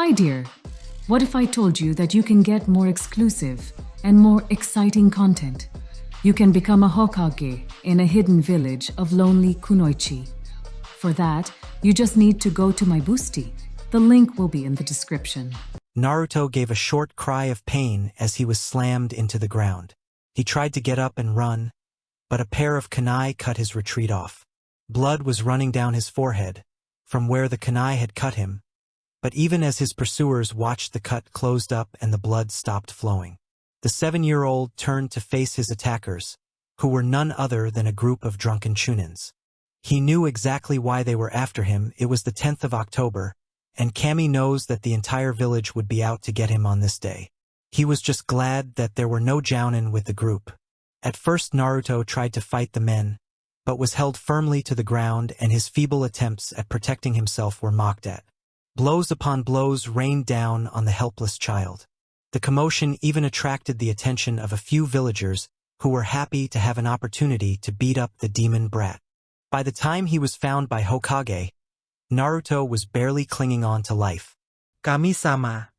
Hi dear, what if I told you that you can get more exclusive and more exciting content? You can become a hokage in a hidden village of lonely kunoichi. For that, you just need to go to my boosty. The link will be in the description. Naruto gave a short cry of pain as he was slammed into the ground. He tried to get up and run, but a pair of kunai cut his retreat off. Blood was running down his forehead, from where the kunai had cut him, but even as his pursuers watched the cut closed up and the blood stopped flowing. The 7-year-old turned to face his attackers, who were none other than a group of drunken chunins. He knew exactly why they were after him. It was the 10th of October, and Kami knows that the entire village would be out to get him on this day. He was just glad that there were no jounin with the group. At first Naruto tried to fight the men, but was held firmly to the ground, and his feeble attempts at protecting himself were mocked at. Blows upon blows rained down on the helpless child. The commotion even attracted the attention of a few villagers who were happy to have an opportunity to beat up the demon brat. By the time he was found by Hokage, Naruto was barely clinging on to life. Kami-sama,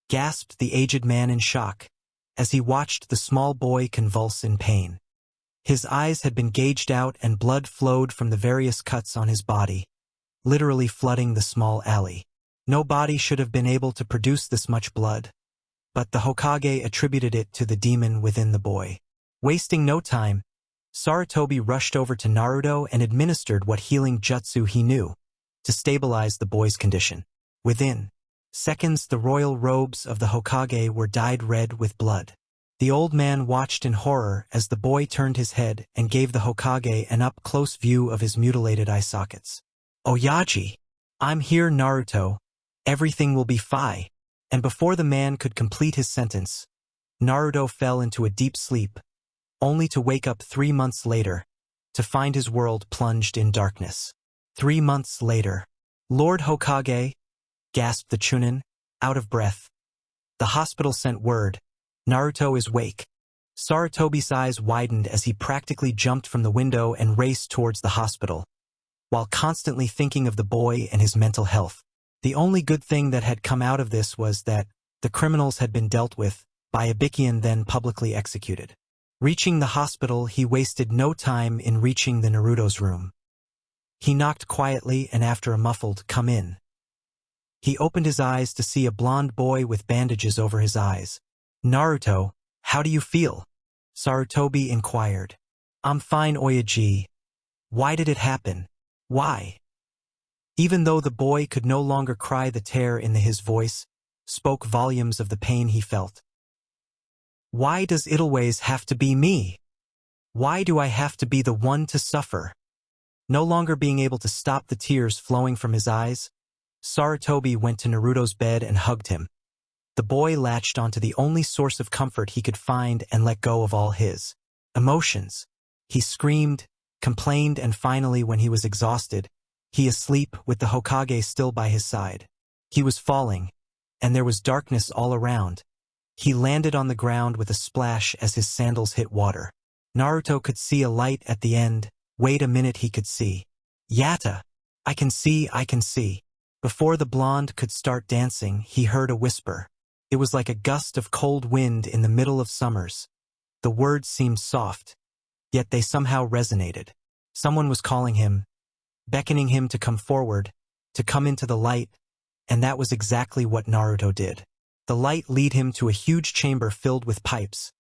Gasped the aged man in shock as he watched the small boy convulse in pain. His eyes had been gouged out and blood flowed from the various cuts on his body, literally flooding the small alley. No body should have been able to produce this much blood, but the Hokage attributed it to the demon within the boy. Wasting no time, Sarutobi rushed over to Naruto and administered what healing jutsu he knew to stabilize the boy's condition. Within seconds, the royal robes of the Hokage were dyed red with blood. The old man watched in horror as the boy turned his head and gave the Hokage an up-close view of his mutilated eye sockets. "Oyaji, I'm here, Naruto. Everything will be fine." And before the man could complete his sentence, Naruto fell into a deep sleep, only to wake up 3 months later, to find his world plunged in darkness. 3 months later. "Lord Hokage," gasped the Chunin, out of breath. "The hospital sent word. Naruto is awake." Sarutobi's eyes widened as he practically jumped from the window and raced towards the hospital, while constantly thinking of the boy and his mental health. The only good thing that had come out of this was that the criminals had been dealt with by Ibiki and then publicly executed. Reaching the hospital, he wasted no time in reaching the Naruto's room. He knocked quietly, and after a muffled "come in," he opened his eyes to see a blond boy with bandages over his eyes. "Naruto, how do you feel?" Sarutobi inquired. "I'm fine, Oyaji. Why did it happen? Why?" Even though the boy could no longer cry, the tear in his voice spoke volumes of the pain he felt. "Why does it always have to be me? Why do I have to be the one to suffer?" No longer being able to stop the tears flowing from his eyes, Sarutobi went to Naruto's bed and hugged him. The boy latched onto the only source of comfort he could find and let go of all his emotions. He screamed, complained, and finally, when he was exhausted, he asleep with the Hokage still by his side. He was falling, and there was darkness all around. He landed on the ground with a splash as his sandals hit water. Naruto could see a light at the end. Wait a minute, he could see. "Yatta! I can see, I can see." Before the blonde could start dancing, he heard a whisper. It was like a gust of cold wind in the middle of summers. The words seemed soft, yet they somehow resonated. Someone was calling him, beckoning him to come forward, to come into the light, and that was exactly what Naruto did. The light led him to a huge chamber filled with pipes,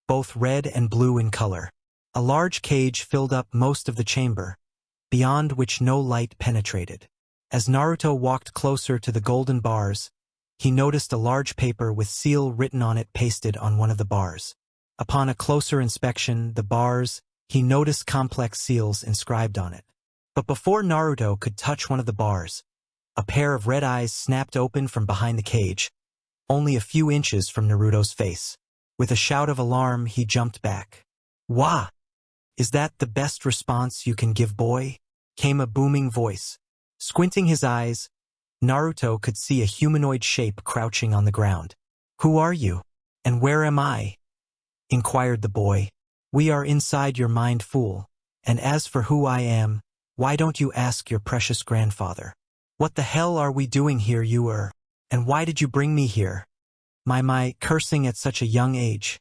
both red and blue in color. A large cage filled up most of the chamber, beyond which no light penetrated. As Naruto walked closer to the golden bars, he noticed a large paper with seal written on it pasted on one of the bars. Upon a closer inspection, the bars, he noticed complex seals inscribed on it. But before Naruto could touch one of the bars, a pair of red eyes snapped open from behind the cage, only a few inches from Naruto's face. With a shout of alarm, he jumped back. "Wah! Is that the best response you can give, boy?" came a booming voice. Squinting his eyes, Naruto could see a humanoid shape crouching on the ground. "Who are you? And where am I?" inquired the boy. "We are inside your mind, fool. And as for who I am, why don't you ask your precious grandfather? What the hell are we doing here, you And why did you bring me here? My, cursing at such a young age.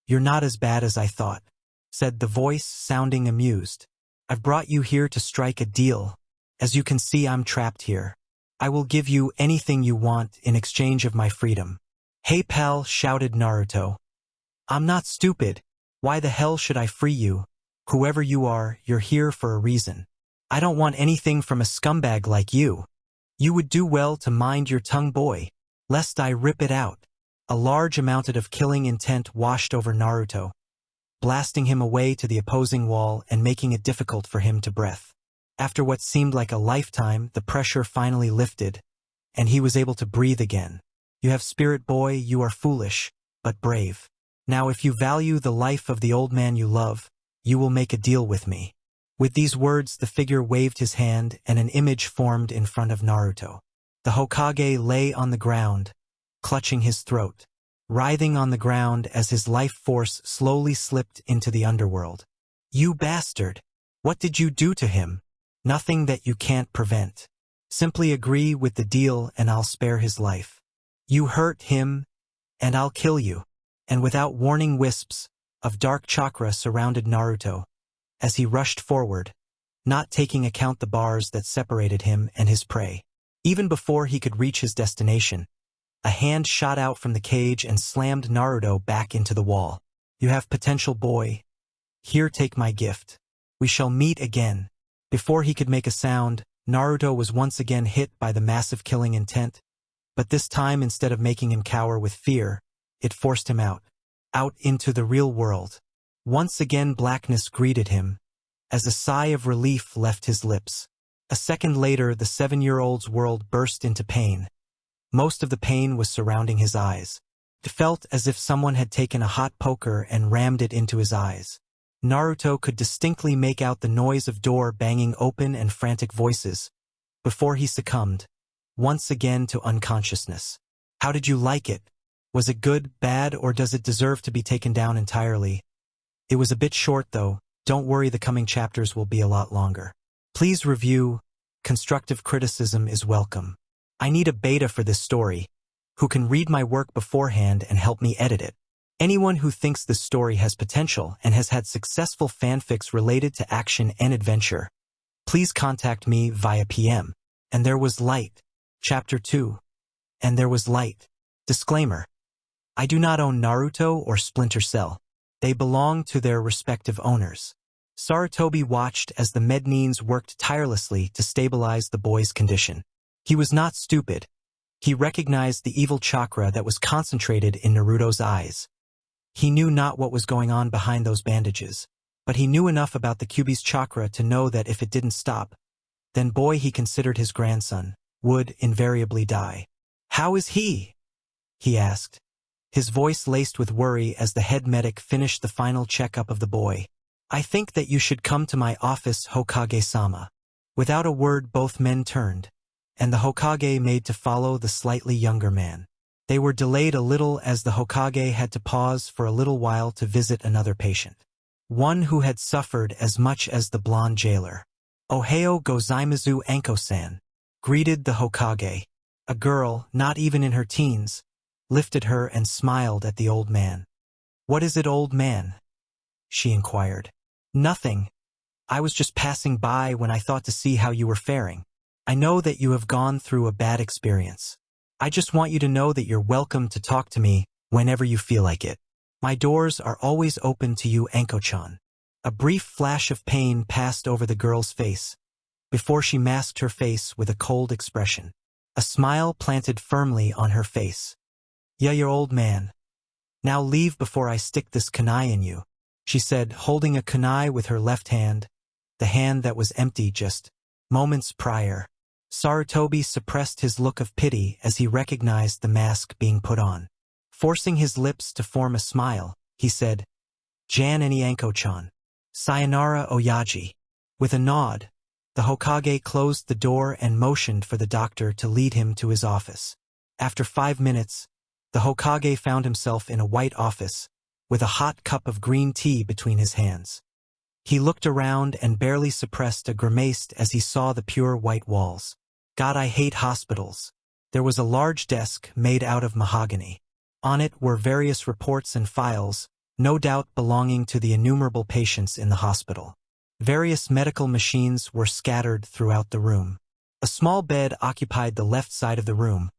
You're not as bad as I thought, said the voice, sounding amused. I've brought you here to strike a deal. As you can see, I'm trapped here. I will give you anything you want in exchange of my freedom. Hey pal, shouted Naruto. I'm not stupid. Why the hell should I free you? Whoever you are, you're here for a reason. I don't want anything from a scumbag like you. You would do well to mind your tongue, boy, lest I rip it out. A large amount of killing intent washed over Naruto, blasting him away to the opposing wall and making it difficult for him to breathe. After what seemed like a lifetime, the pressure finally lifted, and he was able to breathe again. You have spirit, boy, you are foolish, but brave. Now if you value the life of the old man you love, you will make a deal with me. With these words, the figure waved his hand and an image formed in front of Naruto. The Hokage lay on the ground, clutching his throat, writhing on the ground as his life force slowly slipped into the underworld. You bastard! What did you do to him? Nothing that you can't prevent. Simply agree with the deal and I'll spare his life. You hurt him, and I'll kill you. And without warning, wisps of dark chakra surrounded Naruto as he rushed forward, not taking account the bars that separated him and his prey. Even before he could reach his destination, a hand shot out from the cage and slammed Naruto back into the wall. You have potential, boy. Here, take my gift. We shall meet again. Before he could make a sound, Naruto was once again hit by the massive killing intent, but this time, instead of making him cower with fear, it forced him out into the real world. Once again, blackness greeted him, as a sigh of relief left his lips. A second later, the 7-year-old's world burst into pain. Most of the pain was surrounding his eyes. It felt as if someone had taken a hot poker and rammed it into his eyes. Naruto could distinctly make out the noise of door banging open and frantic voices, before he succumbed, once again to unconsciousness. How did you like it? Was it good, bad, or does it deserve to be taken down entirely? It was a bit short though. Don't worry, the coming chapters will be a lot longer. Please review. Constructive criticism is welcome. I need a beta for this story, who can read my work beforehand and help me edit it. Anyone who thinks this story has potential and has had successful fanfics related to action and adventure, please contact me via PM. And there was light. Chapter 2. And there was light. Disclaimer. I do not own Naruto or Splinter Cell. They belong to their respective owners. Sarutobi watched as the Medneans worked tirelessly to stabilize the boy's condition. He was not stupid. He recognized the evil chakra that was concentrated in Naruto's eyes. He knew not what was going on behind those bandages, but he knew enough about the Kyuubi's chakra to know that if it didn't stop, then boy he considered his grandson would invariably die. How is he? He asked, his voice laced with worry as the head medic finished the final checkup of the boy. I think that you should come to my office, Hokage-sama. Without a word, both men turned, and the Hokage made to follow the slightly younger man. They were delayed a little as the Hokage had to pause for a little while to visit another patient, one who had suffered as much as the blonde jailer. Ohio gozaimasu, Anko-san, greeted the Hokage. A girl, not even in her teens, lifted her and smiled at the old man. What is it, old man? She inquired. Nothing. I was just passing by when I thought to see how you were faring. I know that you have gone through a bad experience. I just want you to know that you're welcome to talk to me whenever you feel like it. My doors are always open to you, Anko-chan. A brief flash of pain passed over the girl's face, before she masked her face with a cold expression. A smile planted firmly on her face. Yeah, your old man. Now leave before I stick this kunai in you, she said, holding a kunai with her left hand, the hand that was empty just moments prior. Sarutobi suppressed his look of pity as he recognized the mask being put on. Forcing his lips to form a smile, he said, Jan any Anko-chan. Sayonara Oyaji. With a nod, the Hokage closed the door and motioned for the doctor to lead him to his office. After 5 minutes, the Hokage found himself in a white office, with a hot cup of green tea between his hands. He looked around and barely suppressed a grimace as he saw the pure white walls. God, I hate hospitals. There was a large desk made out of mahogany. On it were various reports and files, no doubt belonging to the innumerable patients in the hospital. Various medical machines were scattered throughout the room. A small bed occupied the left side of the room,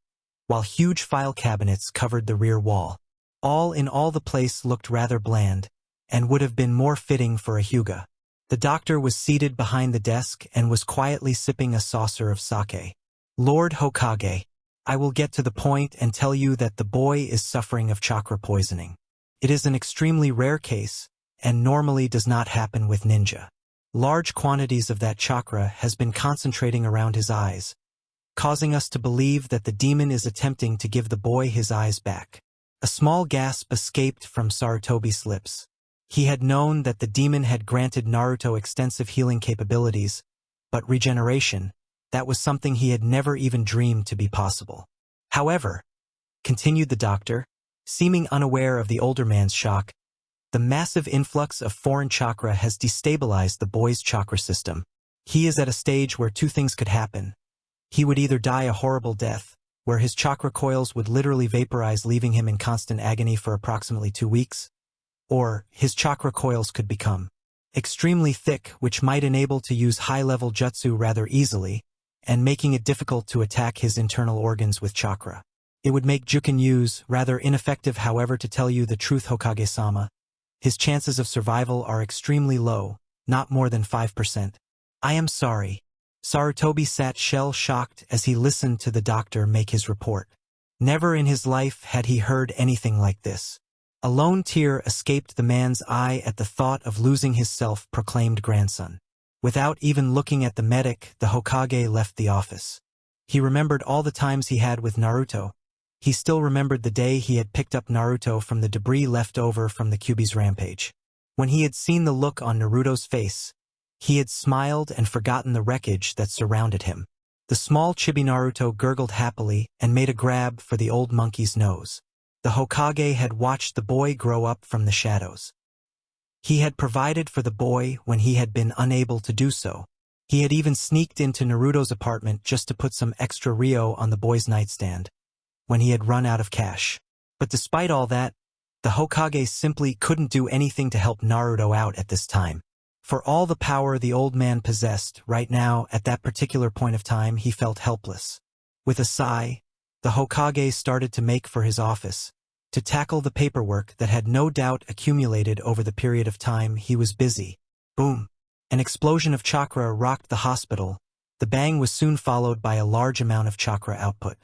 while huge file cabinets covered the rear wall. All in all, the place looked rather bland, and would have been more fitting for a hyuga. The doctor was seated behind the desk and was quietly sipping a saucer of sake. "Lord Hokage, I will get to the point and tell you that the boy is suffering of chakra poisoning. It is an extremely rare case, and normally does not happen with ninja. Large quantities of that chakra has been concentrating around his eyes, causing us to believe that the demon is attempting to give the boy his eyes back." A small gasp escaped from Sarutobi's lips. He had known that the demon had granted Naruto extensive healing capabilities, but regeneration, that was something he had never even dreamed to be possible. However, continued the doctor, seeming unaware of the older man's shock, the massive influx of foreign chakra has destabilized the boy's chakra system. He is at a stage where two things could happen. He would either die a horrible death, where his chakra coils would literally vaporize, leaving him in constant agony for approximately 2 weeks, or his chakra coils could become extremely thick, which might enable to use high-level jutsu rather easily, and making it difficult to attack his internal organs with chakra. It would make Jukin-Yu's rather ineffective. However, to tell you the truth, Hokage-sama, his chances of survival are extremely low, not more than 5%. "I am sorry." Sarutobi sat shell-shocked as he listened to the doctor make his report. Never in his life had he heard anything like this. A lone tear escaped the man's eye at the thought of losing his self-proclaimed grandson. Without even looking at the medic, the Hokage left the office. He remembered all the times he had with Naruto. He still remembered the day he had picked up Naruto from the debris left over from the Kyuubi's rampage. When he had seen the look on Naruto's face, he had smiled and forgotten the wreckage that surrounded him. The small chibi Naruto gurgled happily and made a grab for the old monkey's nose. The Hokage had watched the boy grow up from the shadows. He had provided for the boy when he had been unable to do so. He had even sneaked into Naruto's apartment just to put some extra Ryo on the boy's nightstand when he had run out of cash. But despite all that, the Hokage simply couldn't do anything to help Naruto out at this time. For all the power the old man possessed, right now, at that particular point of time, he felt helpless. With a sigh, the Hokage started to make for his office, to tackle the paperwork that had no doubt accumulated over the period of time he was busy. Boom! An explosion of chakra rocked the hospital. The bang was soon followed by a large amount of chakra output.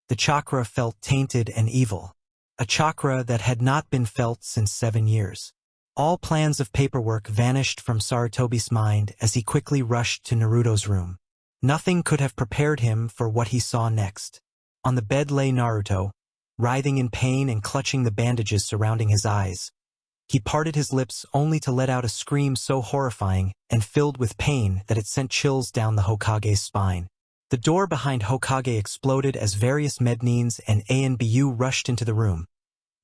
The chakra felt tainted and evil. A chakra that had not been felt since 7 years. All plans of paperwork vanished from Sarutobi's mind as he quickly rushed to Naruto's room. Nothing could have prepared him for what he saw next. On the bed lay Naruto, writhing in pain and clutching the bandages surrounding his eyes. He parted his lips only to let out a scream so horrifying and filled with pain that it sent chills down the Hokage's spine. The door behind Hokage exploded as various mednines and ANBU rushed into the room,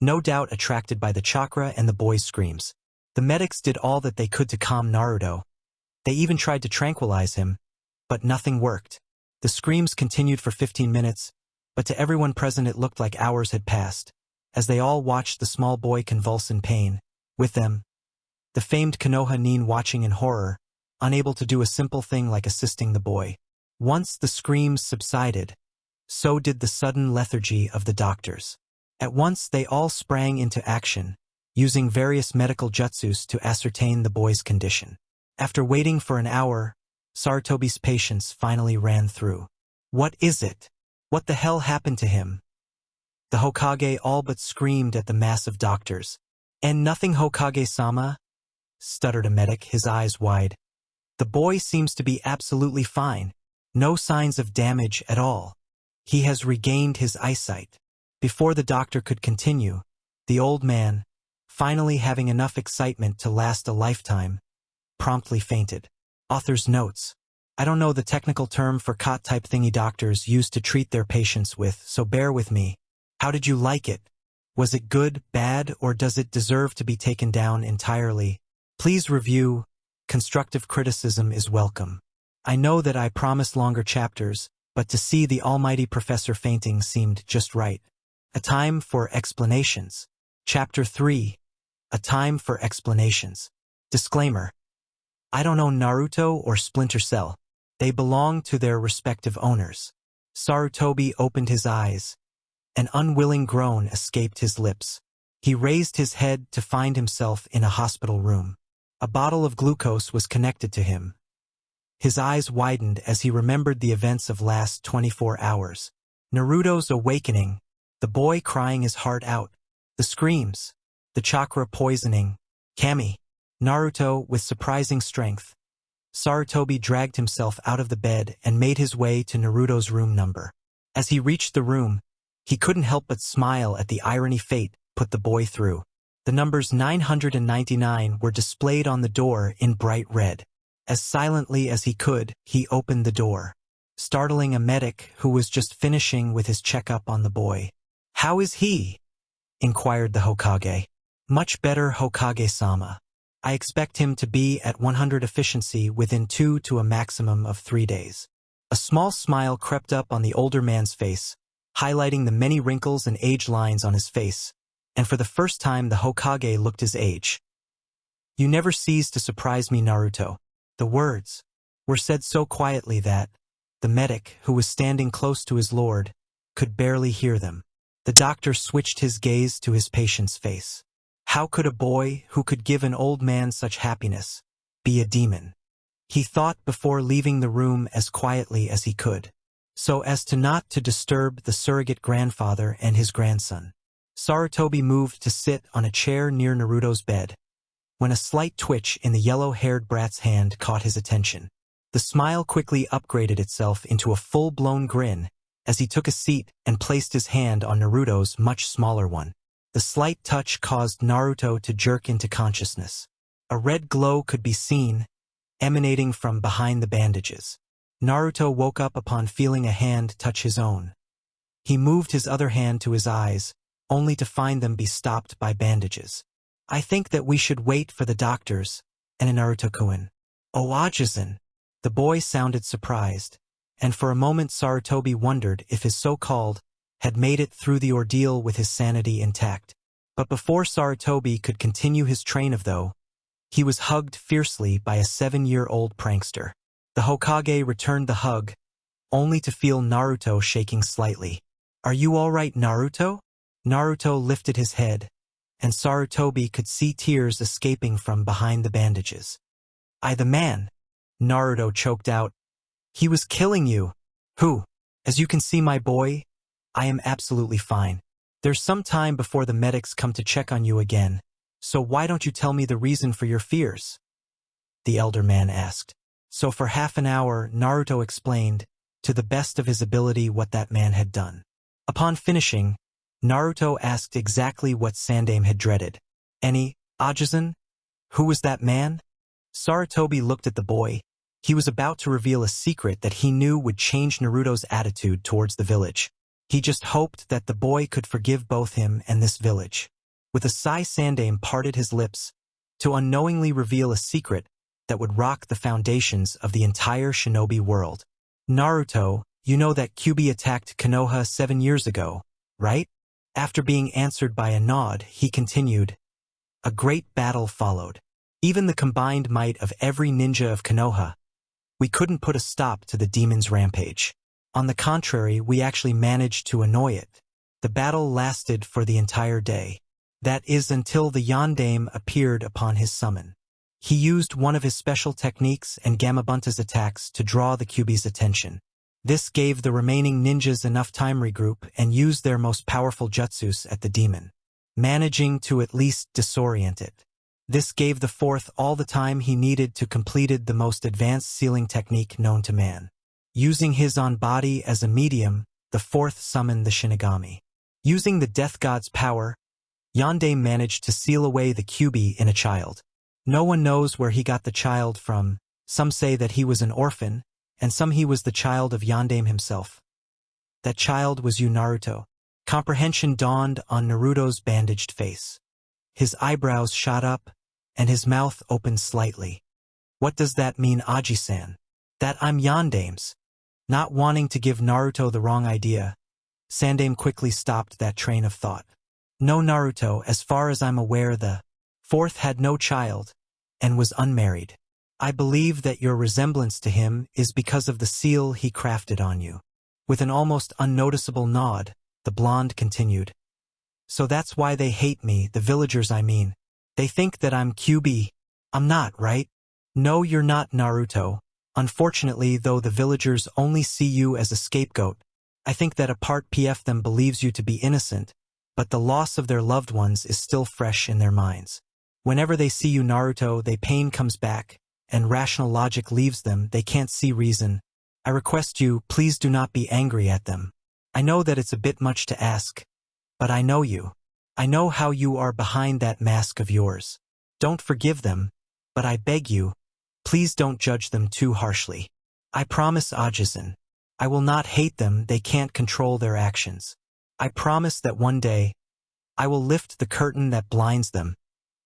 no doubt attracted by the chakra and the boy's screams. The medics did all that they could to calm Naruto. They even tried to tranquilize him, but nothing worked. The screams continued for 15 minutes, but to everyone present it looked like hours had passed, as they all watched the small boy convulse in pain. With them, the famed Konoha nin watching in horror, unable to do a simple thing like assisting the boy. Once the screams subsided, so did the sudden lethargy of the doctors. At once they all sprang into action, using various medical jutsus to ascertain the boy's condition. After waiting for an hour, Sarutobi's patience finally ran through. "What is it? What the hell happened to him?" The Hokage all but screamed at the mass of doctors. "And nothing, Hokage-sama?" stuttered a medic, his eyes wide. "The boy seems to be absolutely fine. No signs of damage at all. He has regained his eyesight." Before the doctor could continue, the old man, finally having enough excitement to last a lifetime, promptly fainted. Author's notes. I don't know the technical term for cot-type thingy doctors use to treat their patients with, so bear with me. How did you like it? Was it good, bad, or does it deserve to be taken down entirely? Please review. Constructive criticism is welcome. I know that I promised longer chapters, but to see the almighty professor fainting seemed just right. A time for explanations. Chapter 3. A time for explanations. Disclaimer. I don't own Naruto or Splinter Cell. They belong to their respective owners. Sarutobi opened his eyes. An unwilling groan escaped his lips. He raised his head to find himself in a hospital room. A bottle of glucose was connected to him. His eyes widened as he remembered the events of last 24 hours. Naruto's awakening, the boy crying his heart out, the screams, the chakra poisoning, Kami, Naruto with surprising strength. Sarutobi dragged himself out of the bed and made his way to Naruto's room number. As he reached the room, he couldn't help but smile at the irony fate put the boy through. The numbers 999 were displayed on the door in bright red. As silently as he could, he opened the door, startling a medic who was just finishing with his checkup on the boy. "How is he?" inquired the Hokage. "Much better, Hokage-sama. I expect him to be at 100 efficiency within 2 to a maximum of 3 days." A small smile crept up on the older man's face, highlighting the many wrinkles and age lines on his face, and for the first time the Hokage looked his age. "You never cease to surprise me, Naruto." The words were said so quietly that the medic, who was standing close to his lord, could barely hear them. The doctor switched his gaze to his patient's face. How could a boy who could give an old man such happiness be a demon? He thought before leaving the room as quietly as he could, so as to not to disturb the surrogate grandfather and his grandson. Sarutobi moved to sit on a chair near Naruto's bed, when a slight twitch in the yellow-haired brat's hand caught his attention. The smile quickly upgraded itself into a full-blown grin as he took a seat and placed his hand on Naruto's much smaller one. The slight touch caused Naruto to jerk into consciousness. A red glow could be seen, emanating from behind the bandages. Naruto woke up upon feeling a hand touch his own. He moved his other hand to his eyes, only to find them be stopped by bandages. "I think that we should wait for the doctors," and Naruto-kun. "Oh, Ajisen." The boy sounded surprised, and for a moment Sarutobi wondered if his so-called had made it through the ordeal with his sanity intact. But before Sarutobi could continue his train of thought, he was hugged fiercely by a 7-year-old prankster. The Hokage returned the hug, only to feel Naruto shaking slightly. "Are you all right, Naruto?" Naruto lifted his head, and Sarutobi could see tears escaping from behind the bandages. "The man," Naruto choked out. "He was killing you." "Who? As you can see, my boy, I am absolutely fine. There's some time before the medics come to check on you again, so why don't you tell me the reason for your fears?" the elder man asked. So for half an hour, Naruto explained, to the best of his ability, what that man had done. Upon finishing, Naruto asked exactly what Sandaime had dreaded. "Any, Ajisen? Who was that man?" Sarutobi looked at the boy. He was about to reveal a secret that he knew would change Naruto's attitude towards the village. He just hoped that the boy could forgive both him and this village. With a sigh, Sandaime parted his lips to unknowingly reveal a secret that would rock the foundations of the entire shinobi world. "Naruto, you know that Kyuubi attacked Konoha 7 years ago, right?" After being answered by a nod, he continued, "A great battle followed. Even the combined might of every ninja of Konoha, we couldn't put a stop to the demon's rampage. On the contrary, we actually managed to annoy it. The battle lasted for the entire day. That is, until the Yondaime appeared upon his summon. He used one of his special techniques and Gamabunta's attacks to draw the Kyuubi's attention. This gave the remaining ninjas enough time to regroup and use their most powerful jutsus at the demon, managing to at least disorient it. This gave the fourth all the time he needed to completed the most advanced sealing technique known to man. Using his own body as a medium, the fourth summoned the Shinigami. Using the death god's power, Yondaime managed to seal away the Kyuubi in a child. No one knows where he got the child from. Some say that he was an orphan, and some he was the child of Yondaime himself. That child was you, Naruto. Comprehension dawned on Naruto's bandaged face. His eyebrows shot up, and his mouth opened slightly. "What does that mean, Aji-san?" "That I'm Yondaime's." Not wanting to give Naruto the wrong idea, Sandaime quickly stopped that train of thought. No, Naruto, as far as I'm aware, the fourth had no child and was unmarried. I believe that your resemblance to him is because of the seal he crafted on you. With an almost unnoticeable nod, the blonde continued. So that's why they hate me, the villagers I mean. They think that I'm QB. I'm not, right? No, you're not, Naruto. Unfortunately, though, the villagers only see you as a scapegoat. I think that a part of them believes you to be innocent, but the loss of their loved ones is still fresh in their minds. Whenever they see you, Naruto, their pain comes back, and rational logic leaves them. They can't see reason. I request you, please do not be angry at them. I know that it's a bit much to ask, but I know you. I know how you are behind that mask of yours. Don't forgive them, but I beg you, please don't judge them too harshly. I promise, Ajisen, I will not hate them. They can't control their actions. I promise that one day, I will lift the curtain that blinds them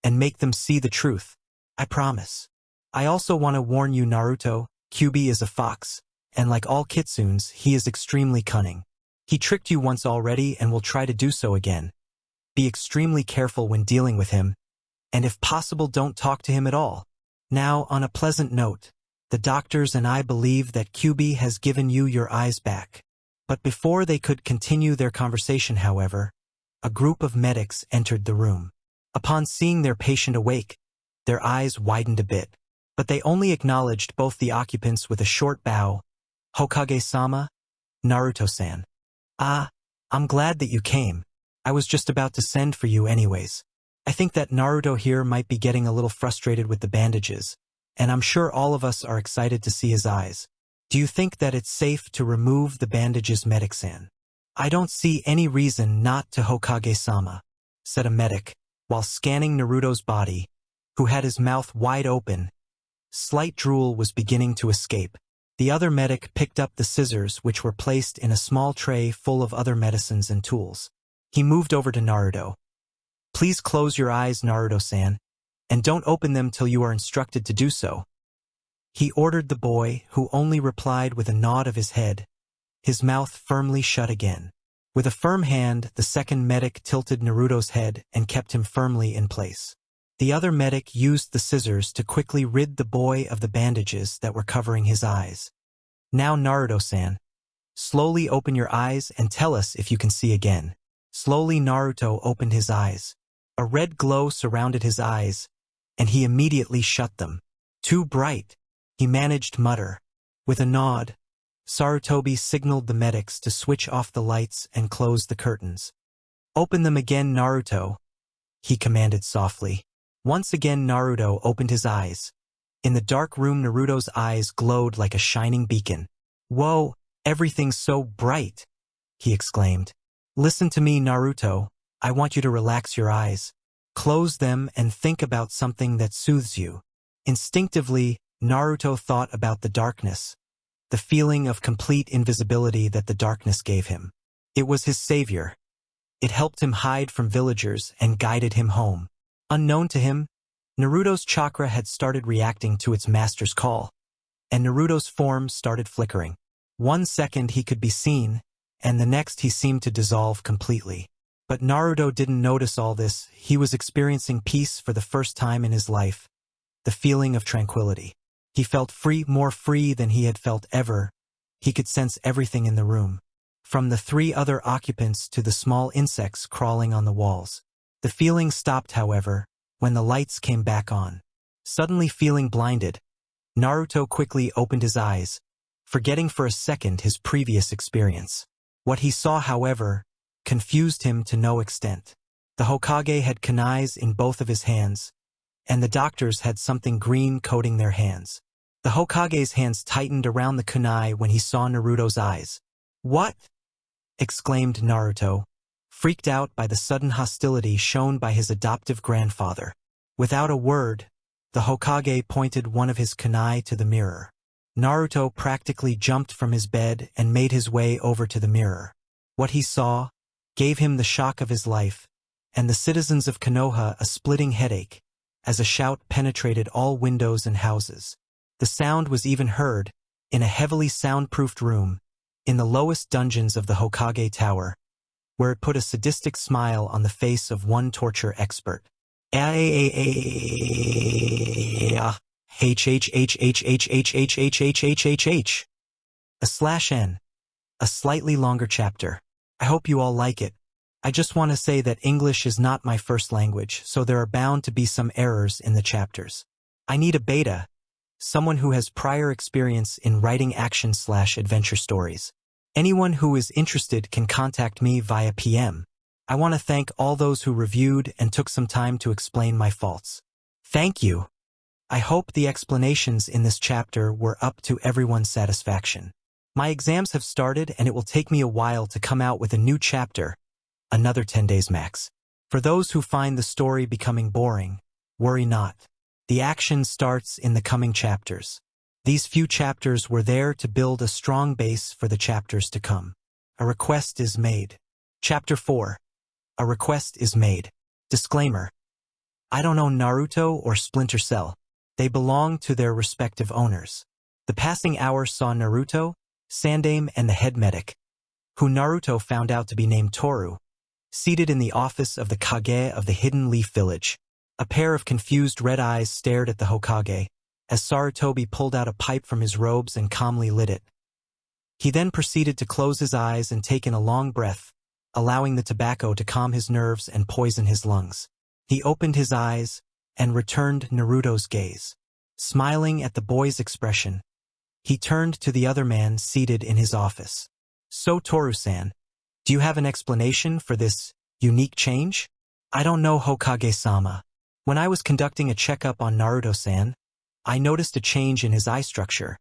and make them see the truth. I promise. I also want to warn you, Naruto, Kyuubi is a fox, and like all kitsunes, he is extremely cunning. He tricked you once already and will try to do so again. Be extremely careful when dealing with him, and if possible, don't talk to him at all. Now, on a pleasant note, the doctors and I believe that Kyuubi has given you your eyes back. But before they could continue their conversation, however, a group of medics entered the room. Upon seeing their patient awake, their eyes widened a bit, but they only acknowledged both the occupants with a short bow. Hokage-sama, Naruto-san. Ah, I'm glad that you came. I was just about to send for you anyways. I think that Naruto here might be getting a little frustrated with the bandages, and I'm sure all of us are excited to see his eyes. Do you think that it's safe to remove the bandages, medic-san? I don't see any reason not to, Hokage-sama, said a medic, while scanning Naruto's body, who had his mouth wide open. Slight drool was beginning to escape. The other medic picked up the scissors, which were placed in a small tray full of other medicines and tools. He moved over to Naruto. Please close your eyes, Naruto-san, and don't open them till you are instructed to do so. He ordered the boy, who only replied with a nod of his head, his mouth firmly shut again. With a firm hand, the second medic tilted Naruto's head and kept him firmly in place. The other medic used the scissors to quickly rid the boy of the bandages that were covering his eyes. Now, Naruto-san, slowly open your eyes and tell us if you can see again. Slowly, Naruto opened his eyes. A red glow surrounded his eyes, and he immediately shut them. Too bright, he managed to mutter. With a nod, Sarutobi signaled the medics to switch off the lights and close the curtains. Open them again, Naruto, he commanded softly. Once again, Naruto opened his eyes. In the dark room, Naruto's eyes glowed like a shining beacon. Whoa, everything's so bright, he exclaimed. Listen to me, Naruto. I want you to relax your eyes. Close them and think about something that soothes you. Instinctively, Naruto thought about the darkness, the feeling of complete invisibility that the darkness gave him. It was his savior. It helped him hide from villagers and guided him home. Unknown to him, Naruto's chakra had started reacting to its master's call, and Naruto's form started flickering. 1 second he could be seen, and the next he seemed to dissolve completely. But Naruto didn't notice all this. He was experiencing peace for the first time in his life, the feeling of tranquility. He felt free, more free than he had felt ever. He could sense everything in the room, from the 3 other occupants to the small insects crawling on the walls. The feeling stopped, however, when the lights came back on. Suddenly feeling blinded, Naruto quickly opened his eyes, forgetting for a second his previous experience. What he saw, however, confused him to no extent. The Hokage had kunais in both of his hands, and the doctors had something green coating their hands. The Hokage's hands tightened around the kunai when he saw Naruto's eyes. What? Exclaimed Naruto, freaked out by the sudden hostility shown by his adoptive grandfather. Without a word, the Hokage pointed one of his kunai to the mirror. Naruto practically jumped from his bed and made his way over to the mirror. What he saw gave him the shock of his life, and the citizens of Konoha a splitting headache, as a shout penetrated all windows and houses. The sound was even heard, in a heavily soundproofed room, in the lowest dungeons of the Hokage Tower, where it put a sadistic smile on the face of one torture expert. /N. A slightly longer chapter. I hope you all like it. I just want to say that English is not my first language, so there are bound to be some errors in the chapters. I need a beta, someone who has prior experience in writing action/adventure stories. Anyone who is interested can contact me via PM. I want to thank all those who reviewed and took some time to explain my faults. Thank you. I hope the explanations in this chapter were up to everyone's satisfaction. My exams have started and it will take me a while to come out with a new chapter, another 10 days max. For those who find the story becoming boring, worry not. The action starts in the coming chapters. These few chapters were there to build a strong base for the chapters to come. A request is made. Chapter 4. A request is made. Disclaimer. I don't own Naruto or Splinter Cell. They belong to their respective owners. The passing hour saw Naruto, Sandaime and the head medic, who Naruto found out to be named Toru, seated in the office of the Kage of the Hidden Leaf Village. A pair of confused red eyes stared at the Hokage, as Sarutobi pulled out a pipe from his robes and calmly lit it. He then proceeded to close his eyes and take in a long breath, allowing the tobacco to calm his nerves and poison his lungs. He opened his eyes and returned Naruto's gaze. Smiling at the boy's expression, he turned to the other man seated in his office. So Toru-san, do you have an explanation for this unique change? I don't know, Hokage-sama. When I was conducting a checkup on Naruto-san, I noticed a change in his eye structure,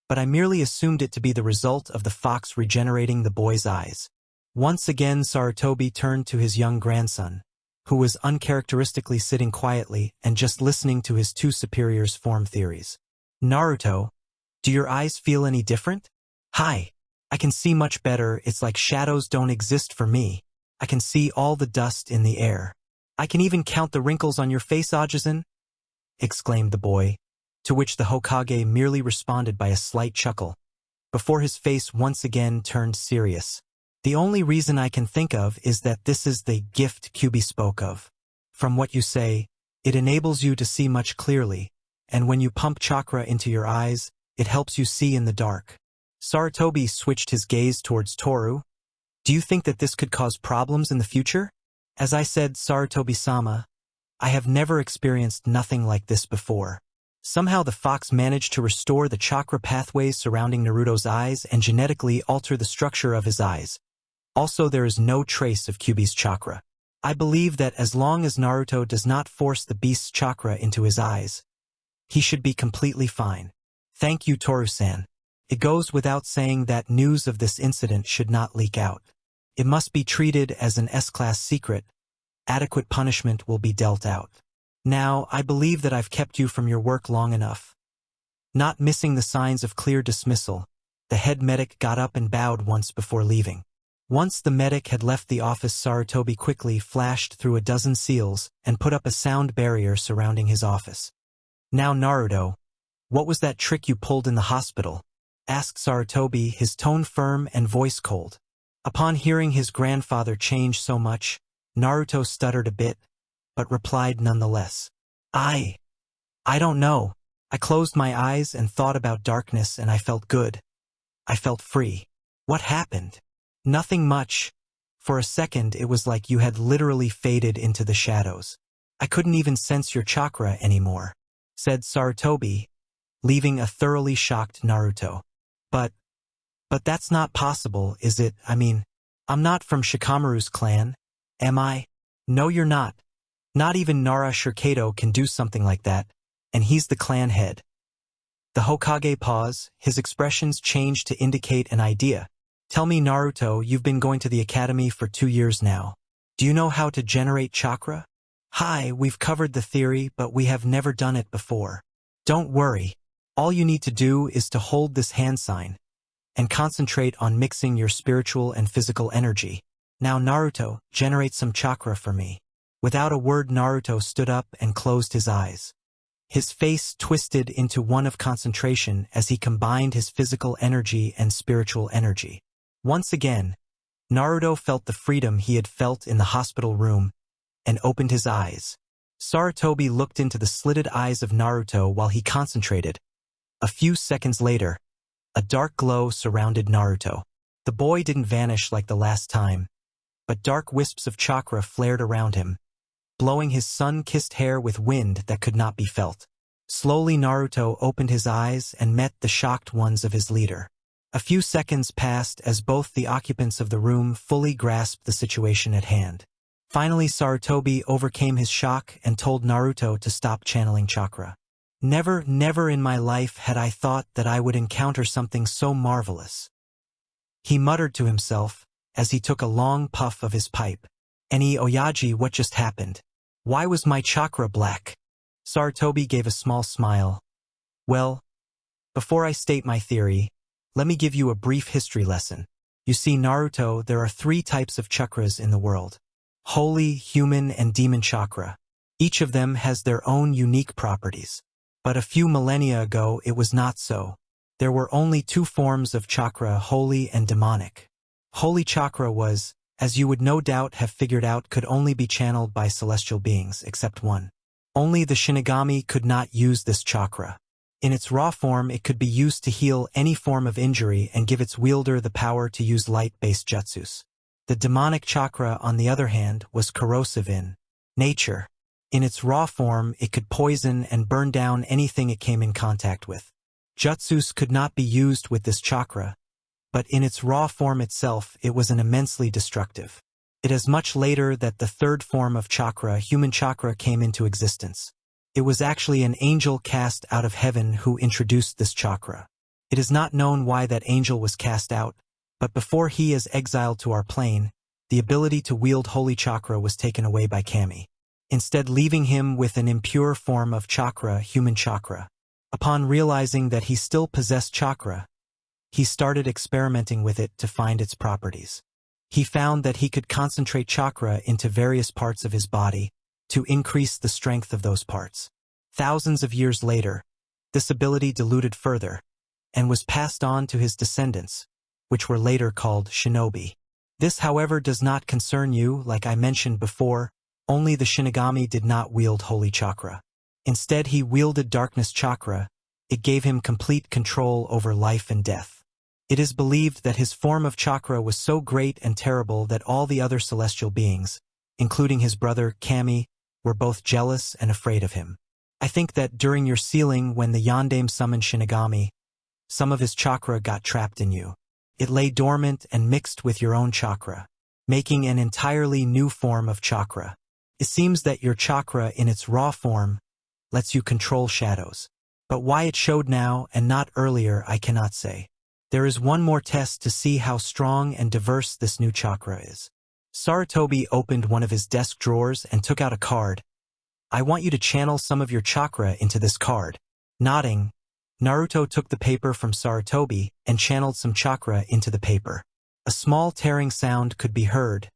but I merely assumed it to be the result of the fox regenerating the boy's eyes. Once again Sarutobi turned to his young grandson, who was uncharacteristically sitting quietly and just listening to his two superiors form theories. Naruto, do your eyes feel any different? Hi. I can see much better. It's like shadows don't exist for me. I can see all the dust in the air. I can even count the wrinkles on your face, Ajisen, exclaimed the boy, to which the Hokage merely responded by a slight chuckle, before his face once again turned serious. The only reason I can think of is that this is the gift Kyubi spoke of. From what you say, it enables you to see much clearly, and when you pump chakra into your eyes, it helps you see in the dark. Sarutobi switched his gaze towards Toru. Do you think that this could cause problems in the future? As I said, Sarutobi-sama, I have never experienced nothing like this before. Somehow the fox managed to restore the chakra pathways surrounding Naruto's eyes and genetically alter the structure of his eyes. Also, there is no trace of Kyubi's chakra. I believe that as long as Naruto does not force the beast's chakra into his eyes, he should be completely fine. Thank you, Toru-san. It goes without saying that news of this incident should not leak out. It must be treated as an S-class secret. Adequate punishment will be dealt out. Now, I believe that I've kept you from your work long enough. Not missing the signs of clear dismissal, the head medic got up and bowed once before leaving. Once the medic had left the office, Sarutobi quickly flashed through a dozen seals and put up a sound barrier surrounding his office. Now, Naruto, what was that trick you pulled in the hospital? Asked Sarutobi, his tone firm and voice cold. Upon hearing his grandfather change so much, Naruto stuttered a bit, but replied nonetheless. I don't know. I closed my eyes and thought about darkness and I felt good. I felt free. What happened? Nothing much. For a second it was like you had literally faded into the shadows. I couldn't even sense your chakra anymore, said Sarutobi, leaving a thoroughly shocked Naruto. But that's not possible, is it? I mean, I'm not from Shikamaru's clan, am I? No, you're not. Not even Nara Shirkato can do something like that, and he's the clan head. The Hokage paused, his expressions changed to indicate an idea. Tell me, Naruto, you've been going to the academy for 2 years now. Do you know how to generate chakra? Hi, we've covered the theory, but we have never done it before. Don't worry. All you need to do is to hold this hand sign and concentrate on mixing your spiritual and physical energy. Now, Naruto, generate some chakra for me. Without a word, Naruto stood up and closed his eyes. His face twisted into one of concentration as he combined his physical energy and spiritual energy. Once again, Naruto felt the freedom he had felt in the hospital room and opened his eyes. Sarutobi looked into the slitted eyes of Naruto while he concentrated. A few seconds later, a dark glow surrounded Naruto. The boy didn't vanish like the last time, but dark wisps of chakra flared around him, blowing his sun-kissed hair with wind that could not be felt. Slowly Naruto opened his eyes and met the shocked ones of his leader. A few seconds passed as both the occupants of the room fully grasped the situation at hand. Finally, Sarutobi overcame his shock and told Naruto to stop channeling chakra. Never in my life had I thought that I would encounter something so marvelous. He muttered to himself as he took a long puff of his pipe. "Eni Oyaji, what just happened? Why was my chakra black?" Sarutobi gave a small smile. "Well, before I state my theory, let me give you a brief history lesson. You see, Naruto, there are 3 types of chakras in the world: holy, human, and demon chakra. Each of them has their own unique properties. But a few millennia ago, it was not so. There were only 2 forms of chakra, holy and demonic. Holy chakra was, as you would no doubt have figured out, could only be channeled by celestial beings, except one. Only the Shinigami could not use this chakra. In its raw form, it could be used to heal any form of injury and give its wielder the power to use light-based jutsus. The demonic chakra, on the other hand, was corrosive in nature. In its raw form, it could poison and burn down anything it came in contact with. Jutsus could not be used with this chakra, but in its raw form itself, it was an immensely destructive. It is much later that the 3rd form of chakra, human chakra, came into existence. It was actually an angel cast out of heaven who introduced this chakra. It is not known why that angel was cast out, but before he is exiled to our plane, the ability to wield holy chakra was taken away by Kami, instead leaving him with an impure form of chakra, human chakra. Upon realizing that he still possessed chakra, he started experimenting with it to find its properties. He found that he could concentrate chakra into various parts of his body to increase the strength of those parts. Thousands of years later, this ability diluted further and was passed on to his descendants, which were later called shinobi. This, however, does not concern you. Like I mentioned before, only the Shinigami did not wield holy chakra. Instead, he wielded darkness chakra. It gave him complete control over life and death. It is believed that his form of chakra was so great and terrible that all the other celestial beings, including his brother Kami, were both jealous and afraid of him. I think that during your sealing, when the Yondaime summoned Shinigami, some of his chakra got trapped in you. It lay dormant and mixed with your own chakra, making an entirely new form of chakra. It seems that your chakra in its raw form lets you control shadows. But why it showed now and not earlier, I cannot say. There is one more test to see how strong and diverse this new chakra is. Sarutobi opened one of his desk drawers and took out a card. "I want you to channel some of your chakra into this card." Nodding, Naruto took the paper from Sarutobi and channeled some chakra into the paper. A small tearing sound could be heard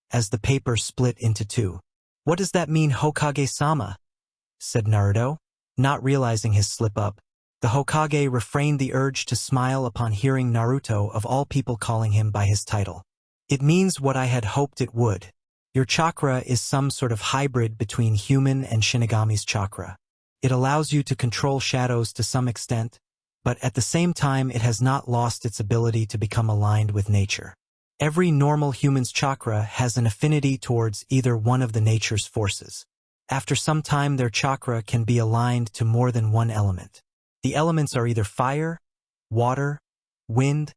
as the paper split into 2. "What does that mean, Hokage-sama?" said Naruto, not realizing his slip-up. The Hokage refrained the urge to smile upon hearing Naruto, of all people, calling him by his title. "It means what I had hoped it would. Your chakra is some sort of hybrid between human and Shinigami's chakra. It allows you to control shadows to some extent, but at the same time it has not lost its ability to become aligned with nature. Every normal human's chakra has an affinity towards either one of the nature's forces. After some time, their chakra can be aligned to more than one element. The elements are either fire, water, wind,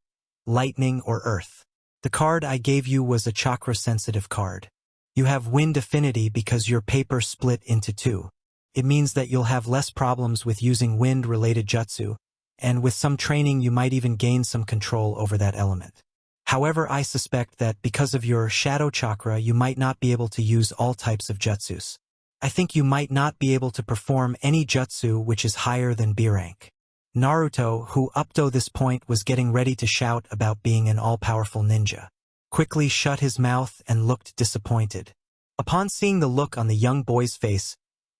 lightning, or earth. The card I gave you was a chakra-sensitive card. You have wind affinity because your paper split into 2. It means that you'll have less problems with using wind-related jutsu, and with some training you might even gain some control over that element. However, I suspect that because of your shadow chakra, you might not be able to use all types of jutsus. I think you might not be able to perform any jutsu which is higher than B rank." Naruto, who up to this point was getting ready to shout about being an all-powerful ninja, quickly shut his mouth and looked disappointed. Upon seeing the look on the young boy's face,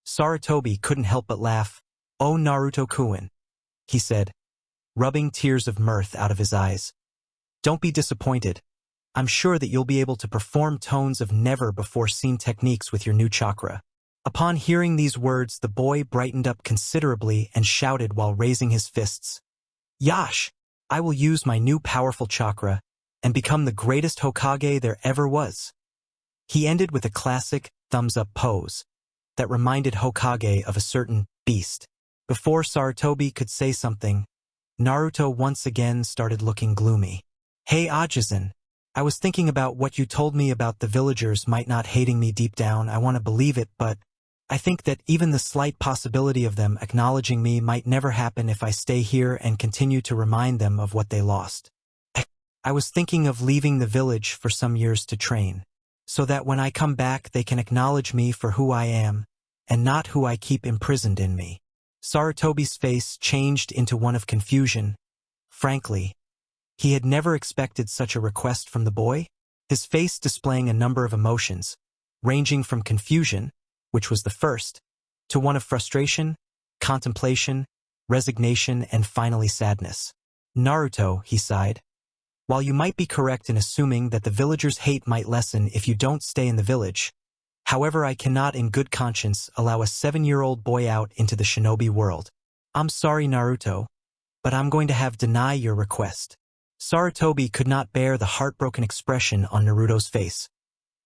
Sarutobi couldn't help but laugh. "Oh Naruto-kun," he said, rubbing tears of mirth out of his eyes. "Don't be disappointed. I'm sure that you'll be able to perform tones of never-before-seen techniques with your new chakra." Upon hearing these words, the boy brightened up considerably and shouted while raising his fists. "Yash! I will use my new powerful chakra and become the greatest Hokage there ever was." He ended with a classic thumbs-up pose that reminded Hokage of a certain beast. Before Sarutobi could say something, Naruto once again started looking gloomy. "Hey Ajisen, I was thinking about what you told me about the villagers might not hating me deep down. I want to believe it, but I think that even the slight possibility of them acknowledging me might never happen if I stay here and continue to remind them of what they lost. I was thinking of leaving the village for some years to train, so that when I come back they can acknowledge me for who I am, and not who I keep imprisoned in me." Sarutobi's face changed into one of confusion. Frankly, he had never expected such a request from the boy, his face displaying a number of emotions, ranging from confusion, which was the first, to one of frustration, contemplation, resignation, and finally sadness. "Naruto," he sighed, "while you might be correct in assuming that the villagers' hate might lessen if you don't stay in the village, however, I cannot in good conscience allow a 7-year-old boy out into the shinobi world. I'm sorry, Naruto, but I'm going to have to deny your request." Sarutobi could not bear the heartbroken expression on Naruto's face.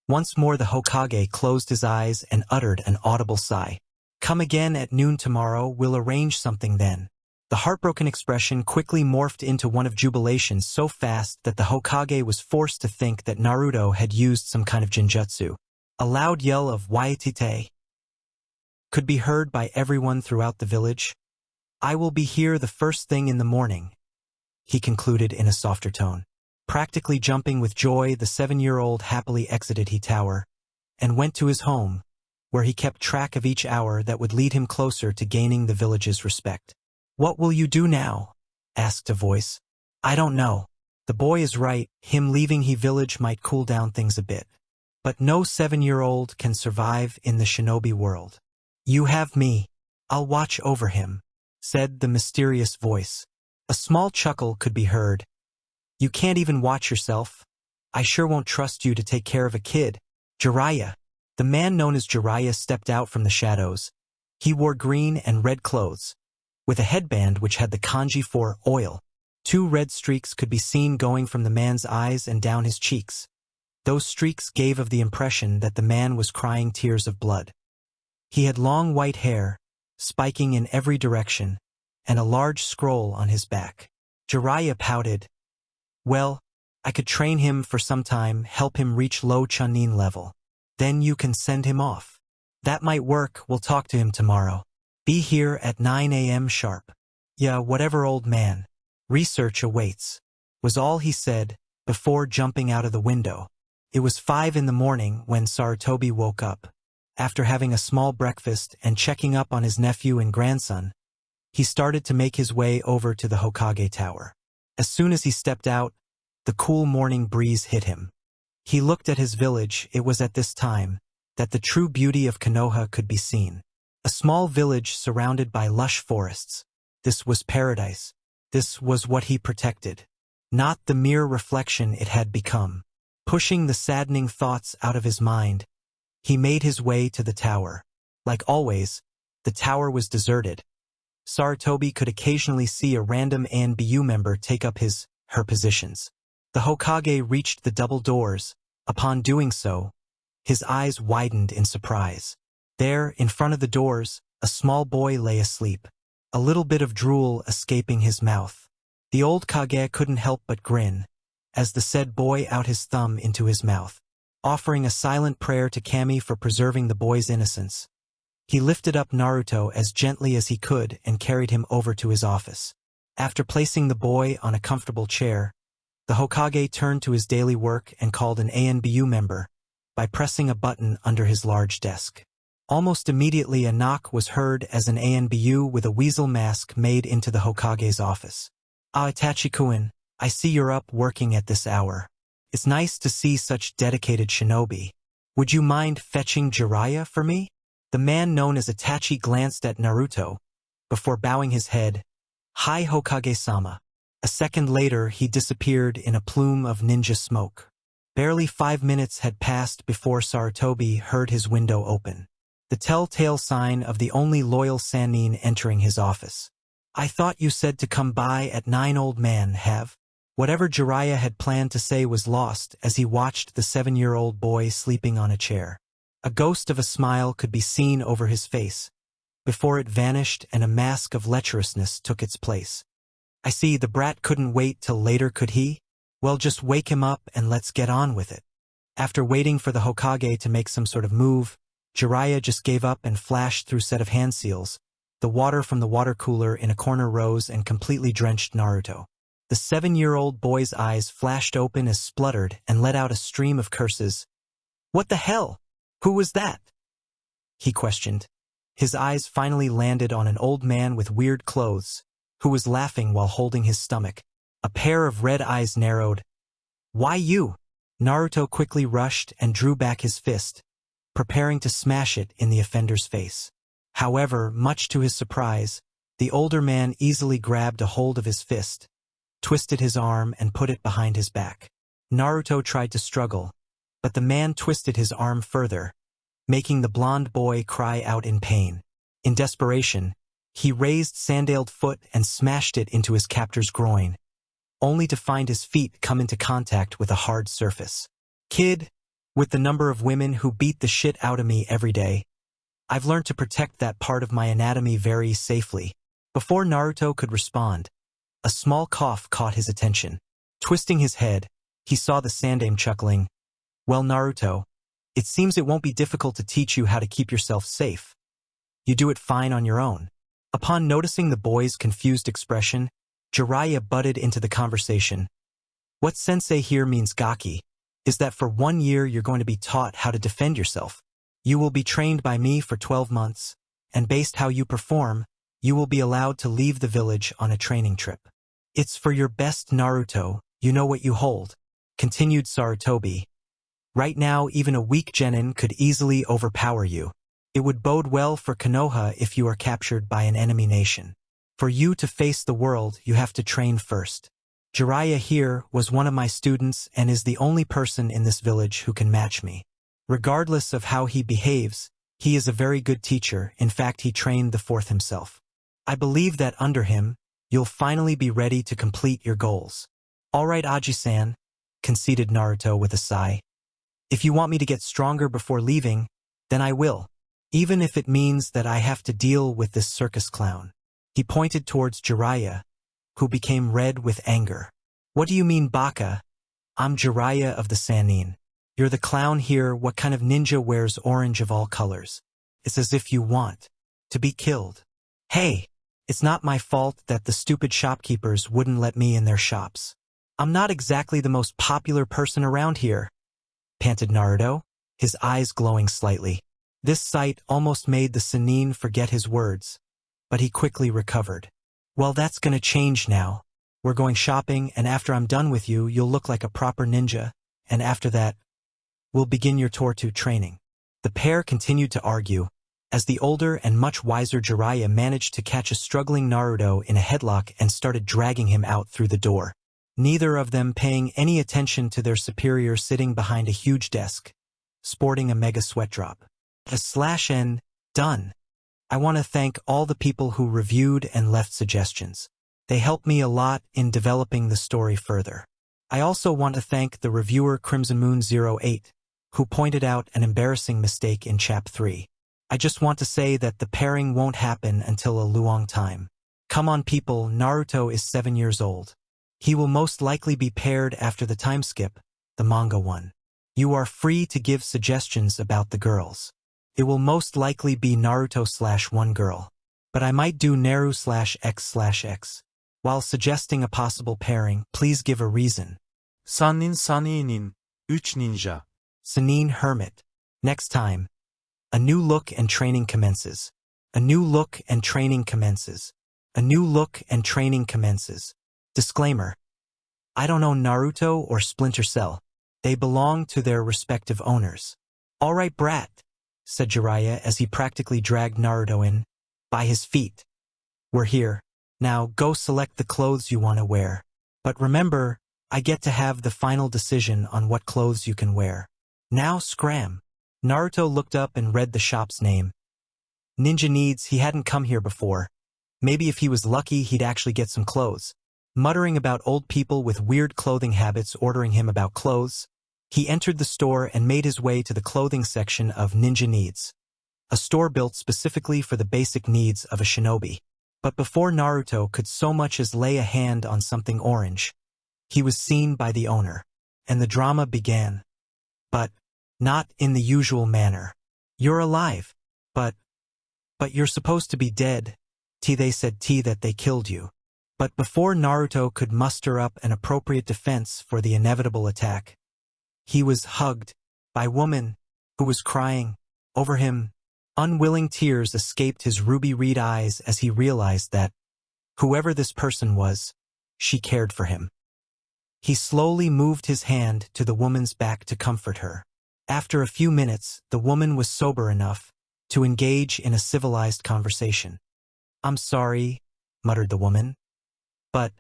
Once more the Hokage closed his eyes and uttered an audible sigh. "Come again at noon tomorrow, we'll arrange something then." The heartbroken expression quickly morphed into one of jubilation so fast that the Hokage was forced to think that Naruto had used some kind of genjutsu. A loud yell of "Waiitite" could be heard by everyone throughout the village. "I will be here the first thing in the morning," he concluded in a softer tone. Practically jumping with joy, the 7-year-old happily exited Hiitower and went to his home, where he kept track of each hour that would lead him closer to gaining the village's respect. "What will you do now?" asked a voice. "I don't know. The boy is right, him leaving he village might cool down things a bit. But no 7-year-old can survive in the shinobi world. You have me. I'll watch over him," said the mysterious voice. A small chuckle could be heard. "You can't even watch yourself. I sure won't trust you to take care of a kid." Jiraiya. The man known as Jiraiya stepped out from the shadows. He wore green and red clothes, with a headband which had the kanji for oil. 2 red streaks could be seen going from the man's eyes and down his cheeks. Those streaks gave of the impression that the man was crying tears of blood. He had long white hair, spiking in every direction, and a large scroll on his back. Jiraiya pouted. "Well, I could train him for some time, help him reach low Chunin level. Then you can send him off." "That might work, we'll talk to him tomorrow. Be here at 9 a.m. sharp." "Yeah, whatever, old man. Research awaits," was all he said before jumping out of the window. It was 5 in the morning when Sarutobi woke up. After having a small breakfast and checking up on his nephew and grandson, he started to make his way over to the Hokage Tower. As soon as he stepped out, the cool morning breeze hit him. He looked at his village. It was at this time that the true beauty of Konoha could be seen. A small village surrounded by lush forests. This was paradise. This was what he protected, not the mere reflection it had become. Pushing the saddening thoughts out of his mind, he made his way to the tower. Like always, the tower was deserted. Sarutobi could occasionally see a random ANBU member take up her positions. The Hokage reached the double doors. Upon doing so, his eyes widened in surprise. There, in front of the doors, a small boy lay asleep, a little bit of drool escaping his mouth. The old Kage couldn't help but grin, as the said boy out his thumb into his mouth, offering a silent prayer to Kami for preserving the boy's innocence. He lifted up Naruto as gently as he could and carried him over to his office. After placing the boy on a comfortable chair, the Hokage turned to his daily work and called an ANBU member by pressing a button under his large desk. Almost immediately a knock was heard as an ANBU with a weasel mask made into the Hokage's office. "Ah, Itachi-kun, I see you're up working at this hour. It's nice to see such dedicated shinobi. Would you mind fetching Jiraiya for me?" The man known as Itachi glanced at Naruto, before bowing his head. "Hi, Hokage-sama." A second later, he disappeared in a plume of ninja smoke. Barely 5 minutes had passed before Sarutobi heard his window open. The telltale sign of the only loyal Sannin entering his office. "I thought you said to come by at 9, old man, have?" Whatever Jiraiya had planned to say was lost as he watched the 7-year-old boy sleeping on a chair. A ghost of a smile could be seen over his face, before it vanished and a mask of lecherousness took its place. "I see, the brat couldn't wait till later, could he? Well, just wake him up and let's get on with it." After waiting for the Hokage to make some sort of move, Jiraiya just gave up and flashed through set of hand seals. The water from the water cooler in a corner rose and completely drenched Naruto. The 7-year-old boy's eyes flashed open as spluttered and let out a stream of curses. "What the hell? Who was that?" he questioned. His eyes finally landed on an old man with weird clothes, who was laughing while holding his stomach. A pair of red eyes narrowed. "Why you?" Naruto quickly rushed and drew back his fist, preparing to smash it in the offender's face. However, much to his surprise, the older man easily grabbed a hold of his fist, twisted his arm and put it behind his back. Naruto tried to struggle, but the man twisted his arm further, making the blonde boy cry out in pain. In desperation, he raised sandaled foot and smashed it into his captor's groin, only to find his feet come into contact with a hard surface. "Kid, with the number of women who beat the shit out of me every day, I've learned to protect that part of my anatomy very safely." Before Naruto could respond, a small cough caught his attention. Twisting his head, he saw the Sandaime chuckling. "Well, Naruto, it seems it won't be difficult to teach you how to keep yourself safe. You do it fine on your own." Upon noticing the boy's confused expression, Jiraiya butted into the conversation. "What Sensei here means, Gaki, is that for 1 year you're going to be taught how to defend yourself. You will be trained by me for 12 months, and based how you perform, you will be allowed to leave the village on a training trip. It's for your best, Naruto, you know what you hold," continued Sarutobi. "Right now, even a weak genin could easily overpower you. It would bode well for Konoha if you are captured by an enemy nation. For you to face the world, you have to train first. Jiraiya here was one of my students and is the only person in this village who can match me. Regardless of how he behaves, he is a very good teacher. In fact, he trained the fourth himself. I believe that under him, you'll finally be ready to complete your goals." "All right, Aji-san," conceded Naruto with a sigh. "If you want me to get stronger before leaving, then I will, even if it means that I have to deal with this circus clown." He pointed towards Jiraiya, who became red with anger. "What do you mean, Baka? I'm Jiraiya of the Sannin. You're the clown here. What kind of ninja wears orange of all colors? It's as if you want to be killed." "Hey, it's not my fault that the stupid shopkeepers wouldn't let me in their shops. I'm not exactly the most popular person around here," panted Naruto, his eyes glowing slightly. This sight almost made the Sannin forget his words, but he quickly recovered. "Well, that's gonna change now. We're going shopping, and after I'm done with you, you'll look like a proper ninja, and after that, we'll begin your Tortu training." The pair continued to argue, as the older and much wiser Jiraiya managed to catch a struggling Naruto in a headlock and started dragging him out through the door, neither of them paying any attention to their superior sitting behind a huge desk, sporting a mega sweat drop. /n done. I want to thank all the people who reviewed and left suggestions. They helped me a lot in developing the story further. I also want to thank the reviewer Crimson Moon 08, who pointed out an embarrassing mistake in Chap 3. I just want to say that the pairing won't happen until a long time. Come on people, Naruto is 7 years old. He will most likely be paired after the time skip, the manga one. You are free to give suggestions about the girls. It will most likely be Naruto/one girl, but I might do Naru/X/X. While suggesting a possible pairing, please give a reason. Sannin Saninin, Uch Ninja. Sannin Hermit. Next time. A new look and training commences. A new look and training commences. A new look and training commences. Disclaimer. I don't own Naruto or Splinter Cell. They belong to their respective owners. "All right, brat," said Jiraiya as he practically dragged Naruto in by his feet. We're here. Now go select the clothes you want to wear. But remember, I get to have the final decision on what clothes you can wear. Now scram. Naruto looked up and read the shop's name. Ninja Needs, he hadn't come here before. Maybe if he was lucky, he'd actually get some clothes. Muttering about old people with weird clothing habits ordering him about clothes, he entered the store and made his way to the clothing section of Ninja Needs, a store built specifically for the basic needs of a shinobi. But before Naruto could so much as lay a hand on something orange, he was seen by the owner, and the drama began. But not in the usual manner. You're alive. But you're supposed to be dead. They said that they killed you. But before Naruto could muster up an appropriate defense for the inevitable attack, he was hugged by a woman who was crying over him. Unwilling tears escaped his ruby red eyes as he realized that, whoever this person was, she cared for him. He slowly moved his hand to the woman's back to comfort her. After a few minutes, the woman was sober enough to engage in a civilized conversation. "I'm sorry," muttered the woman. "But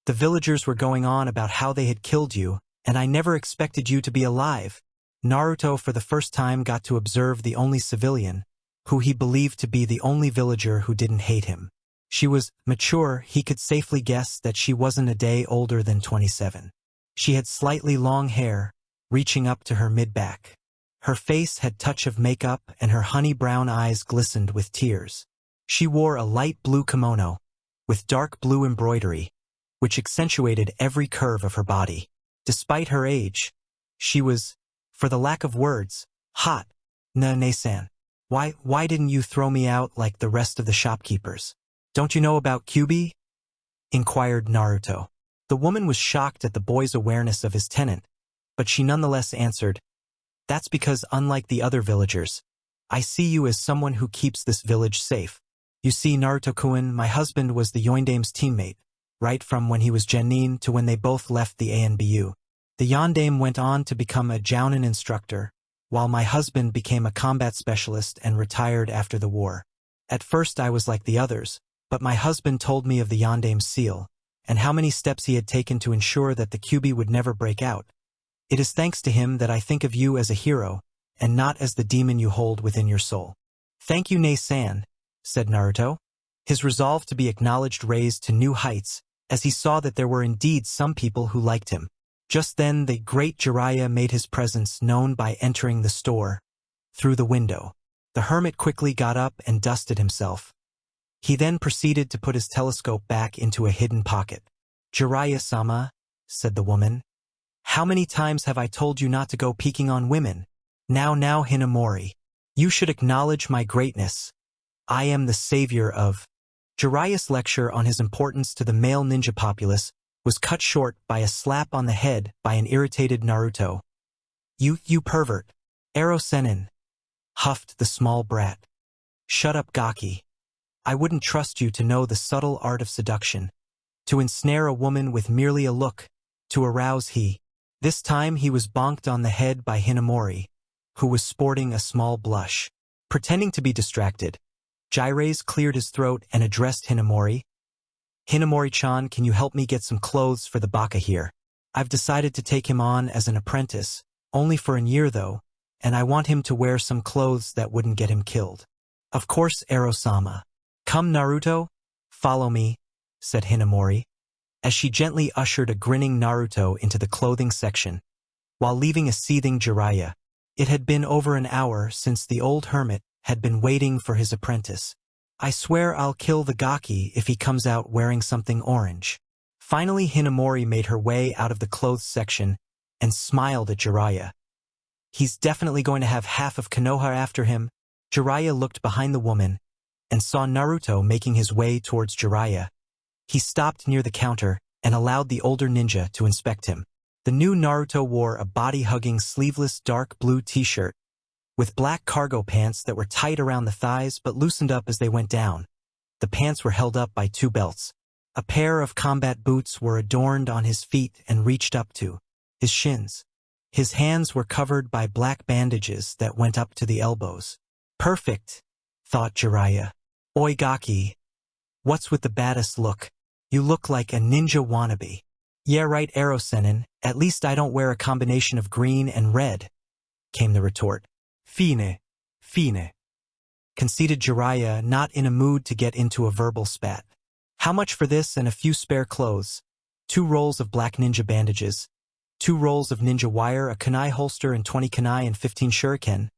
the villagers were going on about how they had killed you, and I never expected you to be alive." Naruto for the first time got to observe the only civilian, who he believed to be the only villager who didn't hate him. She was mature. He could safely guess that she wasn't a day older than 27. She had slightly long hair, reaching up to her mid-back. Her face had touch of makeup and her honey-brown eyes glistened with tears. She wore a light blue kimono, with dark blue embroidery, which accentuated every curve of her body. Despite her age, she was, for the lack of words, hot. "Ne-san, why didn't you throw me out like the rest of the shopkeepers? Don't you know about Kyubi?" inquired Naruto. The woman was shocked at the boy's awareness of his tenant, but she nonetheless answered, "That's because unlike the other villagers, I see you as someone who keeps this village safe. You see, Naruto-kun, my husband was the Yondame's teammate, right from when he was Genin to when they both left the ANBU. The Yondame went on to become a Jounin instructor, while my husband became a combat specialist and retired after the war. At first I was like the others, but my husband told me of the Yondame's seal, and how many steps he had taken to ensure that the Kyubi would never break out. It is thanks to him that I think of you as a hero, and not as the demon you hold within your soul." "Thank you, Ne-san," said Naruto, his resolve to be acknowledged raised to new heights, as he saw that there were indeed some people who liked him. Just then the great Jiraiya made his presence known by entering the store through the window. The hermit quickly got up and dusted himself. He then proceeded to put his telescope back into a hidden pocket. "Jiraiya-sama," said the woman, "how many times have I told you not to go peeking on women? Now, Hinamori, you should acknowledge my greatness. I am the savior of—" Jiraiya's lecture on his importance to the male ninja populace was cut short by a slap on the head by an irritated Naruto. You pervert. Ero Senin," huffed the small brat. "Shut up, Gaki. I wouldn't trust you to know the subtle art of seduction. To ensnare a woman with merely a look, to arouse he." This time he was bonked on the head by Hinamori, who was sporting a small blush. Pretending to be distracted, Jiraiya cleared his throat and addressed Hinamori. "Hinamori-chan, can you help me get some clothes for the baka here? I've decided to take him on as an apprentice, only for a year though, and I want him to wear some clothes that wouldn't get him killed." "Of course, Ero-sama. Come, Naruto, follow me," said Hinamori, as she gently ushered a grinning Naruto into the clothing section, while leaving a seething Jiraiya. It had been over an hour since the old hermit had been waiting for his apprentice. "I swear I'll kill the Gaki if he comes out wearing something orange." Finally Hinamori made her way out of the clothes section and smiled at Jiraiya. "He's definitely going to have half of Konoha after him." Jiraiya looked behind the woman and saw Naruto making his way towards Jiraiya. He stopped near the counter and allowed the older ninja to inspect him. The new Naruto wore a body-hugging sleeveless dark blue t-shirt with black cargo pants that were tight around the thighs but loosened up as they went down. The pants were held up by two belts. A pair of combat boots were adorned on his feet and reached up to his shins. His hands were covered by black bandages that went up to the elbows. "Perfect," thought Jiraiya. "Oi Gaki, What's with the baddest look? You look like a ninja wannabe. Yeah right, Erosenin, at least I don't wear a combination of green and red, came the retort. Fine. Fine. Conceded Jiraiya, not in a mood to get into a verbal spat. How much for this and a few spare clothes? 2 rolls of black ninja bandages, 2 rolls of ninja wire, a kunai holster and 20 kunai and 15 shuriken?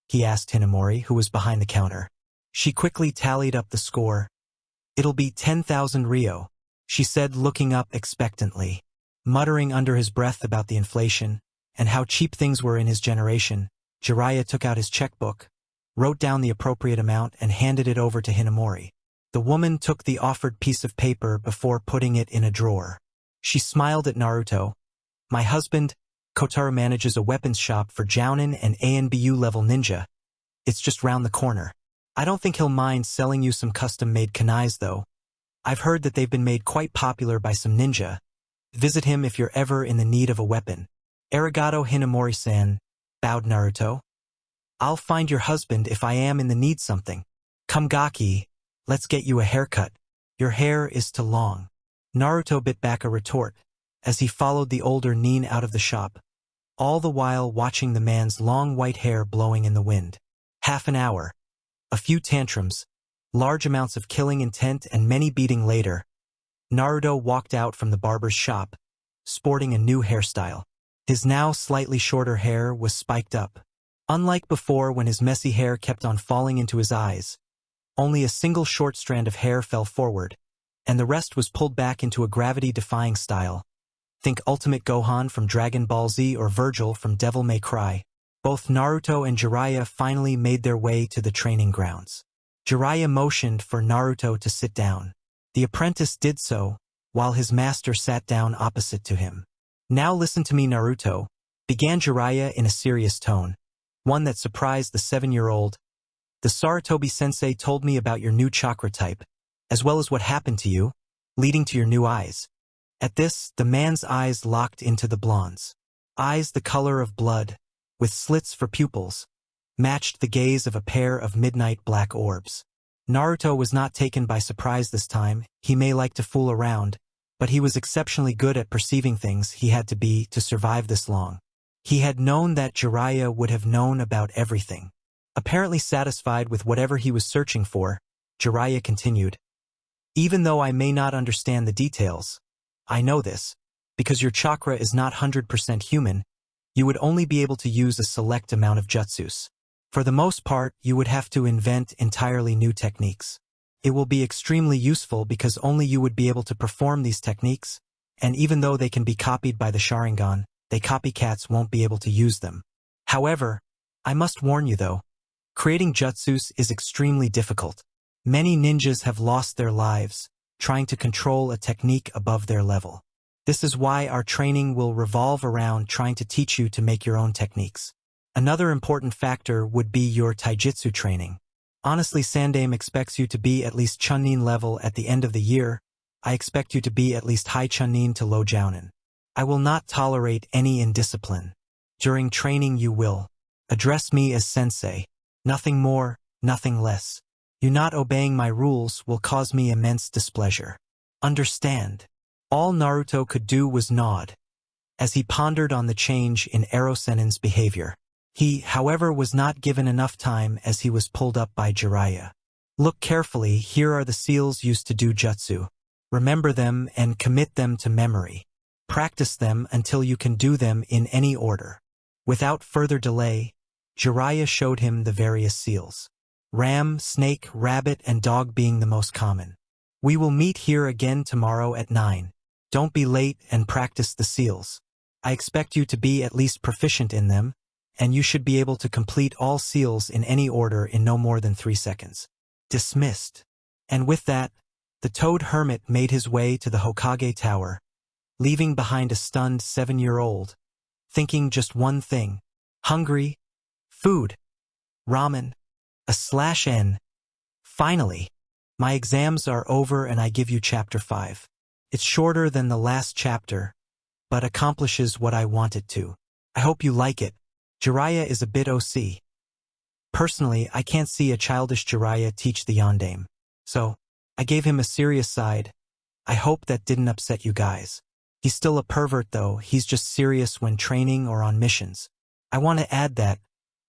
He asked Hinamori, who was behind the counter. She quickly tallied up the score. It'll be 10,000 ryo, she said, looking up expectantly. Muttering under his breath about the inflation and how cheap things were in his generation, Jiraiya took out his checkbook, wrote down the appropriate amount and handed it over to Hinamori. The woman took the offered piece of paper before putting it in a drawer. She smiled at Naruto. My husband, Kotaro, manages a weapons shop for Jounin and ANBU level ninja. It's just round the corner. I don't think he'll mind selling you some custom-made kunais though. I've heard that they've been made quite popular by some ninja. Visit him if you're ever in the need of a weapon. Arigato Hinamori-san, bowed Naruto. I'll find your husband if I am in the need something. Come Gaki, let's get you a haircut. Your hair is too long. Naruto bit back a retort as he followed the older nin out of the shop, all the while watching the man's long white hair blowing in the wind. Half an hour, a few tantrums, large amounts of killing intent and many beating later, Naruto walked out from the barber's shop, sporting a new hairstyle. His now slightly shorter hair was spiked up. Unlike before when his messy hair kept on falling into his eyes, only a single short strand of hair fell forward, and the rest was pulled back into a gravity-defying style. Think Ultimate Gohan from Dragon Ball Z or Virgil from Devil May Cry. Both Naruto and Jiraiya finally made their way to the training grounds. Jiraiya motioned for Naruto to sit down. The apprentice did so, while his master sat down opposite to him. Now listen to me, Naruto, began Jiraiya in a serious tone, one that surprised the 7-year-old. The Sarutobi sensei told me about your new chakra type, as well as what happened to you, leading to your new eyes. At this, the man's eyes locked into the blonde's. Eyes the color of blood, with slits for pupils, matched the gaze of a pair of midnight black orbs. Naruto was not taken by surprise this time. He may like to fool around, but he was exceptionally good at perceiving things he had to be to survive this long. He had known that Jiraiya would have known about everything. Apparently satisfied with whatever he was searching for, Jiraiya continued. Even though I may not understand the details, I know this, because your chakra is not 100% human, you would only be able to use a select amount of jutsus. For the most part, you would have to invent entirely new techniques. It will be extremely useful because only you would be able to perform these techniques, and even though they can be copied by the Sharingan, they copycats won't be able to use them. However, I must warn you though, creating jutsus is extremely difficult. Many ninjas have lost their lives trying to control a technique above their level. This is why our training will revolve around trying to teach you to make your own techniques. Another important factor would be your taijutsu training. Honestly, Sandame expects you to be at least Chunin level at the end of the year. I expect you to be at least high Chunin to low Jounin. I will not tolerate any indiscipline. During training you will address me as sensei. Nothing more, nothing less. You not obeying my rules will cause me immense displeasure. Understand? All Naruto could do was nod, as he pondered on the change in Erosenin's behavior. He, however, was not given enough time as he was pulled up by Jiraiya. Look carefully, here are the seals used to do jutsu. Remember them and commit them to memory. Practice them until you can do them in any order. Without further delay, Jiraiya showed him the various seals. Ram, snake, rabbit, and dog being the most common. We will meet here again tomorrow at 9. Don't be late and practice the seals. I expect you to be at least proficient in them, and you should be able to complete all seals in any order in no more than 3 seconds. Dismissed. And with that, the Toad Hermit made his way to the Hokage Tower, leaving behind a stunned 7-year-old, thinking just one thing. Hungry? Food. Ramen. /N. Finally, my exams are over and I give you chapter 5. It's shorter than the last chapter, but accomplishes what I want it to. I hope you like it. Jiraiya is a bit OC. Personally, I can't see a childish Jiraiya teach the Yondaime. So, I gave him a serious side. I hope that didn't upset you guys. He's still a pervert though, he's just serious when training or on missions. I want to add that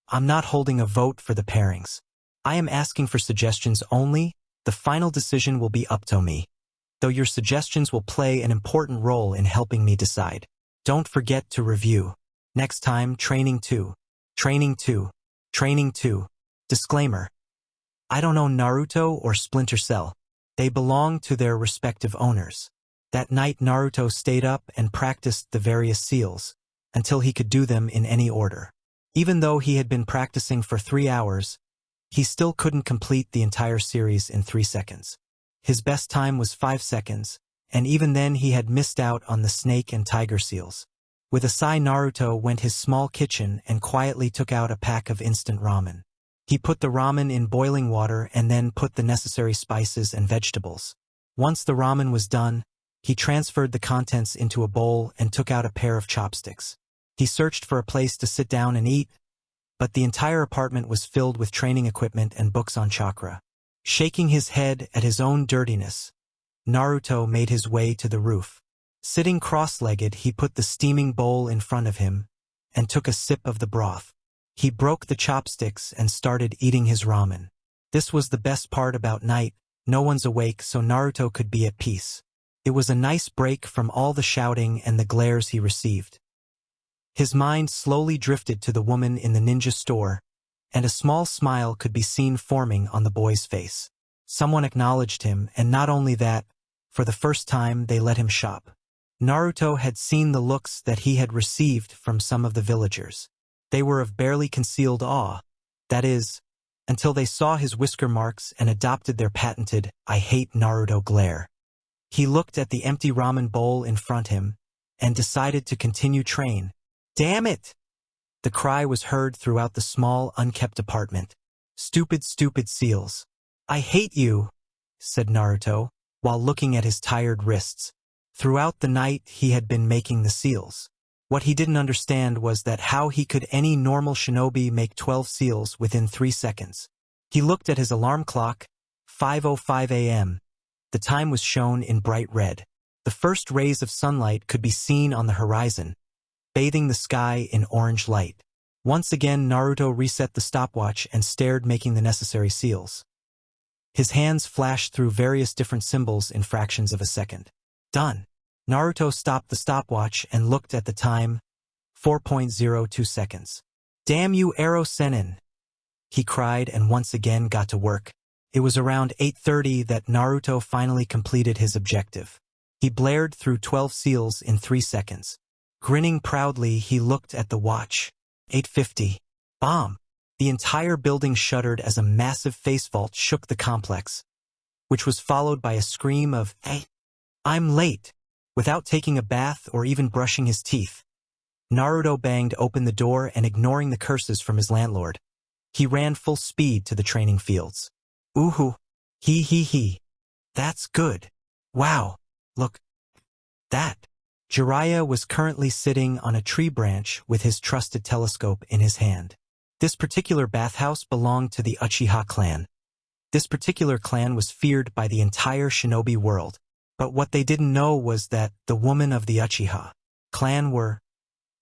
I'm not holding a vote for the pairings. I am asking for suggestions only. The final decision will be up to me, though your suggestions will play an important role in helping me decide. Don't forget to review. Next time, training 2. Training 2. Training 2. Disclaimer. I don't own Naruto or Splinter Cell. They belong to their respective owners. That night Naruto stayed up and practiced the various seals, until he could do them in any order. Even though he had been practicing for 3 hours, he still couldn't complete the entire series in 3 seconds. His best time was 5 seconds, and even then he had missed out on the snake and tiger seals. With a sigh, Naruto went his small kitchen and quietly took out a pack of instant ramen. He put the ramen in boiling water and then put the necessary spices and vegetables. Once the ramen was done, he transferred the contents into a bowl and took out a pair of chopsticks. He searched for a place to sit down and eat, but the entire apartment was filled with training equipment and books on chakra. Shaking his head at his own dirtiness, Naruto made his way to the roof. Sitting cross-legged, he put the steaming bowl in front of him and took a sip of the broth. He broke the chopsticks and started eating his ramen. This was the best part about night. No one's awake, so Naruto could be at peace. It was a nice break from all the shouting and the glares he received. His mind slowly drifted to the woman in the ninja store, and a small smile could be seen forming on the boy's face. Someone acknowledged him, and not only that, for the first time they let him shop. Naruto had seen the looks that he had received from some of the villagers. They were of barely concealed awe, that is, until they saw his whisker marks and adopted their patented "I hate Naruto" glare. He looked at the empty ramen bowl in front him and decided to continue train. Damn it! The cry was heard throughout the small, unkept apartment. Stupid, stupid seals. I hate you, said Naruto, while looking at his tired wrists. Throughout the night he had been making the seals. What he didn't understand was that how could any normal shinobi make 12 seals within 3 seconds. He looked at his alarm clock, 5:05 a.m. The time was shown in bright red. The first rays of sunlight could be seen on the horizon, bathing the sky in orange light. Once again Naruto reset the stopwatch and stared, making the necessary seals. His hands flashed through various different symbols in fractions of a second. Done. Naruto stopped the stopwatch and looked at the time, 4.02 seconds. Damn you, Arrow Sennin! He cried and once again got to work. It was around 8:30 that Naruto finally completed his objective. He blared through 12 seals in 3 seconds. Grinning proudly, he looked at the watch. 8:50. Bomb! The entire building shuddered as a massive face vault shook the complex, which was followed by a scream of, "Hey, I'm late!" Without taking a bath or even brushing his teeth, Naruto banged open the door and, ignoring the curses from his landlord, he ran full speed to the training fields. Ooh, he. That's good. Wow, look. That. Jiraiya was currently sitting on a tree branch with his trusted telescope in his hand. This particular bathhouse belonged to the Uchiha clan. This particular clan was feared by the entire shinobi world. But what they didn't know was that the women of the Uchiha clan were,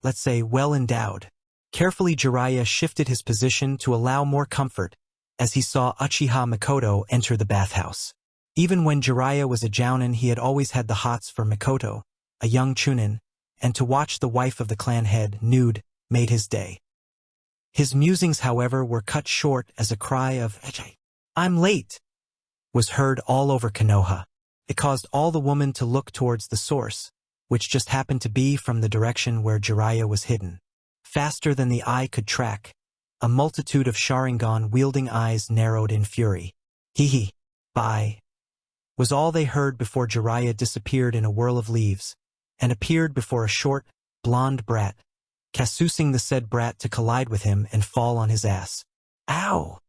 let's say, well endowed. Carefully Jiraiya shifted his position to allow more comfort as he saw Uchiha Mikoto enter the bathhouse. Even when Jiraiya was a jounin, he had always had the hots for Mikoto, a young chunin, and to watch the wife of the clan head nude made his day. His musings, however, were cut short as a cry of, "I'm late!" was heard all over Konoha. It caused all the women to look towards the source, which just happened to be from the direction where Jiraiya was hidden. Faster than the eye could track, a multitude of Sharingan-wielding eyes narrowed in fury. Hee, bye, was all they heard before Jiraiya disappeared in a whirl of leaves, and appeared before a short, blonde brat, causing the said brat to collide with him and fall on his ass. Ow!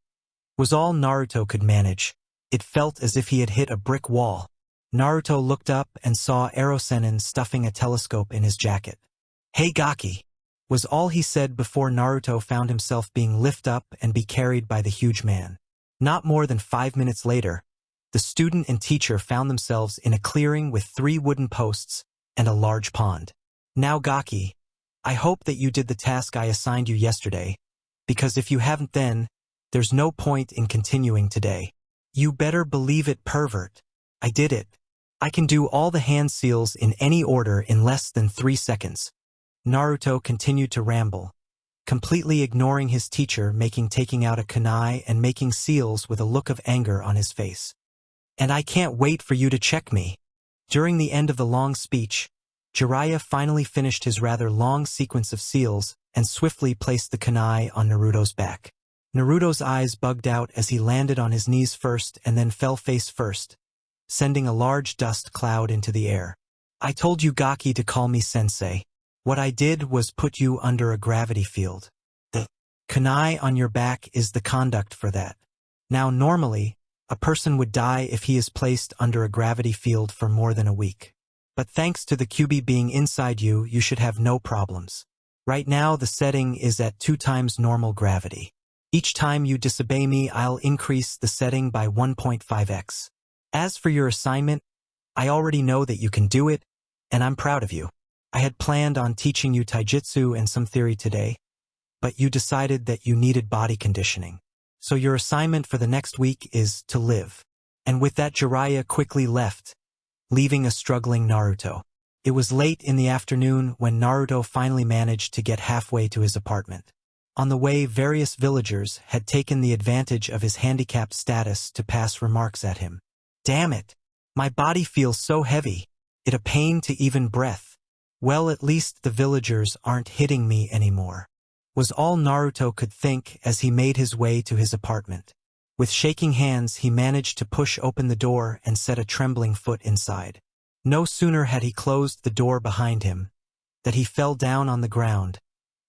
Was all Naruto could manage. It felt as if he had hit a brick wall. Naruto looked up and saw Arrow Sennin stuffing a telescope in his jacket. "Hey Gaki," was all he said before Naruto found himself being lifted up and be carried by the huge man. Not more than 5 minutes later, the student and teacher found themselves in a clearing with 3 wooden posts and a large pond. Now Gaki, I hope that you did the task I assigned you yesterday, because if you haven't then, there's no point in continuing today. You better believe it, pervert. I did it. I can do all the hand seals in any order in less than 3 seconds. Naruto continued to ramble, completely ignoring his teacher, taking out a kunai and making seals with a look of anger on his face. And I can't wait for you to check me. During the end of the long speech, Jiraiya finally finished his rather long sequence of seals and swiftly placed the kunai on Naruto's back. Naruto's eyes bugged out as he landed on his knees first and then fell face first, sending a large dust cloud into the air. I told you, Gaki, to call me Sensei. What I did was put you under a gravity field. The kunai on your back is the conduct for that. Now normally, a person would die if he is placed under a gravity field for more than a week. But thanks to the QB being inside you, you should have no problems. Right now the setting is at 2 times normal gravity. Each time you disobey me, I'll increase the setting by 1.5x. As for your assignment, I already know that you can do it, and I'm proud of you. I had planned on teaching you taijutsu and some theory today, but you decided that you needed body conditioning. So your assignment for the next week is to live. And with that, Jiraiya quickly left, leaving a struggling Naruto. It was late in the afternoon when Naruto finally managed to get halfway to his apartment. On the way, various villagers had taken the advantage of his handicapped status to pass remarks at him. Damn it! My body feels so heavy. It a pain to even breath. Well, at least the villagers aren't hitting me anymore, was all Naruto could think as he made his way to his apartment. With shaking hands, he managed to push open the door and set a trembling foot inside. No sooner had he closed the door behind him that he fell down on the ground,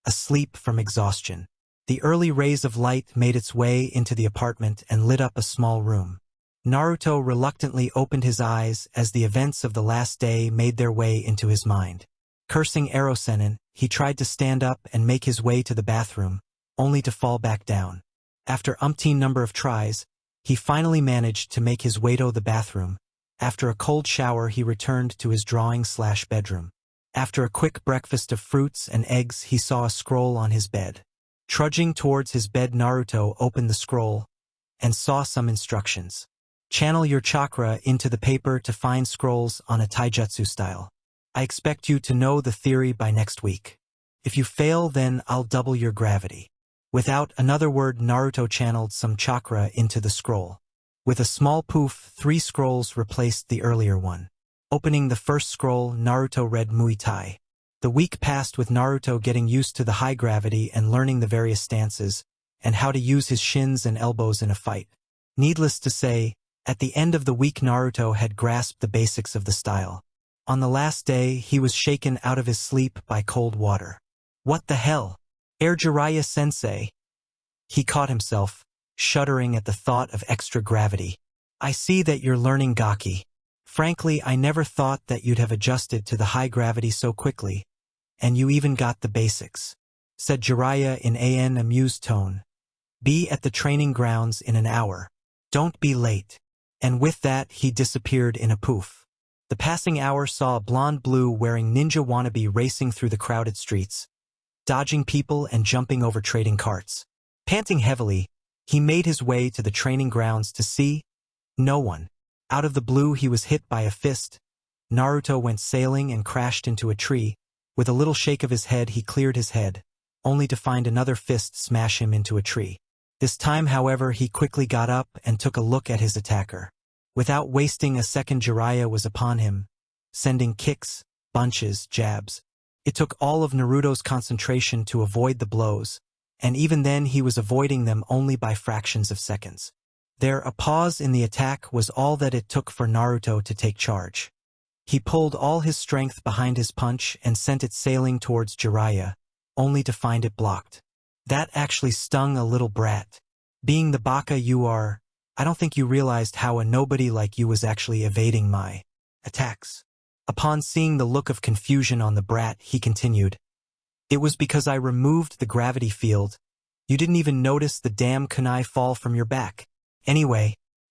asleep from exhaustion. The early rays of light made its way into the apartment and lit up a small room. Naruto reluctantly opened his eyes as the events of the last day made their way into his mind. Cursing Erosenin, he tried to stand up and make his way to the bathroom, only to fall back down. After umpteen number of tries, he finally managed to make his way to the bathroom. After a cold shower, he returned to his drawing/bedroom. After a quick breakfast of fruits and eggs, he saw a scroll on his bed. Trudging towards his bed, Naruto opened the scroll and saw some instructions. Channel your chakra into the paper to find scrolls on a taijutsu style. I expect you to know the theory by next week. If you fail, then I'll double your gravity. Without another word, Naruto channeled some chakra into the scroll. With a small poof, 3 scrolls replaced the earlier one. Opening the first scroll, Naruto read Muay Thai. The week passed with Naruto getting used to the high gravity and learning the various stances, and how to use his shins and elbows in a fight. Needless to say, at the end of the week Naruto had grasped the basics of the style. On the last day, he was shaken out of his sleep by cold water. What the hell? Jiraiya Sensei. He caught himself, shuddering at the thought of extra gravity. I see that you're learning Gaki. Frankly, I never thought that you'd have adjusted to the high gravity so quickly, and you even got the basics, said Jiraiya in an amused tone. Be at the training grounds in an hour. Don't be late. And with that, he disappeared in a poof. The passing hour saw a blonde blue wearing ninja wannabe racing through the crowded streets, dodging people and jumping over trading carts. Panting heavily, he made his way to the training grounds to see no one. Out of the blue, he was hit by a fist. Naruto went sailing and crashed into a tree. With a little shake of his head, he cleared his head, only to find another fist smash him into a tree. This time, however, he quickly got up and took a look at his attacker. Without wasting a second, Jiraiya was upon him, sending kicks, punches, jabs. It took all of Naruto's concentration to avoid the blows, and even then he was avoiding them only by fractions of seconds. A pause in the attack was all that it took for Naruto to take charge. He pulled all his strength behind his punch and sent it sailing towards Jiraiya, only to find it blocked. That actually stung a little brat. Being the baka you are, I don't think you realized how a nobody like you was actually evading my attacks. Upon seeing the look of confusion on the brat, he continued. It was because I removed the gravity field. You didn't even notice the damn kunai fall from your back. Anyway,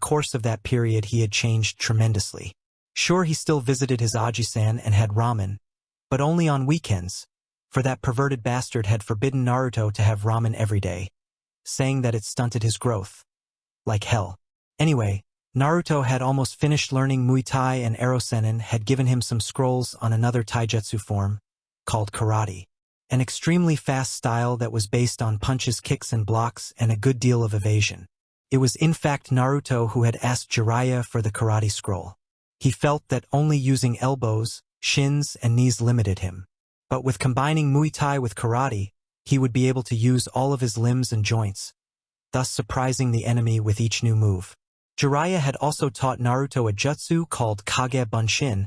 course of that period he had changed tremendously. Sure, he still visited his Aji-san and had ramen, but only on weekends, for that perverted bastard had forbidden Naruto to have ramen every day, saying that it stunted his growth. Like hell. Anyway, Naruto had almost finished learning Muay Thai, and Erosenin had given him some scrolls on another taijutsu form, called karate, an extremely fast style that was based on punches, kicks and blocks and a good deal of evasion. It was in fact Naruto who had asked Jiraiya for the karate scroll. He felt that only using elbows, shins and knees limited him. But with combining Muay Thai with karate, he would be able to use all of his limbs and joints, thus surprising the enemy with each new move. Jiraiya had also taught Naruto a jutsu called Kage Bunshin,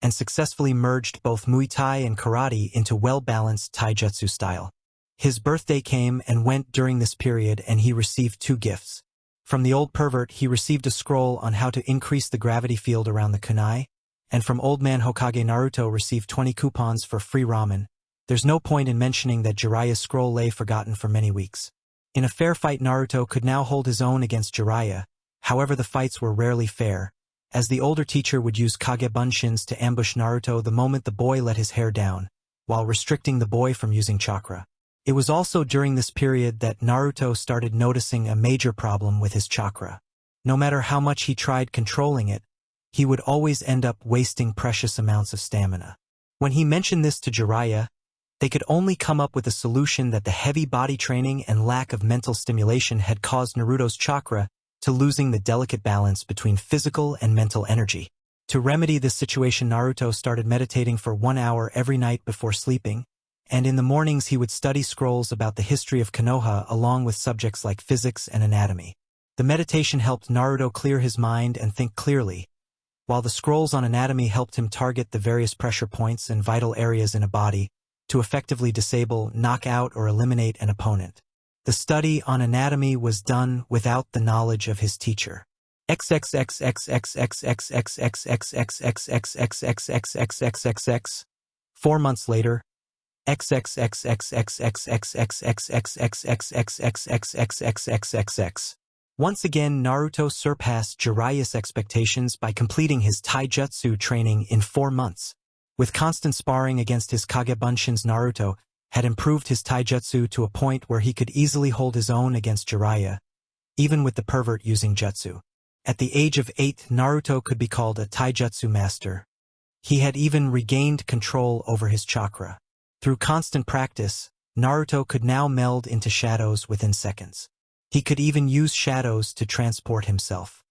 and successfully merged both Muay Thai and karate into well-balanced taijutsu style. His birthday came and went during this period, and he received 2 gifts. From the old pervert, he received a scroll on how to increase the gravity field around the kunai, and from old man Hokage Naruto received 20 coupons for free ramen. There's no point in mentioning that Jiraiya's scroll lay forgotten for many weeks. In a fair fight, Naruto could now hold his own against Jiraiya. However, the fights were rarely fair, as the older teacher would use Kage Bunshins to ambush Naruto the moment the boy let his hair down, while restricting the boy from using chakra. It was also during this period that Naruto started noticing a major problem with his chakra. No matter how much he tried controlling it, he would always end up wasting precious amounts of stamina. When he mentioned this to Jiraiya, they could only come up with a solution that the heavy body training and lack of mental stimulation had caused Naruto's chakra to losing the delicate balance between physical and mental energy. To remedy this situation, Naruto started meditating for 1 hour every night before sleeping, and in the mornings he would study scrolls about the history of Konoha along with subjects like physics and anatomy. The meditation helped Naruto clear his mind and think clearly, while the scrolls on anatomy helped him target the various pressure points and vital areas in a body to effectively disable, knock out, or eliminate an opponent. The study on anatomy was done without the knowledge of his teacher. 4 months later, once again, Naruto surpassed Jiraiya's expectations by completing his taijutsu training in 4 months. With constant sparring against his Kage Bunshins, Naruto had improved his taijutsu to a point where he could easily hold his own against Jiraiya, even with the pervert using jutsu. At the age of 8, Naruto could be called a taijutsu master. He had even regained control over his chakra. Through constant practice, Naruto could now meld into shadows within seconds. He could even use shadows to transport himself.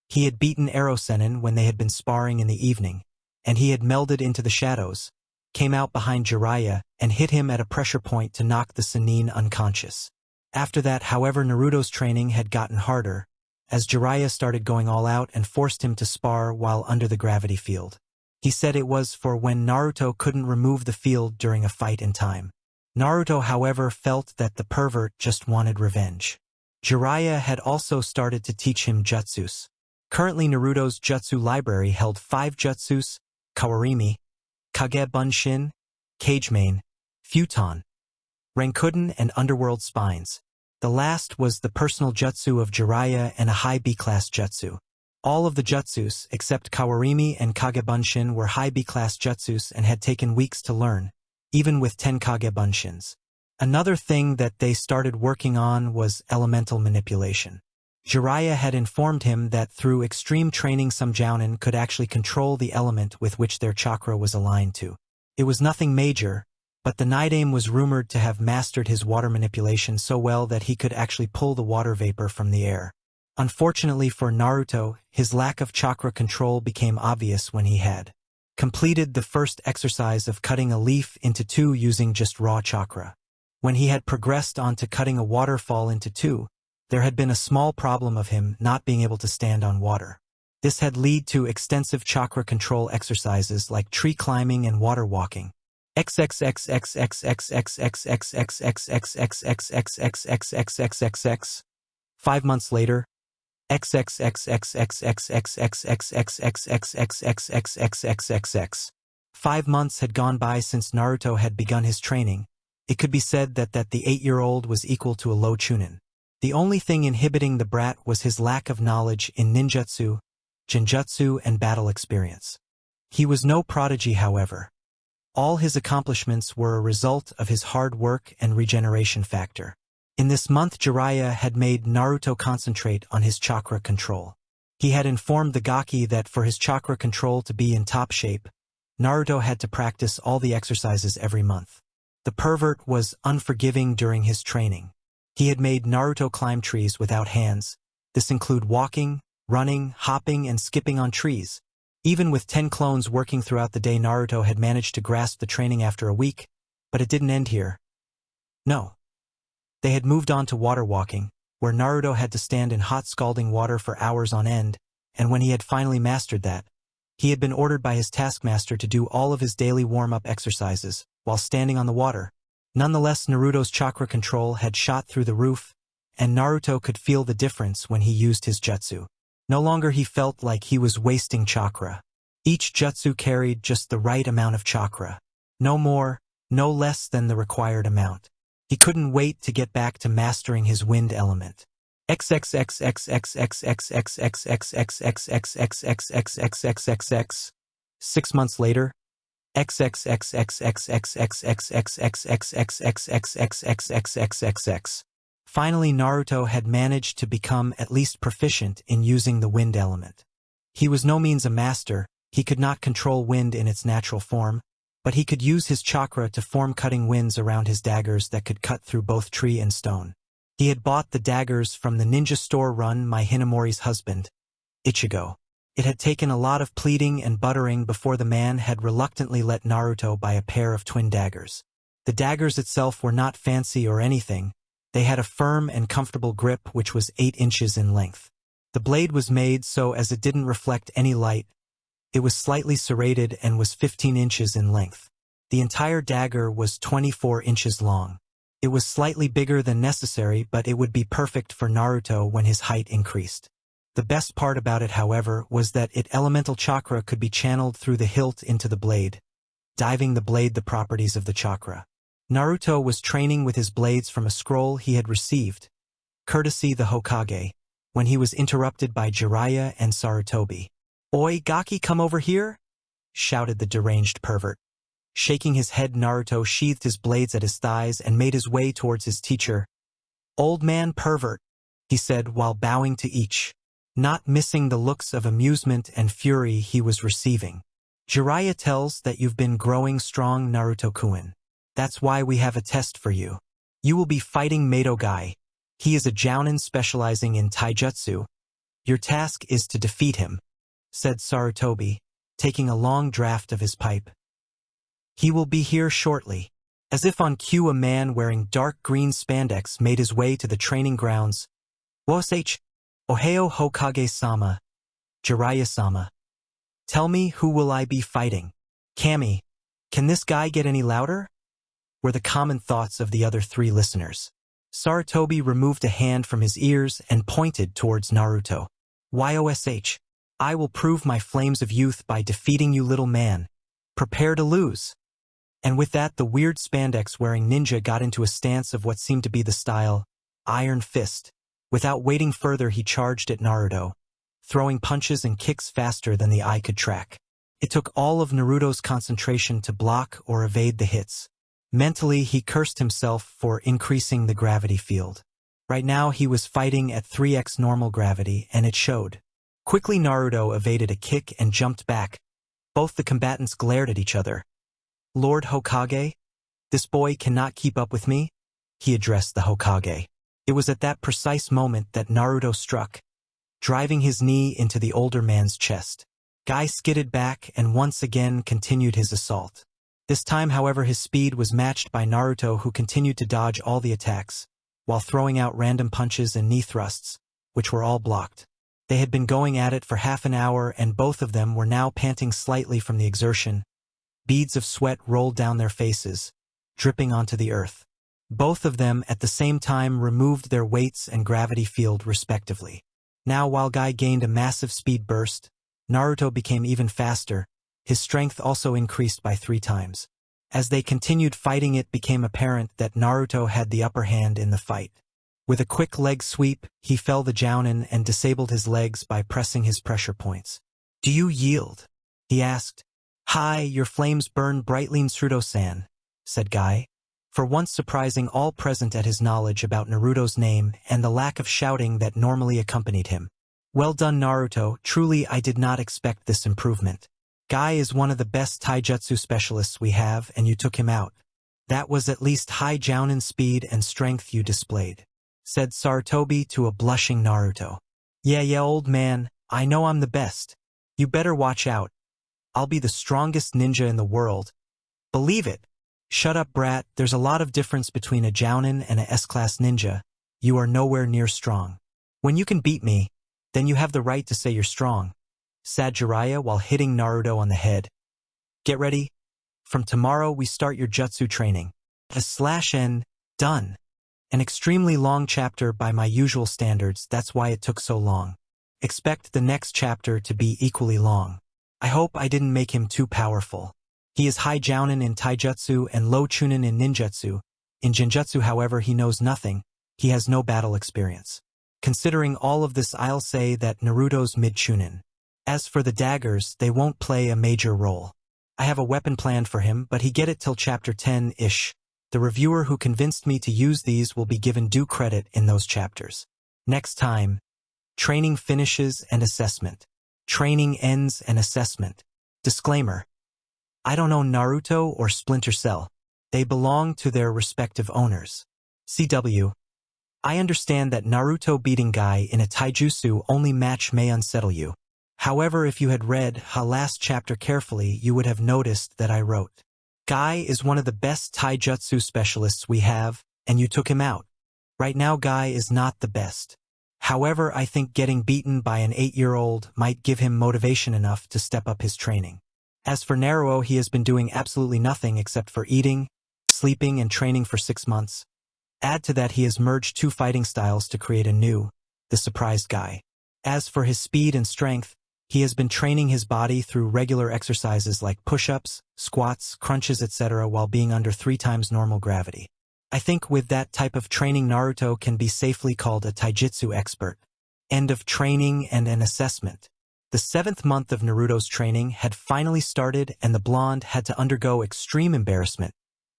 He had beaten Erosenin when they had been sparring in the evening, and he had melded into the shadows, came out behind Jiraiya, and hit him at a pressure point to knock the Sannin unconscious. After that, however, Naruto's training had gotten harder, as Jiraiya started going all out and forced him to spar while under the gravity field. He said it was for when Naruto couldn't remove the field during a fight in time. Naruto, however, felt that the pervert just wanted revenge. Jiraiya had also started to teach him jutsus. Currently, Naruto's jutsu library held 5 jutsus: Kawarimi, Kage Bunshin, Cage Main, Futon, Rankuden, and Underworld Spines. The last was the personal jutsu of Jiraiya and a high B-class jutsu. All of the jutsus, except Kawarimi and Kage Bunshin, were high B-class jutsus and had taken weeks to learn, even with 10 Kage Bunshins. Another thing that they started working on was elemental manipulation. Jiraiya had informed him that through extreme training some jounin could actually control the element with which their chakra was aligned to. It was nothing major, but the Nidaime was rumored to have mastered his water manipulation so well that he could actually pull the water vapor from the air. Unfortunately for Naruto, his lack of chakra control became obvious when he had completed the first exercise of cutting a leaf into 2 using just raw chakra. When he had progressed on to cutting a waterfall into 2, there had been a small problem of him not being able to stand on water. This had led to extensive chakra control exercises like tree climbing and water walking. 5 months later, 5 months had gone by since Naruto had begun his training. It could be said that the 8-year-old was equal to a low chunin. The only thing inhibiting the brat was his lack of knowledge in ninjutsu, genjutsu, and battle experience. He was no prodigy, however. All his accomplishments were a result of his hard work and regeneration factor. In this month, Jiraiya had made Naruto concentrate on his chakra control. He had informed the Gaki that for his chakra control to be in top shape, Naruto had to practice all the exercises every month. The pervert was unforgiving during his training. He had made Naruto climb trees without hands. This included walking, running, hopping, and skipping on trees. Even with 10 clones working throughout the day, Naruto had managed to grasp the training after a week, but it didn't end here. No. They had moved on to water walking, where Naruto had to stand in hot scalding water for hours on end, and when he had finally mastered that, he had been ordered by his taskmaster to do all of his daily warm-up exercises while standing on the water. Nonetheless, Naruto's chakra control had shot through the roof, and Naruto could feel the difference when he used his jutsu. No longer he felt like he was wasting chakra. Each jutsu carried just the right amount of chakra. No more, no less than the required amount. He couldn't wait to get back to mastering his wind element. 6 months later, 6. Finally, Naruto had managed to become at least proficient in using the wind element. He was no means a master, he could not control wind in its natural form, but he could use his chakra to form cutting winds around his daggers that could cut through both tree and stone. He had bought the daggers from the ninja store run by Hinamori's husband, Ichigo. It had taken a lot of pleading and buttering before the man had reluctantly let Naruto buy a pair of twin daggers. The daggers itself were not fancy or anything. They had a firm and comfortable grip which was 8 inches in length. The blade was made so as it didn't reflect any light. It was slightly serrated and was 15 inches in length. The entire dagger was 24 inches long. It was slightly bigger than necessary, but it would be perfect for Naruto when his height increased. The best part about it, however, was that its elemental chakra could be channeled through the hilt into the blade, giving the blade the properties of the chakra. Naruto was training with his blades from a scroll he had received, courtesy the Hokage, when he was interrupted by Jiraiya and Sarutobi. "Oi, Gaki, come over here!" shouted the deranged pervert. Shaking his head, Naruto sheathed his blades at his thighs and made his way towards his teacher. "Old man pervert," he said while bowing to each, not missing the looks of amusement and fury he was receiving. "Jiraiya tells that you've been growing strong, Naruto-kun. That's why we have a test for you. You will be fighting Madogai. He is a jounin specializing in taijutsu. Your task is to defeat him," said Sarutobi, taking a long draught of his pipe. "He will be here shortly." As if on cue, a man wearing dark green spandex made his way to the training grounds. "Wosh, Ohio Hokage-sama, Jiraiya-sama." Tell me, who will I be fighting? Cammy, can this guy get any louder? Were the common thoughts of the other three listeners. Sarutobi removed a hand from his ears and pointed towards Naruto. YOSH. I will prove my flames of youth by defeating you, little man. Prepare to lose. And with that, the weird spandex-wearing ninja got into a stance of what seemed to be the style, Iron Fist. Without waiting further, he charged at Naruto, throwing punches and kicks faster than the eye could track. It took all of Naruto's concentration to block or evade the hits. Mentally, he cursed himself for increasing the gravity field. Right now, he was fighting at 3x normal gravity, and it showed. Quickly, Naruto evaded a kick and jumped back. Both the combatants glared at each other. Lord Hokage? This boy cannot keep up with me? He addressed the Hokage. It was at that precise moment that Naruto struck, driving his knee into the older man's chest. Guy skidded back and once again continued his assault. This time, however, his speed was matched by Naruto, who continued to dodge all the attacks, while throwing out random punches and knee thrusts, which were all blocked. They had been going at it for half an hour, and both of them were now panting slightly from the exertion. Beads of sweat rolled down their faces, dripping onto the earth. Both of them at the same time removed their weights and gravity field respectively. Now, while Guy gained a massive speed burst, Naruto became even faster. His strength also increased by 3 times. As they continued fighting, it became apparent that Naruto had the upper hand in the fight. With a quick leg sweep, he fell the jounin and disabled his legs by pressing his pressure points. Do you yield? He asked. Hi, your flames burn brightly, Naruto-san, said Guy, for once surprising all present at his knowledge about Naruto's name and the lack of shouting that normally accompanied him. Well done, Naruto. Truly, I did not expect this improvement. Guy is one of the best taijutsu specialists we have, and you took him out. That was at least high jounin speed and strength you displayed, said Sarutobi to a blushing Naruto. Yeah, old man, I know I'm the best. You better watch out. I'll be the strongest ninja in the world. Believe it. Shut up, brat. There's a lot of difference between a jounin and a S-class ninja. You are nowhere near strong. When you can beat me, then you have the right to say you're strong, said Jiraiya while hitting Naruto on the head. Get ready. From tomorrow we start your jutsu training. /N. Done. An extremely long chapter by my usual standards, that's why it took so long. Expect the next chapter to be equally long. I hope I didn't make him too powerful. He is high jounin in taijutsu and low chunin in ninjutsu. In genjutsu, however, he knows nothing. He has no battle experience. Considering all of this, I'll say that Naruto's mid-chunin. As for the daggers, they won't play a major role. I have a weapon planned for him, but he get it till chapter 10-ish. The reviewer who convinced me to use these will be given due credit in those chapters. Next time, training finishes and assessment. Training ends and assessment. Disclaimer. I don't own Naruto or Splinter Cell. They belong to their respective owners. CW. I understand that Naruto beating Guy in a taijutsu only match may unsettle you. However, if you had read the last chapter carefully, you would have noticed that I wrote, Guy is one of the best taijutsu specialists we have, and you took him out. Right now, Guy is not the best. However, I think getting beaten by an 8-year-old might give him motivation enough to step up his training. As for Naruto, he has been doing absolutely nothing except for eating, sleeping, and training for 6 months. Add to that he has merged 2 fighting styles to create a new, the surprised Guy. As for his speed and strength, he has been training his body through regular exercises like push-ups, squats, crunches, etc. while being under 3 times normal gravity. I think with that type of training, Naruto can be safely called a taijutsu expert. End of training and an assessment. The 7th month of Naruto's training had finally started, and the blonde had to undergo extreme embarrassment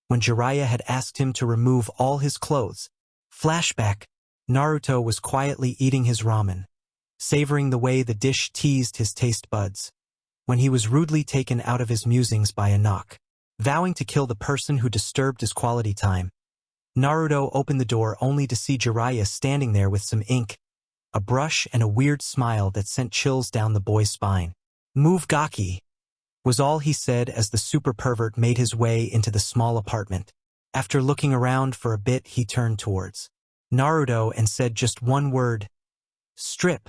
when Jiraiya had asked him to remove all his clothes. Flashback. Naruto was quietly eating his ramen, savoring the way the dish teased his taste buds, when he was rudely taken out of his musings by a knock. Vowing to kill the person who disturbed his quality time, Naruto opened the door only to see Jiraiya standing there with some ink, a brush, and a weird smile that sent chills down the boy's spine. Move Gaki, was all he said as the super pervert made his way into the small apartment. After looking around for a bit, he turned towards Naruto and said just one word, strip.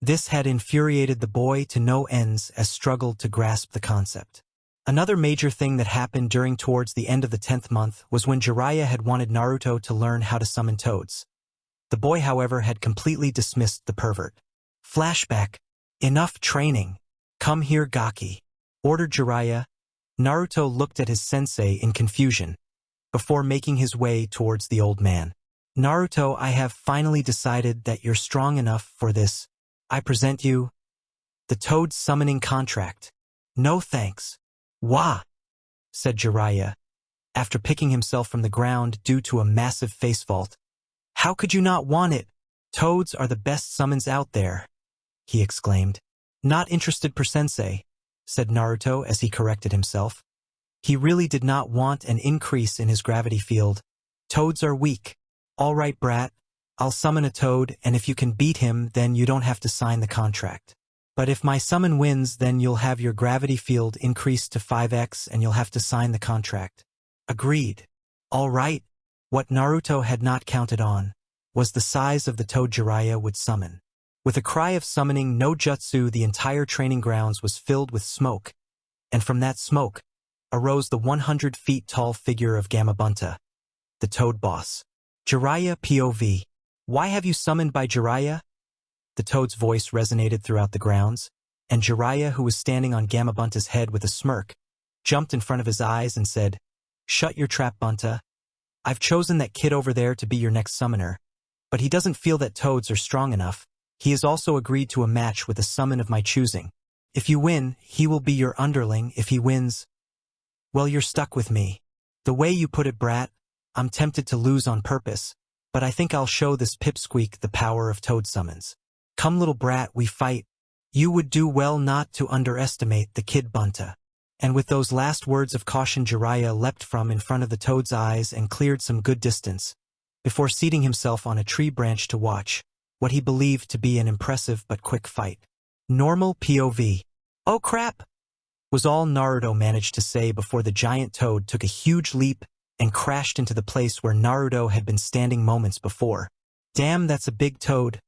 This had infuriated the boy to no ends as struggled to grasp the concept. Another major thing that happened towards the end of the 10th month was when Jiraiya had wanted Naruto to learn how to summon toads. The boy, however, had completely dismissed the pervert. Flashback. Enough training. Come here, Gaki, ordered Jiraiya. Naruto looked at his sensei in confusion, before making his way towards the old man. Naruto, I have finally decided that you're strong enough for this. I present you the toad summoning contract. No thanks. Wah, said Jiraiya, after picking himself from the ground due to a massive face fault. How could you not want it? Toads are the best summons out there, he exclaimed. Not interested per sensei, said Naruto as he corrected himself. He really did not want an increase in his gravity field. Toads are weak. All right, brat, I'll summon a toad, and if you can beat him, then you don't have to sign the contract. But if my summon wins, then you'll have your gravity field increased to 5x and you'll have to sign the contract. Agreed. All right. What Naruto had not counted on was the size of the toad Jiraiya would summon. With a cry of summoning no jutsu, the entire training grounds was filled with smoke, and from that smoke arose the 100 feet tall figure of Gamabunta, the toad boss. Jiraiya POV. Why have you summoned by Jiraiya? The toad's voice resonated throughout the grounds, and Jiraiya, who was standing on Gamabunta's head with a smirk, jumped in front of his eyes and said, Shut your trap, Bunta. I've chosen that kid over there to be your next summoner, but he doesn't feel that toads are strong enough. He has also agreed to a match with a summon of my choosing. If you win, he will be your underling. If he wins, well, you're stuck with me. The way you put it, brat, I'm tempted to lose on purpose, but I think I'll show this pipsqueak the power of toad summons. Come, little brat, we fight. You would do well not to underestimate the kid, Bunta. And with those last words of caution, Jiraiya leapt from in front of the toad's eyes and cleared some good distance, before seating himself on a tree branch to watch what he believed to be an impressive but quick fight. Normal POV. Oh crap! Was all Naruto managed to say before the giant toad took a huge leap and crashed into the place where Naruto had been standing moments before. Damn, that's a big toad.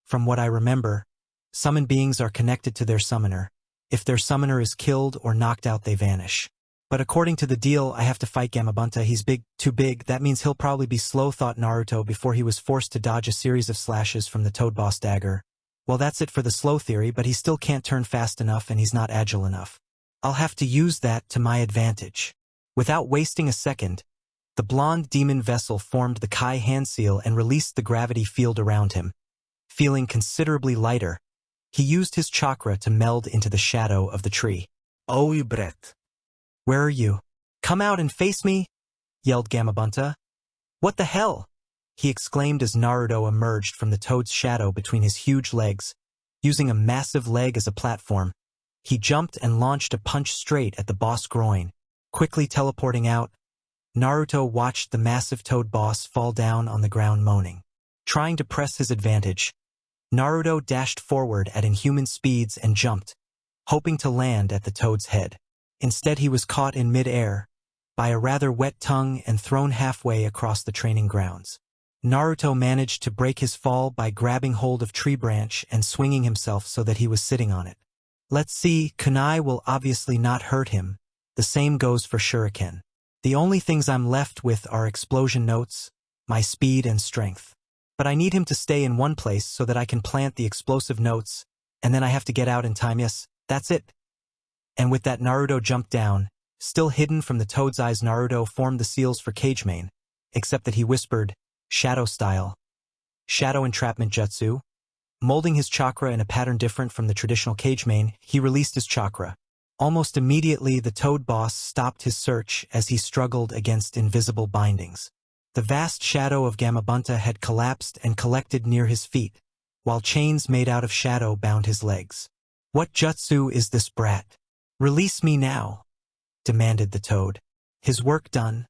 From what I remember, summoned beings are connected to their summoner. If their summoner is killed or knocked out, they vanish. But according to the deal, I have to fight Gamabunta. He's big, too big. That means he'll probably be slow, thought Naruto before he was forced to dodge a series of slashes from the toad boss dagger. Well, that's it for the slow theory, but he still can't turn fast enough and he's not agile enough. I'll have to use that to my advantage. Without wasting a second, the blonde demon vessel formed the Kai hand seal and released the gravity field around him. Feeling considerably lighter, he used his chakra to meld into the shadow of the tree. Oh, you brat. Where are you? Come out and face me, yelled Gamabunta. What the hell? He exclaimed as Naruto emerged from the toad's shadow between his huge legs. Using a massive leg as a platform, he jumped and launched a punch straight at the boss groin. Quickly teleporting out, Naruto watched the massive toad boss fall down on the ground moaning. Trying to press his advantage, Naruto dashed forward at inhuman speeds and jumped, hoping to land at the toad's head. Instead, he was caught in mid-air by a rather wet tongue and thrown halfway across the training grounds. Naruto managed to break his fall by grabbing hold of tree branch and swinging himself so that he was sitting on it. Let's see, kunai will obviously not hurt him. The same goes for shuriken. The only things I'm left with are explosion notes, my speed and strength. But I need him to stay in one place so that I can plant the explosive notes, and then I have to get out in time. Yes, that's it. And with that, Naruto jumped down. Still hidden from the toad's eyes, Naruto formed the seals for Cage Main, except that he whispered, Shadow Style. Shadow Entrapment Jutsu. Molding his chakra in a pattern different from the traditional Cage Main, he released his chakra. Almost immediately, the toad boss stopped his search as he struggled against invisible bindings. The vast shadow of Gamabunta had collapsed and collected near his feet, while chains made out of shadow bound his legs. What jutsu is this brat? Release me now, demanded the toad. His work done,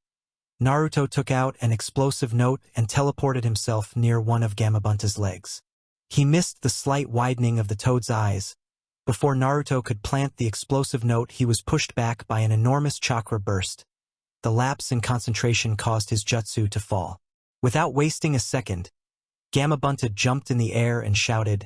Naruto took out an explosive note and teleported himself near one of Gamabunta's legs. He missed the slight widening of the toad's eyes. Before Naruto could plant the explosive note, he was pushed back by an enormous chakra burst. The lapse in concentration caused his jutsu to fall. Without wasting a second, Gamabunta jumped in the air and shouted,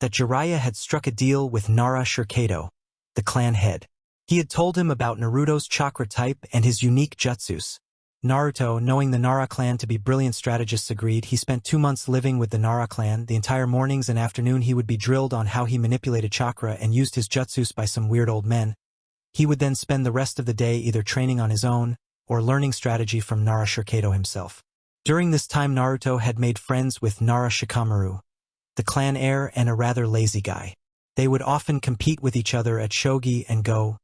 that Jiraiya had struck a deal with Nara Shurikado, the clan head. He had told him about Naruto's chakra type and his unique jutsus. Naruto, knowing the Nara clan to be brilliant strategists, agreed. He spent 2 months living with the Nara clan. The entire mornings and afternoon he would be drilled on how he manipulated chakra and used his jutsus by some weird old men. He would then spend the rest of the day either training on his own or learning strategy from Nara Shurikado himself. During this time Naruto had made friends with Nara Shikamaru, the clan heir and a rather lazy guy. They would often compete with each other at shogi and go,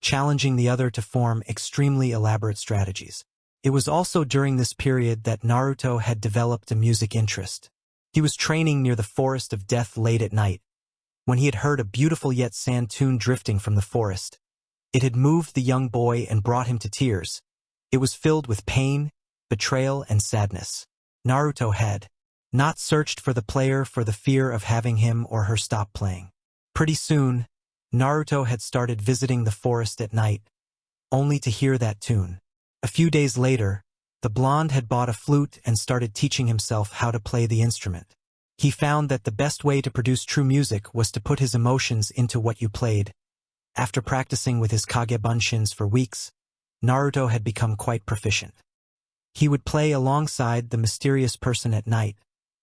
challenging the other to form extremely elaborate strategies. It was also during this period that Naruto had developed a music interest. He was training near the Forest of Death late at night, when he had heard a beautiful yet sad tune drifting from the forest. It had moved the young boy and brought him to tears. It was filled with pain, betrayal, and sadness. Naruto had not searched for the player for the fear of having him or her stop playing. Pretty soon, Naruto had started visiting the forest at night, only to hear that tune. A few days later, The blonde had bought a flute and started teaching himself how to play the instrument. He found that the best way to produce true music was to put his emotions into what you played. After practicing with his kage bunshins for weeks, Naruto had become quite proficient. He would play alongside the mysterious person at night,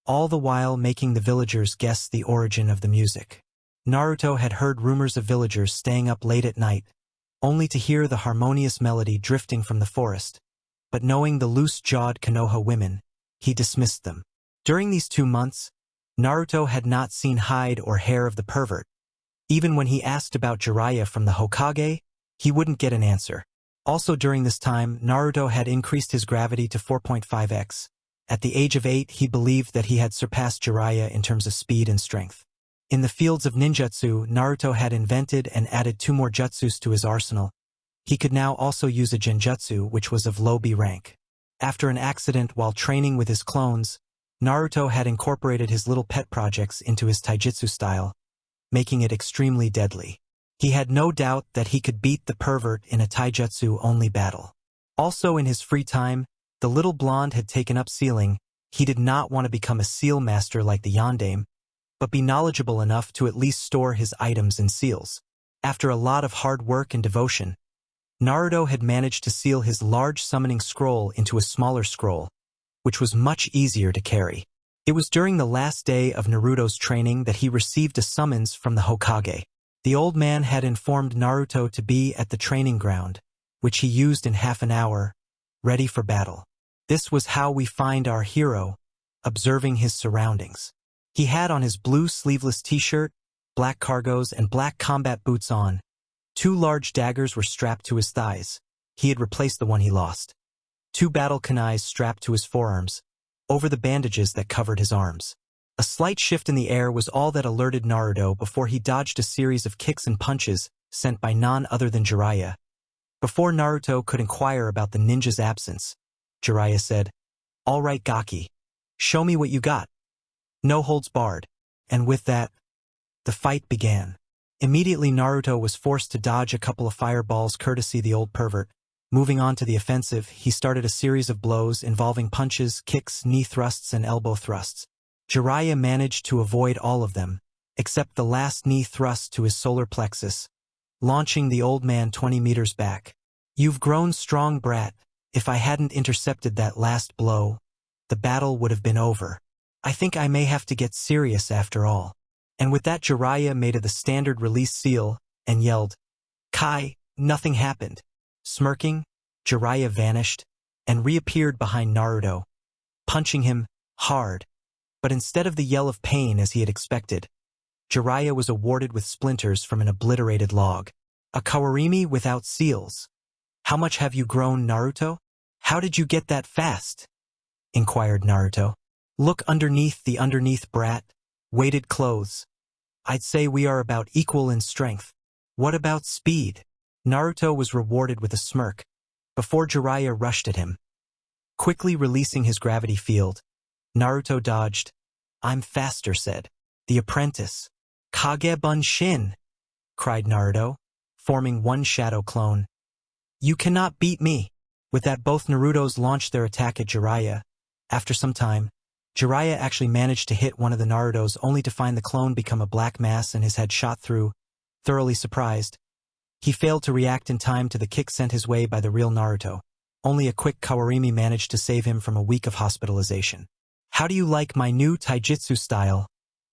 all the while making the villagers guess the origin of the music. Naruto had heard rumors of villagers staying up late at night, only to hear the harmonious melody drifting from the forest. But knowing the loose-jawed Konoha women, he dismissed them. During these 2 months, Naruto had not seen hide or hair of the pervert. Even when he asked about Jiraiya from the Hokage, he wouldn't get an answer. Also during this time, Naruto had increased his gravity to 4.5x. At the age of 8, he believed that he had surpassed Jiraiya in terms of speed and strength. In the fields of ninjutsu, Naruto had invented and added 2 more jutsus to his arsenal. He could now also use a genjutsu, which was of low B rank. After an accident while training with his clones, Naruto had incorporated his little pet projects into his taijutsu style, making it extremely deadly. He had no doubt that he could beat the pervert in a taijutsu-only battle. Also in his free time, the little blonde had taken up sealing. He did not want to become a seal master like the yondaime, but be knowledgeable enough to at least store his items in seals. After a lot of hard work and devotion, Naruto had managed to seal his large summoning scroll into a smaller scroll, which was much easier to carry. It was during the last day of Naruto's training that he received a summons from the Hokage. The old man had informed Naruto to be at the training ground, which he used in half an hour, ready for battle. This was how we find our hero, observing his surroundings. He had on his blue sleeveless t-shirt, black cargos, and black combat boots on. 2 large daggers were strapped to his thighs. He had replaced the one he lost. 2 battle kunais strapped to his forearms, over the bandages that covered his arms. A slight shift in the air was all that alerted Naruto before he dodged a series of kicks and punches sent by none other than Jiraiya. Before Naruto could inquire about the ninja's absence, Jiraiya said, "All right, Gaki. Show me what you got." No holds barred. And with that, the fight began. Immediately Naruto was forced to dodge a couple of fireballs courtesy the old pervert. Moving on to the offensive, he started a series of blows involving punches, kicks, knee thrusts, and elbow thrusts. Jiraiya managed to avoid all of them, except the last knee thrust to his solar plexus, launching the old man 20 meters back. "You've grown strong, brat. If I hadn't intercepted that last blow, the battle would have been over. I think I may have to get serious after all." And with that, Jiraiya made the standard release seal and yelled, "Kai!" Nothing happened. Smirking, Jiraiya vanished and reappeared behind Naruto, punching him hard. But instead of the yell of pain as he had expected, Jiraiya was awarded with splinters from an obliterated log. "A kawarimi without seals. How much have you grown, Naruto? How did you get that fast?" inquired Naruto. "Look underneath, brat. Weighted clothes. I'd say we are about equal in strength. What about speed?" Naruto was rewarded with a smirk, before Jiraiya rushed at him. Quickly releasing his gravity field, Naruto dodged. "I'm faster," said the apprentice. "Kage Bunshin!" cried Naruto, forming one shadow clone. "You cannot beat me!" With that, both Narutos launched their attack at Jiraiya. After some time, Jiraiya actually managed to hit one of the Narutos only to find the clone become a black mass and his head shot through. Thoroughly surprised, he failed to react in time to the kick sent his way by the real Naruto. Only a quick kawarimi managed to save him from a week of hospitalization. "How do you like my new taijutsu style?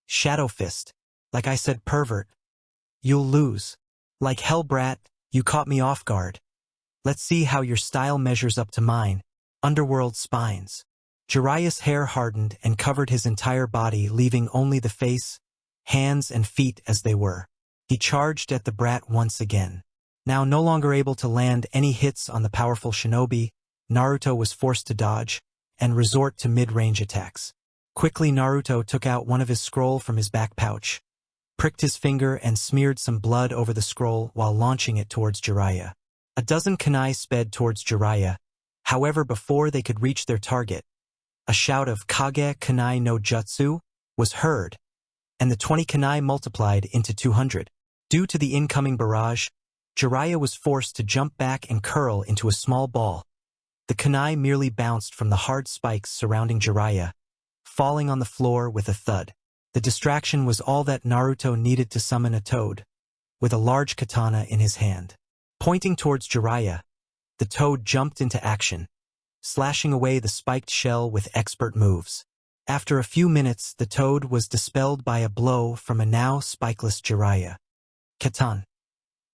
Shadow Fist. Like I said, pervert. You'll lose. Like hell, brat, you caught me off guard. Let's see how your style measures up to mine. Underworld spines." Jiraiya's hair hardened and covered his entire body, leaving only the face, hands, and feet as they were. He charged at the brat once again. Now no longer able to land any hits on the powerful shinobi, Naruto was forced to dodge and resort to mid-range attacks. Quickly, Naruto took out one of his scroll from his back pouch, pricked his finger, and smeared some blood over the scroll while launching it towards Jiraiya. A dozen kunai sped towards Jiraiya. However, before they could reach their target, a shout of "Kage kunai no jutsu" was heard, and the 20 kunai multiplied into 200. Due to the incoming barrage, Jiraiya was forced to jump back and curl into a small ball, The kunai merely bounced from the hard spikes surrounding Jiraiya, falling on the floor with a thud. The distraction was all that Naruto needed to summon a toad, with a large katana in his hand. Pointing towards Jiraiya, the toad jumped into action, slashing away the spiked shell with expert moves. After a few minutes, the toad was dispelled by a blow from a now spikeless Jiraiya. Katan.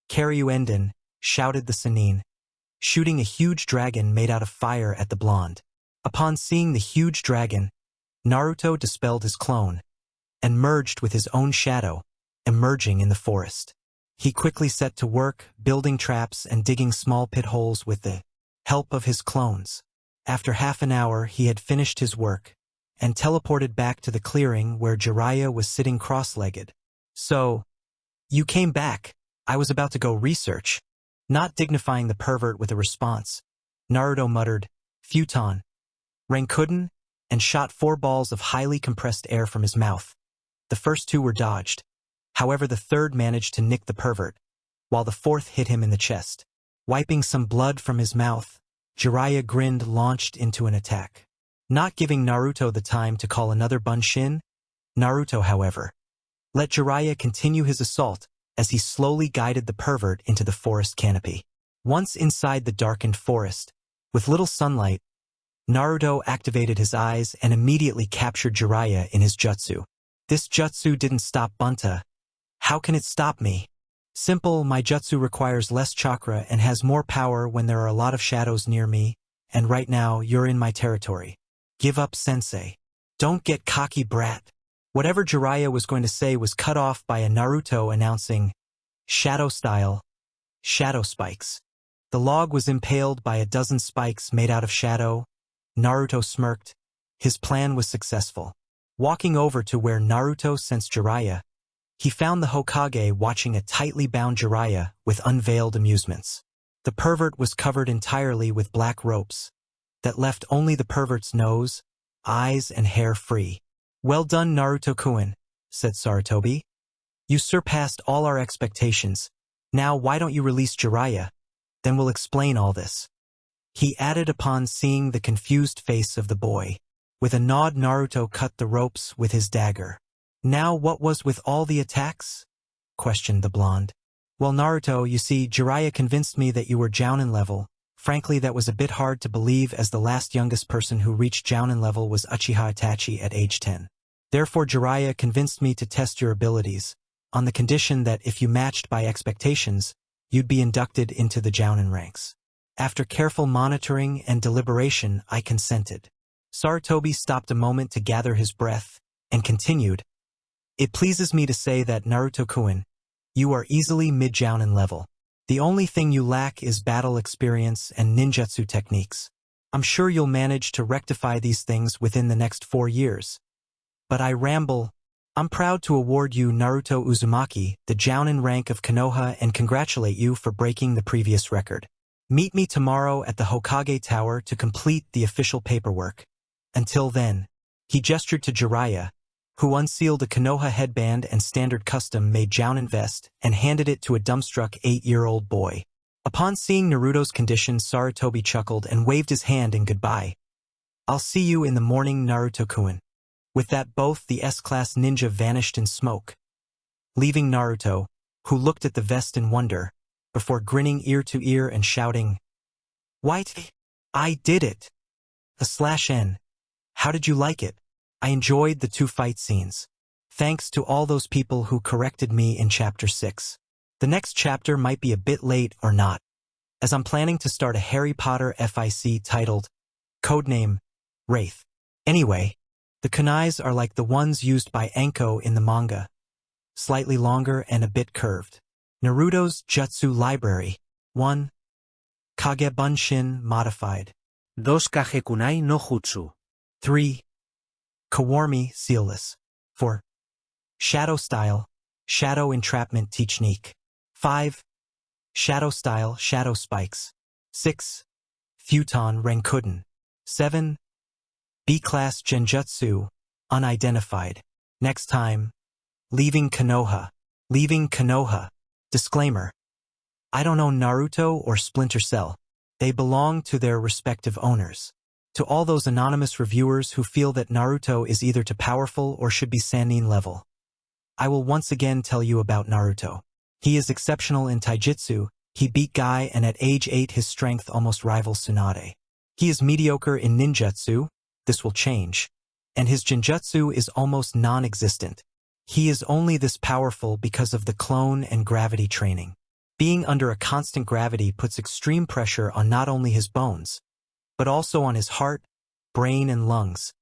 Karyuenden, shouted the Sannin, shooting a huge dragon made out of fire at the blonde. Upon seeing the huge dragon, Naruto dispelled his clone and merged with his own shadow, emerging in the forest. He quickly set to work, building traps and digging small pit holes with the help of his clones. After half an hour, he had finished his work and teleported back to the clearing where Jiraiya was sitting cross-legged. So, you came back. I was about to go research. Not dignifying the pervert with a response, Naruto muttered, "Futon, Rankuden," and shot 4 balls of highly compressed air from his mouth. The first 2 were dodged. However, the third managed to nick the pervert, while the fourth hit him in the chest. Wiping some blood from his mouth, Jiraiya grinned, launched into an attack. Not giving Naruto the time to call another bunshin, Naruto, however, let Jiraiya continue his assault as he slowly guided the pervert into the forest canopy. Once inside the darkened forest, with little sunlight, Naruto activated his eyes and immediately captured Jiraiya in his jutsu. This jutsu didn't stop Bunta. How can it stop me? Simple, my jutsu requires less chakra and has more power when there are a lot of shadows near me, and right now you're in my territory. Give up, Sensei. Don't get cocky, brat. Whatever Jiraiya was going to say was cut off by a Naruto announcing, "Shadow style, shadow spikes." The log was impaled by a dozen spikes made out of shadow. Naruto smirked. His plan was successful. Walking over to where Naruto sensed Jiraiya, he found the Hokage watching a tightly bound Jiraiya with unveiled amusements. The pervert was covered entirely with black ropes that left only the pervert's nose, eyes, and hair free. "Well done, Naruto-kun," said Sarutobi. "You surpassed all our expectations. Now why don't you release Jiraiya? Then we'll explain all this," he added upon seeing the confused face of the boy. With a nod, Naruto cut the ropes with his dagger. "Now what was with all the attacks?" questioned the blonde. "Well, Naruto, you see, Jiraiya convinced me that you were Jounin level. Frankly, that was a bit hard to believe, as the last youngest person who reached Jounin level was Uchiha Itachi at age 10. Therefore, Jiraiya convinced me to test your abilities, on the condition that if you matched by expectations, you'd be inducted into the Jounin ranks. After careful monitoring and deliberation, I consented." Sarutobi stopped a moment to gather his breath, and continued, "It pleases me to say that, Naruto-kun, you are easily mid-Jounin level. The only thing you lack is battle experience and ninjutsu techniques. I'm sure you'll manage to rectify these things within the next 4 years. But I ramble. I'm proud to award you Naruto Uzumaki, the Jounin rank of Konoha, and congratulate you for breaking the previous record. Meet me tomorrow at the Hokage Tower to complete the official paperwork. Until then," he gestured to Jiraiya, who unsealed a Konoha headband and standard custom-made Jounin vest and handed it to a dumbstruck 8-year-old boy. Upon seeing Naruto's condition, Sarutobi chuckled and waved his hand in goodbye. "I'll see you in the morning, Naruto-kun." With that, both the S-class ninja vanished in smoke, leaving Naruto, who looked at the vest in wonder, before grinning ear to ear and shouting, "White! I did it! /N. How did you like it? I enjoyed the 2 fight scenes. Thanks to all those people who corrected me in Chapter 6. The next chapter might be a bit late or not, as I'm planning to start a Harry Potter FIC titled Codename Wraith. Anyway, the kunais are like the ones used by Anko in the manga, slightly longer and a bit curved. Naruto's Jutsu Library. 1. Kage Bunshin Modified. 2 Kage Kunai no Jutsu. 3. Kawarmi Sealless. 4. Shadow Style, Shadow Entrapment Technique. 5. Shadow Style, Shadow Spikes. 6. Futon Rankuden. 7. B-Class Genjutsu, Unidentified. Next time, Leaving Konoha. Leaving Konoha. Disclaimer: I don't know Naruto or Splinter Cell. They belong to their respective owners. To all those anonymous reviewers who feel that Naruto is either too powerful or should be Sannin level, I will once again tell you about Naruto. He is exceptional in taijutsu, he beat Guy, and at age 8 his strength almost rivals Tsunade. He is mediocre in ninjutsu, this will change, and his genjutsu is almost non-existent. He is only this powerful because of the clone and gravity training. Being under a constant gravity puts extreme pressure on not only his bones, but also on his heart, brain, and lungs,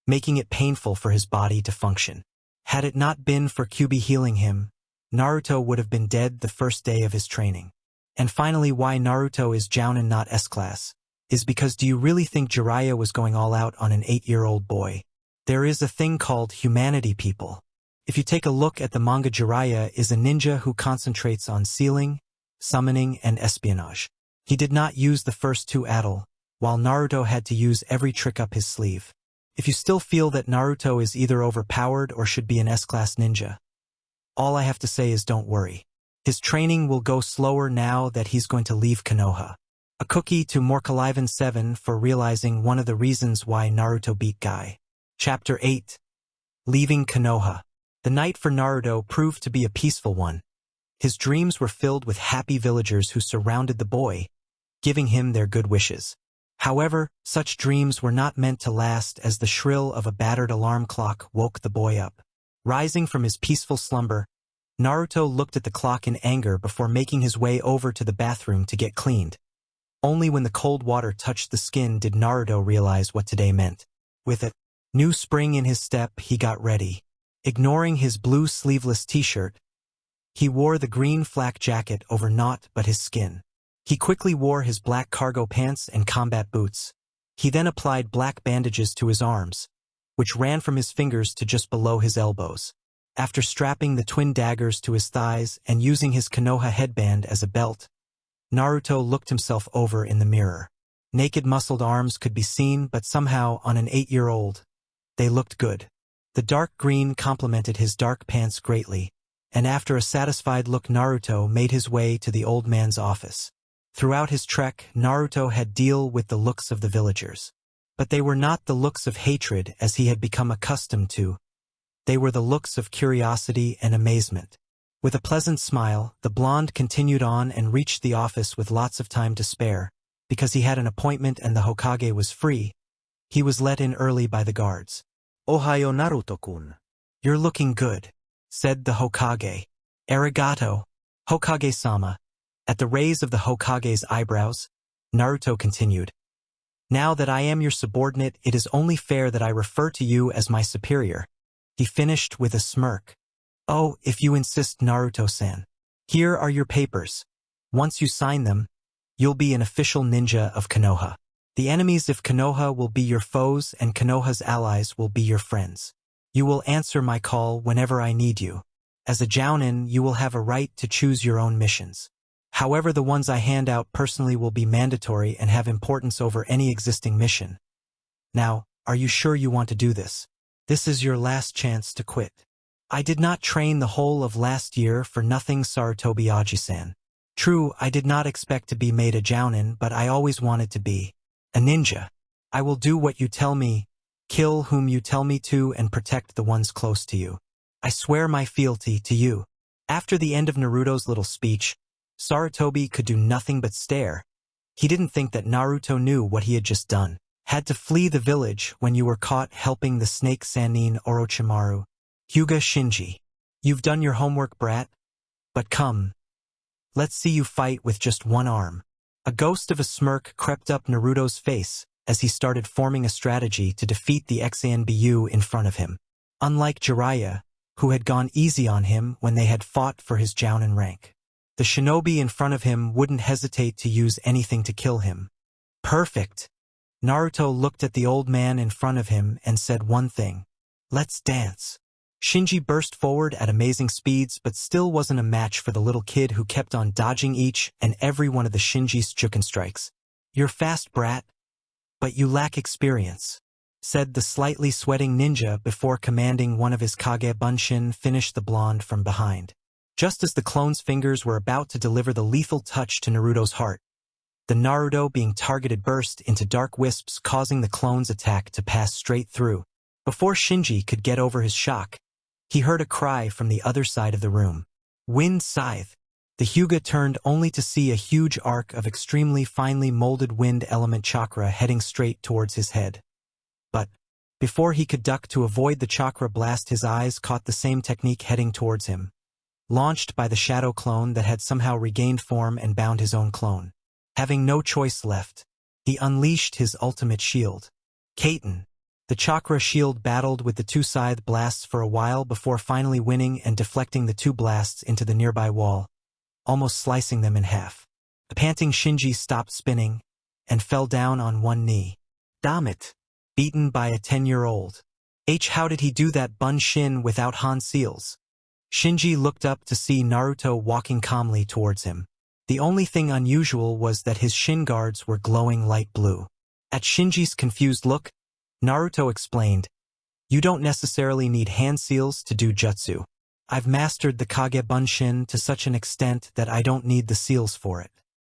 making it painful for his body to function. Had it not been for Kyuubi healing him, Naruto would have been dead the first day of his training. And finally, why Naruto is Jounin not S-class, is because do you really think Jiraiya was going all out on an 8-year-old boy? There is a thing called humanity, people. If you take a look at the manga, Jiraiya is a ninja who concentrates on sealing, summoning, and espionage. He did not use the first two at all, while Naruto had to use every trick up his sleeve. If you still feel that Naruto is either overpowered or should be an S-class ninja, all I have to say is don't worry. His training will go slower now that he's going to leave Konoha. A cookie to Morkaliven 7 for realizing one of the reasons why Naruto beat Guy. Chapter 8. Leaving Konoha. The night for Naruto proved to be a peaceful one. His dreams were filled with happy villagers who surrounded the boy, giving him their good wishes. However, such dreams were not meant to last as the shrill of a battered alarm clock woke the boy up. Rising from his peaceful slumber, Naruto looked at the clock in anger before making his way over to the bathroom to get cleaned. Only when the cold water touched the skin did Naruto realize what today meant. With a new spring in his step, he got ready. Ignoring his blue sleeveless t-shirt, he wore the green flak jacket over naught but his skin. He quickly wore his black cargo pants and combat boots. He then applied black bandages to his arms, which ran from his fingers to just below his elbows. After strapping the twin daggers to his thighs and using his Konoha headband as a belt, Naruto looked himself over in the mirror. Naked muscled arms could be seen, but somehow, on an 8-year-old, they looked good. The dark green complemented his dark pants greatly, and after a satisfied look, Naruto made his way to the old man's office. Throughout his trek, Naruto had deal with the looks of the villagers. But they were not the looks of hatred as he had become accustomed to. They were the looks of curiosity and amazement. With a pleasant smile, the blonde continued on and reached the office with lots of time to spare. Because he had an appointment and the Hokage was free, he was let in early by the guards. Ohayo Naruto-kun. You're looking good, said the Hokage. Arigato, Hokage-sama. At the raise of the Hokage's eyebrows, Naruto continued. Now that I am your subordinate, it is only fair that I refer to you as my superior. He finished with a smirk. Oh, if you insist, Naruto-san. Here are your papers. Once you sign them, you'll be an official ninja of Konoha. The enemies of Konoha will be your foes and Konoha's allies will be your friends. You will answer my call whenever I need you. As a Jounin, you will have a right to choose your own missions. However, the ones I hand out personally will be mandatory and have importance over any existing mission. Now, are you sure you want to do this? This is your last chance to quit. I did not train the whole of last year for nothing, Sarutobi Aji-san. True, I did not expect to be made a Jounin, but I always wanted to be a ninja. I will do what you tell me, kill whom you tell me to, and protect the ones close to you. I swear my fealty to you. After the end of Naruto's little speech, Sarutobi could do nothing but stare. He didn't think that Naruto knew what he had just done. Had to flee the village when you were caught helping the snake Sannin Orochimaru. Hyuga Shinji. You've done your homework, brat. But come. Let's see you fight with just one arm. A ghost of a smirk crept up Naruto's face as he started forming a strategy to defeat the Xanbu in front of him. Unlike Jiraiya, who had gone easy on him when they had fought for his Jounin rank, the shinobi in front of him wouldn't hesitate to use anything to kill him. Perfect. Naruto looked at the old man in front of him and said one thing. Let's dance. Shinji burst forward at amazing speeds but still wasn't a match for the little kid who kept on dodging each and every one of the Shinji's Juken strikes. You're fast, brat, but you lack experience, said the slightly sweating ninja before commanding one of his Kage Bunshin finish the blonde from behind. Just as the clone's fingers were about to deliver the lethal touch to Naruto's heart, The Naruto being targeted burst into dark wisps, causing the clone's attack to pass straight through. Before Shinji could get over his shock, he heard a cry from the other side of the room. Wind Scythe. The Hyuga turned only to see a huge arc of extremely finely molded wind element chakra heading straight towards his head. But before he could duck to avoid the chakra blast, his eyes caught the same technique heading towards him, launched by the shadow clone that had somehow regained form and bound his own clone. Having no choice left, he unleashed his ultimate shield. Kaiten. The chakra shield battled with the two scythe blasts for a while before finally winning and deflecting the two blasts into the nearby wall, almost slicing them in half. The panting Shinji stopped spinning and fell down on one knee. Damn it! Beaten by a 10-year-old. How did he do that Bunshin without Han seals? Shinji looked up to see Naruto walking calmly towards him. The only thing unusual was that his shin guards were glowing light blue. At Shinji's confused look, Naruto explained, "You don't necessarily need hand seals to do jutsu. I've mastered the Kage Bunshin to such an extent that I don't need the seals for it,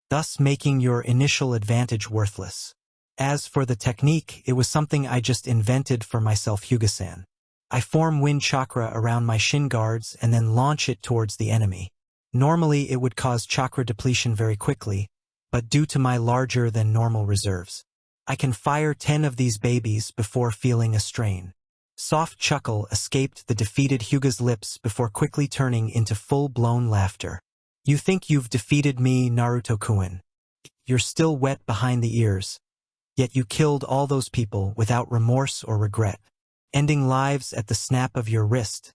thus making your initial advantage worthless. As for the technique, it was something I just invented for myself, Hyuga-san. I form wind chakra around my shin guards and then launch it towards the enemy. Normally it would cause chakra depletion very quickly, but due to my larger than normal reserves, I can fire 10 of these babies before feeling a strain." Soft chuckle escaped the defeated Hyuga's lips before quickly turning into full-blown laughter. "You think you've defeated me, Naruto-kun? You're still wet behind the ears. Yet you killed all those people without remorse or regret, ending lives at the snap of your wrist.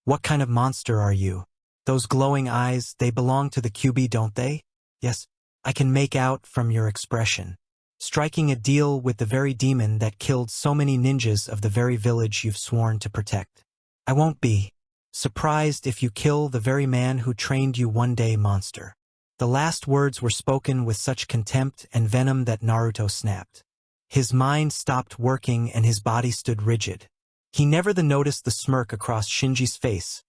What kind of monster are you? Those glowing eyes, they belong to the QB, don't they? Yes, I can make out from your expression. Striking a deal with the very demon that killed so many ninjas of the very village you've sworn to protect. I won't be surprised if you kill the very man who trained you one day, monster." The last words were spoken with such contempt and venom that Naruto snapped. His mind stopped working and his body stood rigid. He never noticed the smirk across Shinji's face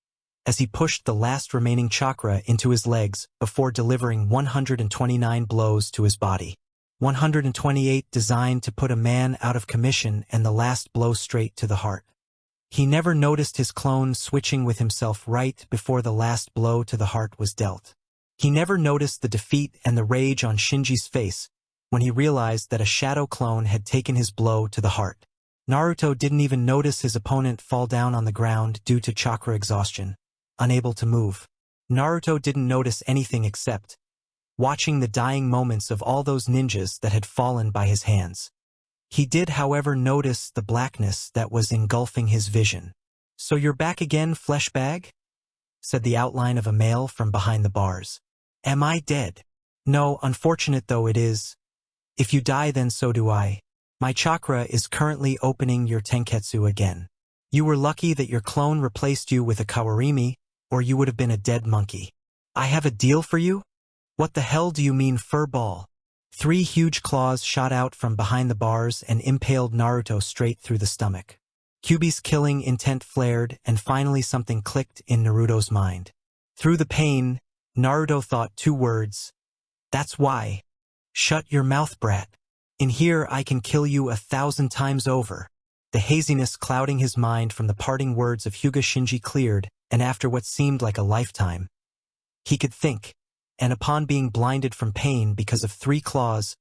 as he pushed the last remaining chakra into his legs before delivering 129 blows to his body. 128 designed to put a man out of commission, and the last blow straight to the heart. He never noticed his clone switching with himself right before the last blow to the heart was dealt. He never noticed the defeat and the rage on Shinji's face when he realized that a shadow clone had taken his blow to the heart. Naruto didn't even notice his opponent fall down on the ground due to chakra exhaustion, unable to move. Naruto didn't notice anything except watching the dying moments of all those ninjas that had fallen by his hands. He did, however, notice the blackness that was engulfing his vision. "So you're back again, flesh bag?" said the outline of a male from behind the bars. "Am I dead?" "No, unfortunate though it is. If you die, then so do I. My chakra is currently opening your tenketsu again. You were lucky that your clone replaced you with a kawarimi, or you would have been a dead monkey. I have a deal for you?" "What the hell do you mean, fur ball?" 3 huge claws shot out from behind the bars and impaled Naruto straight through the stomach. Kyuubi's killing intent flared, and finally something clicked in Naruto's mind. Through the pain, Naruto thought 2 words. "That's why. Shut your mouth, brat. In here I can kill you 1,000 times over." The haziness clouding his mind from the parting words of Hyuga Shinji cleared, and after what seemed like a lifetime, he could think. And upon being blinded from pain because of 3 claws,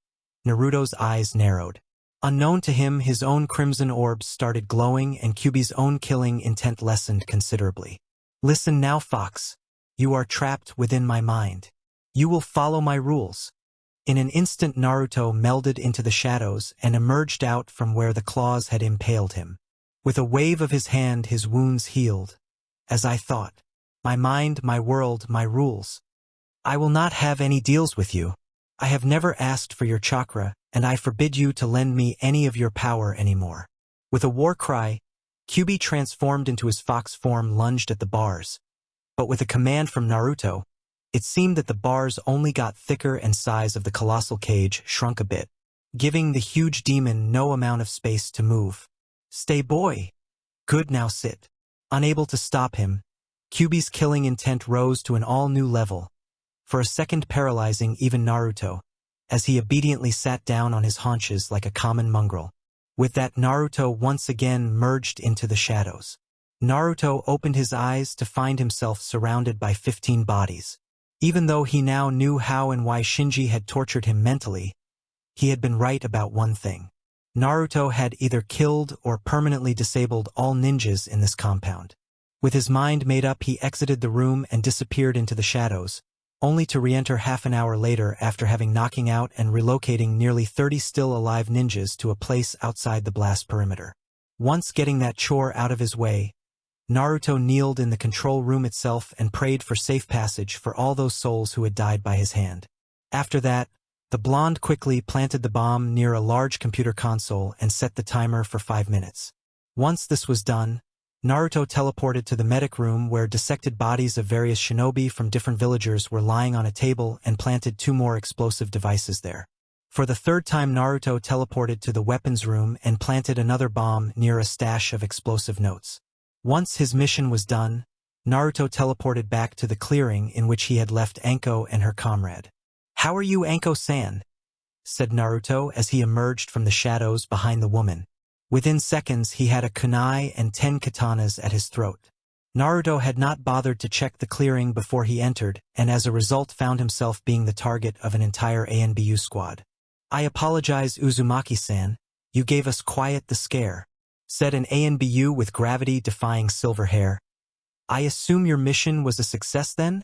Naruto's eyes narrowed. Unknown to him, his own crimson orbs started glowing and Kyuubi's own killing intent lessened considerably. "Listen now, Fox. You are trapped within my mind. You will follow my rules." In an instant, Naruto melded into the shadows and emerged out from where the claws had impaled him. With a wave of his hand, his wounds healed. "As I thought. My mind, my world, my rules. I will not have any deals with you. I have never asked for your chakra, and I forbid you to lend me any of your power anymore." With a war cry, Kyuubi transformed into his fox form, lunged at the bars. But with a command from Naruto, it seemed that the bars only got thicker and size of the colossal cage shrunk a bit, giving the huge demon no amount of space to move. "Stay, boy. Good, now sit." Unable to stop him, Kyuubi's killing intent rose to an all-new level, for a second paralyzing even Naruto, as he obediently sat down on his haunches like a common mongrel. With that, Naruto once again merged into the shadows. Naruto opened his eyes to find himself surrounded by 15 bodies. Even though he now knew how and why Shinji had tortured him mentally, he had been right about one thing. Naruto had either killed or permanently disabled all ninjas in this compound. With his mind made up, he exited the room and disappeared into the shadows, only to re-enter half an hour later after having knocking out and relocating nearly 30 still alive ninjas to a place outside the blast perimeter. Once getting that chore out of his way, Naruto kneeled in the control room itself and prayed for safe passage for all those souls who had died by his hand. After that, the blonde quickly planted the bomb near a large computer console and set the timer for 5 minutes. Once this was done, Naruto teleported to the medic room where dissected bodies of various shinobi from different villagers were lying on a table and planted 2 more explosive devices there. For the 3rd time, Naruto teleported to the weapons room and planted another bomb near a stash of explosive notes. Once his mission was done, Naruto teleported back to the clearing in which he had left Anko and her comrade. "How are you, Anko-san?" said Naruto as he emerged from the shadows behind the woman. Within seconds, he had a kunai and 10 katanas at his throat. Naruto had not bothered to check the clearing before he entered, and as a result found himself being the target of an entire ANBU squad. "I apologize, Uzumaki-san. You gave us quite the scare," said an ANBU with gravity-defying silver hair. "I assume your mission was a success then?"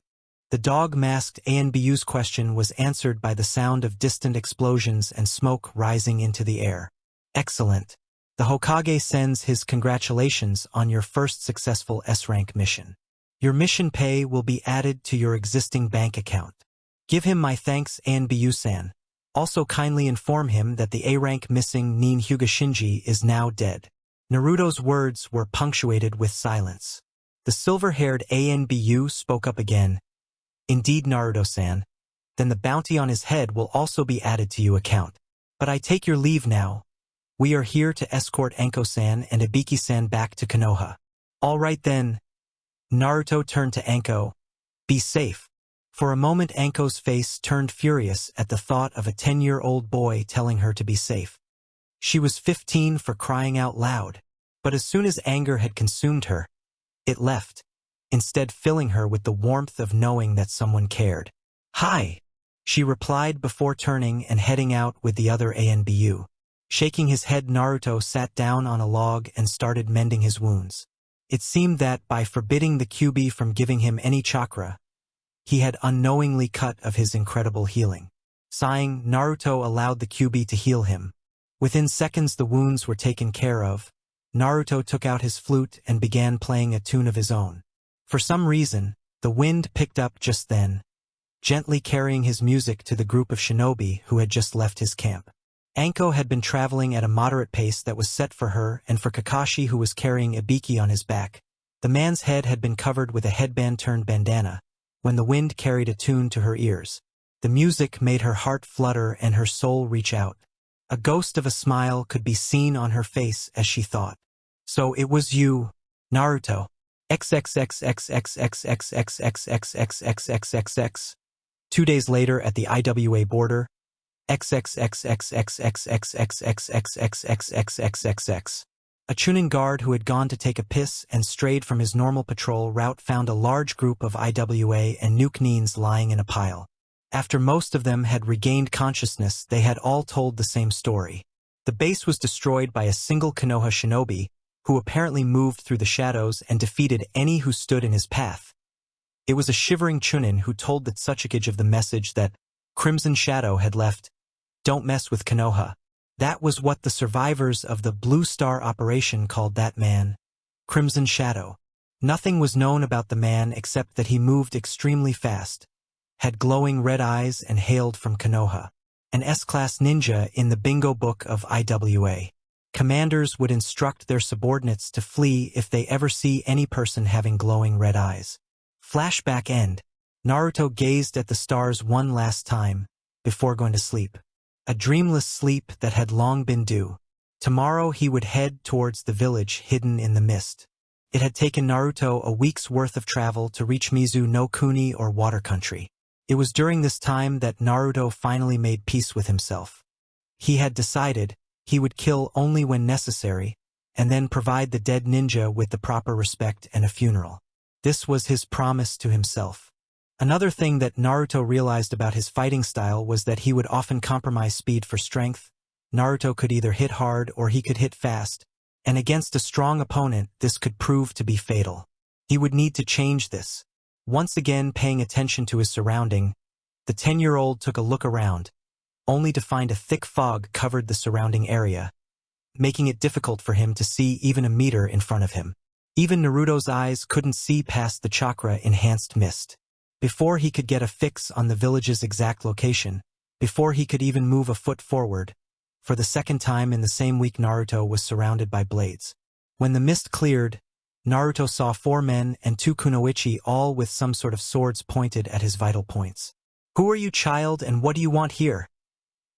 The dog-masked ANBU's question was answered by the sound of distant explosions and smoke rising into the air. "Excellent. The Hokage sends his congratulations on your first successful S-rank mission. Your mission pay will be added to your existing bank account. Give him my thanks, ANBU-san. Also kindly inform him that the A-rank missing Nin Hyuga Shinji is now dead." Naruto's words were punctuated with silence. The silver-haired ANBU spoke up again. "Indeed, Naruto-san. Then the bounty on his head will also be added to your account. But I take your leave now. We are here to escort Anko-san and Ibiki-san back to Konoha." "All right then." Naruto turned to Anko. "Be safe." For a moment, Anko's face turned furious at the thought of a 10-year-old boy telling her to be safe. She was 15 for crying out loud. But as soon as anger had consumed her, it left, instead filling her with the warmth of knowing that someone cared. "Hi," she replied before turning and heading out with the other ANBU. Shaking his head, Naruto sat down on a log and started mending his wounds. It seemed that by forbidding the QB from giving him any chakra, he had unknowingly cut of his incredible healing. Sighing, Naruto allowed the QB to heal him. Within seconds the wounds were taken care of. Naruto took out his flute and began playing a tune of his own. For some reason, the wind picked up just then, gently carrying his music to the group of shinobi who had just left his camp. Anko had been traveling at a moderate pace that was set for her and for Kakashi, who was carrying Ibiki on his back. The man's head had been covered with a headband turned bandana, when the wind carried a tune to her ears. The music made her heart flutter and her soul reach out. A ghost of a smile could be seen on her face as she thought. "So it was you, Naruto. XXXXXXXXXXXXXXXX. 2 days later at the IWA border. XXXXXXXXXXXXXXXX. A Chunin guard who had gone to take a piss and strayed from his normal patrol route found a large group of IWA and Nuke Nins lying in a pile. After most of them had regained consciousness, they had all told the same story. The base was destroyed by a single Konoha shinobi, who apparently moved through the shadows and defeated any who stood in his path. It was a shivering Chunin who told the Tsuchikage of the message that Crimson Shadow had left. "Don't mess with Konoha." That was what the survivors of the Blue Star operation called that man, Crimson Shadow. Nothing was known about the man except that he moved extremely fast, had glowing red eyes, and hailed from Konoha. An S-class ninja in the bingo book of IWA. Commanders would instruct their subordinates to flee if they ever see any person having glowing red eyes. Flashback end. Naruto gazed at the stars one last time, before going to sleep. A dreamless sleep that had long been due. Tomorrow he would head towards the village hidden in the mist. It had taken Naruto a week's worth of travel to reach Mizu no Kuni, or Water Country. It was during this time that Naruto finally made peace with himself. He had decided he would kill only when necessary, and then provide the dead ninja with the proper respect and a funeral. This was his promise to himself. Another thing that Naruto realized about his fighting style was that he would often compromise speed for strength. Naruto could either hit hard or he could hit fast, and against a strong opponent this could prove to be fatal. He would need to change this. Once again paying attention to his surrounding, the 10-year-old took a look around, only to find a thick fog covered the surrounding area, making it difficult for him to see even a meter in front of him. Even Naruto's eyes couldn't see past the chakra-enhanced mist. Before he could get a fix on the village's exact location, before he could even move a foot forward, for the second time in the same week Naruto was surrounded by blades. When the mist cleared, Naruto saw 4 men and 2 kunoichi, all with some sort of swords pointed at his vital points. "Who are you, child, and what do you want here?"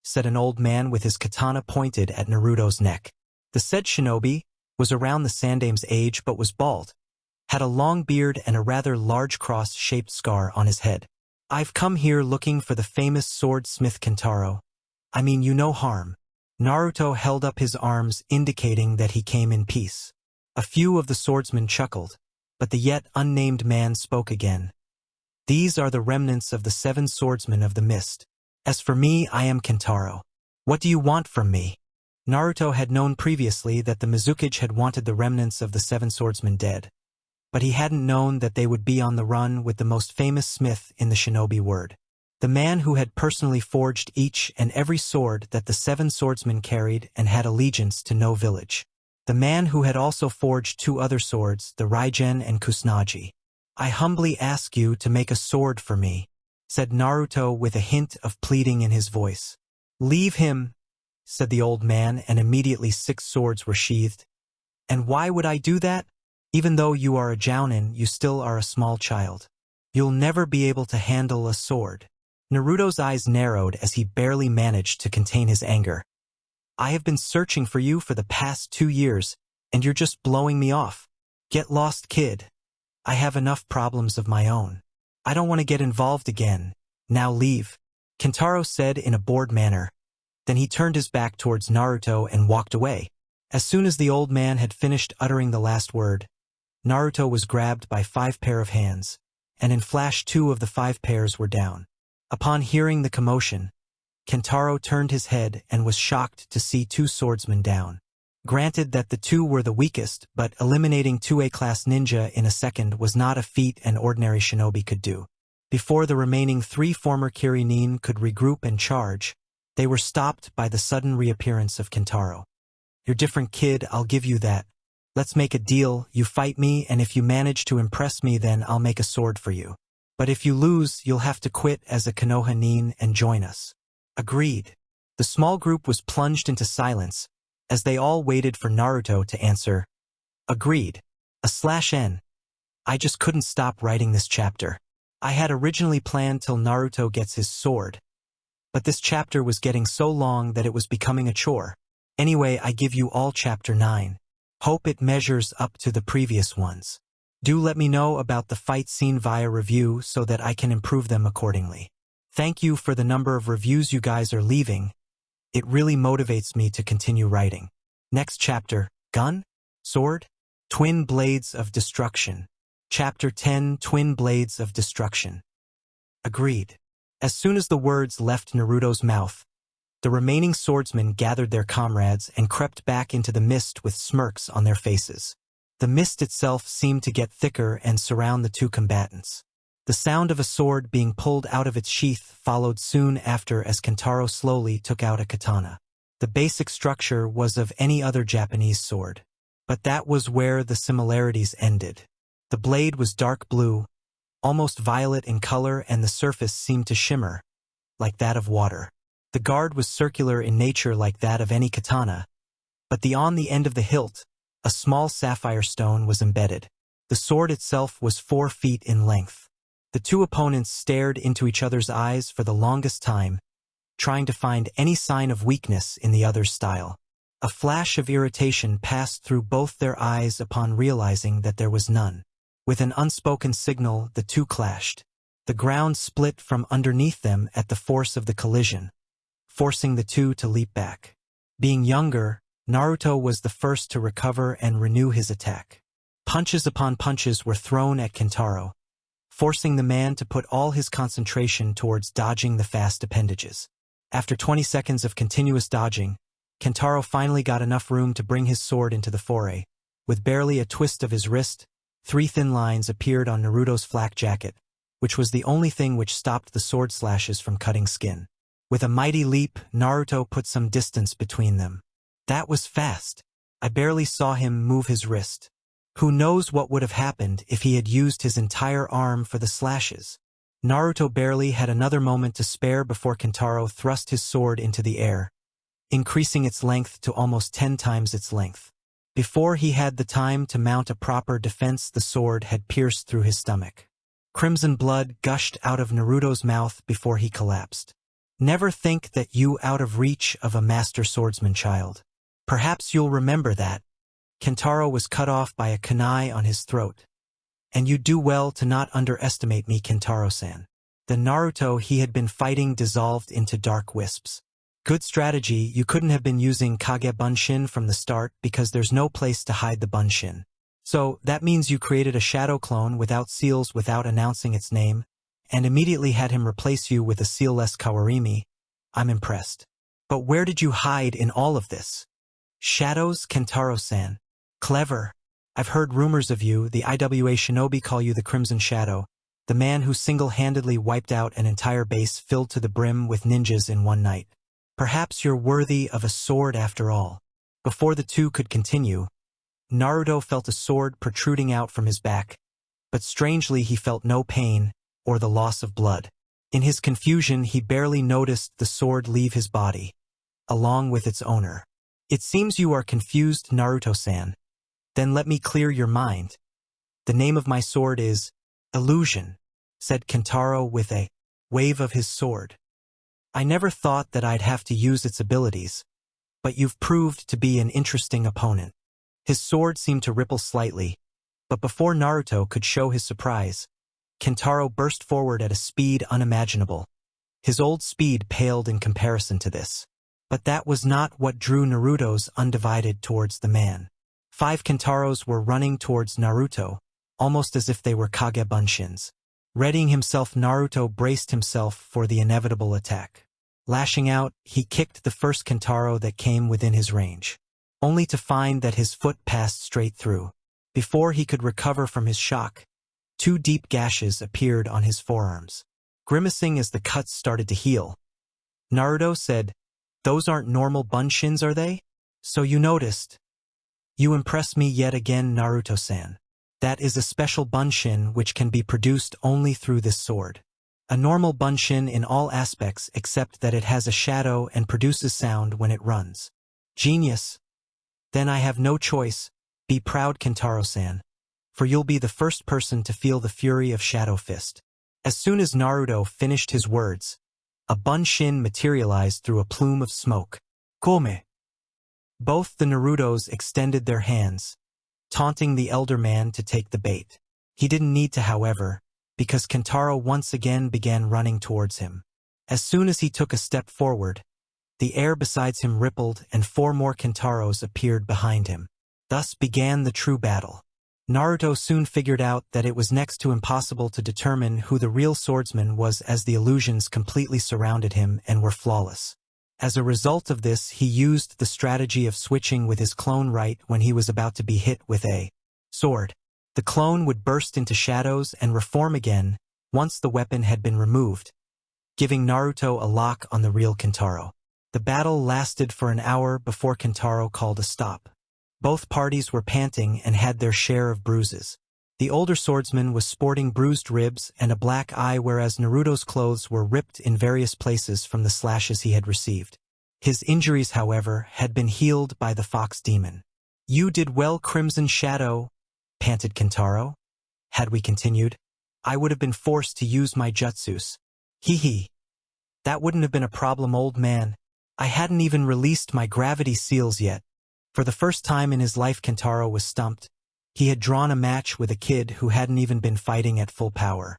said an old man with his katana pointed at Naruto's neck. The said shinobi was around the Sandame's age but was bald, had a long beard and a rather large cross-shaped scar on his head. "I've come here looking for the famous swordsmith Kentaro. I mean you no harm." Naruto held up his arms indicating that he came in peace. A few of the swordsmen chuckled, but the yet unnamed man spoke again. "These are the remnants of the 7 swordsmen of the mist. As for me, I am Kentaro. What do you want from me?" Naruto had known previously that the Mizukage had wanted the remnants of the 7 swordsmen dead, but he hadn't known that they would be on the run with the most famous smith in the shinobi word. The man who had personally forged each and every sword that the 7 swordsmen carried and had allegiance to no village. The man who had also forged 2 other swords, the Raijin and Kusanagi. "I humbly ask you to make a sword for me," said Naruto with a hint of pleading in his voice. "Leave him," said the old man, and immediately 6 swords were sheathed. "And why would I do that? Even though you are a jounin, you still are a small child. You'll never be able to handle a sword." Naruto's eyes narrowed as he barely managed to contain his anger. "I have been searching for you for the past 2 years, and you're just blowing me off. Get lost, kid. I have enough problems of my own. I don't want to get involved again. Now leave," Kentaro said in a bored manner. Then he turned his back towards Naruto and walked away. As soon as the old man had finished uttering the last word, Naruto was grabbed by 5 pair of hands, and in flash 2 of the 5 pairs were down. Upon hearing the commotion, Kentaro turned his head and was shocked to see 2 swordsmen down. Granted that the 2 were the weakest, but eliminating 2 A-class ninja in a second was not a feat an ordinary shinobi could do. Before the remaining 3 former Kirinin could regroup and charge, they were stopped by the sudden reappearance of Kentaro. "You're different, kid, I'll give you that. Let's make a deal. You fight me, and if you manage to impress me, then I'll make a sword for you. But if you lose, you'll have to quit as a Konoha nin and join us." Agreed. The small group was plunged into silence, as they all waited for Naruto to answer, "Agreed. /n. I just couldn't stop writing this chapter. I had originally planned till Naruto gets his sword, but this chapter was getting so long that it was becoming a chore. Anyway, I give you all chapter 9. Hope it measures up to the previous ones. Do let me know about the fight scene via review so that I can improve them accordingly. Thank you for the number of reviews you guys are leaving. It really motivates me to continue writing. Next chapter, Gun? Sword? Twin Blades of Destruction. Chapter 10, Twin Blades of Destruction. Agreed. As soon as the words left Naruto's mouth, the remaining swordsmen gathered their comrades and crept back into the mist with smirks on their faces. The mist itself seemed to get thicker and surround the 2 combatants. The sound of a sword being pulled out of its sheath followed soon after as Kentaro slowly took out a katana. The basic structure was of any other Japanese sword, but that was where the similarities ended. The blade was dark blue, almost violet in color, and the surface seemed to shimmer, like that of water. The guard was circular in nature like that of any katana, but on the end of the hilt, a small sapphire stone was embedded. The sword itself was 4 feet in length. The 2 opponents stared into each other's eyes for the longest time, trying to find any sign of weakness in the other's style. A flash of irritation passed through both their eyes upon realizing that there was none. With an unspoken signal, the 2 clashed. The ground split from underneath them at the force of the collision, forcing the two to leap back. Being younger, Naruto was the first to recover and renew his attack. Punches upon punches were thrown at Kentaro, forcing the man to put all his concentration towards dodging the fast appendages. After 20 seconds of continuous dodging, Kentaro finally got enough room to bring his sword into the foray. With barely a twist of his wrist, 3 thin lines appeared on Naruto's flak jacket, which was the only thing which stopped the sword slashes from cutting skin. With a mighty leap, Naruto put some distance between them. That was fast. I barely saw him move his wrist. Who knows what would have happened if he had used his entire arm for the slashes? Naruto barely had another moment to spare before Kentaro thrust his sword into the air, increasing its length to almost 10 times its length. Before he had the time to mount a proper defense, the sword had pierced through his stomach. Crimson blood gushed out of Naruto's mouth before he collapsed. Never think that you out of reach of a master swordsman, child. Perhaps you'll remember that. Kentaro was cut off by a kunai on his throat. And you do well to not underestimate me, Kentaro-san. The Naruto he had been fighting dissolved into dark wisps. Good strategy. You couldn't have been using Kage Bunshin from the start because there's no place to hide the Bunshin. So that means you created a shadow clone without seals without announcing its name, and immediately had him replace you with a sealless Kawarimi. I'm impressed. But where did you hide in all of this? Shadows, Kentaro-san. Clever. I've heard rumors of you. The IWA shinobi call you the Crimson Shadow, the man who single-handedly wiped out an entire base filled to the brim with ninjas in one night. Perhaps you're worthy of a sword after all. Before the two could continue, Naruto felt a sword protruding out from his back, but strangely he felt no pain or the loss of blood. In his confusion, he barely noticed the sword leave his body, along with its owner. It seems you are confused, Naruto-san. Then let me clear your mind. The name of my sword is Illusion, said Kentaro with a wave of his sword. I never thought that I'd have to use its abilities, but you've proved to be an interesting opponent. His sword seemed to ripple slightly, but before Naruto could show his surprise, Kentaro burst forward at a speed unimaginable. His old speed paled in comparison to this. But that was not what drew Naruto's undivided towards the man. 5 Kentaros were running towards Naruto, almost as if they were Kage Bunshins. Readying himself, Naruto braced himself for the inevitable attack. Lashing out, he kicked the first Kentaro that came within his range, only to find that his foot passed straight through. Before he could recover from his shock, 2 deep gashes appeared on his forearms. Grimacing as the cuts started to heal, Naruto said, "Those aren't normal bunshins, are they? So you noticed. You impress me yet again, Naruto-san. That is a special bunshin which can be produced only through this sword. A normal bunshin in all aspects except that it has a shadow and produces sound when it runs. Genius. Then I have no choice. Be proud, Kentaro-san, for you'll be the first person to feel the fury of Shadow Fist." As soon as Naruto finished his words, a bunshin materialized through a plume of smoke. Come. Both the Narutos extended their hands, taunting the elder man to take the bait. He didn't need to, however, because Kentaro once again began running towards him. As soon as he took a step forward, the air besides him rippled and 4 more Kentaros appeared behind him. Thus began the true battle. Naruto soon figured out that it was next to impossible to determine who the real swordsman was, as the illusions completely surrounded him and were flawless. As a result of this, he used the strategy of switching with his clone right when he was about to be hit with a sword. The clone would burst into shadows and reform again once the weapon had been removed, giving Naruto a lock on the real Kentaro. The battle lasted for an hour before Kentaro called a stop. Both parties were panting and had their share of bruises. The older swordsman was sporting bruised ribs and a black eye, whereas Naruto's clothes were ripped in various places from the slashes he had received. His injuries, however, had been healed by the fox demon. "You did well, Crimson Shadow," panted Kentaro. "Had we continued, I would have been forced to use my jutsus. Hee. That wouldn't have been a problem, old man. I hadn't even released my gravity seals yet." For the first time in his life, Kentaro was stumped. He had drawn a match with a kid who hadn't even been fighting at full power.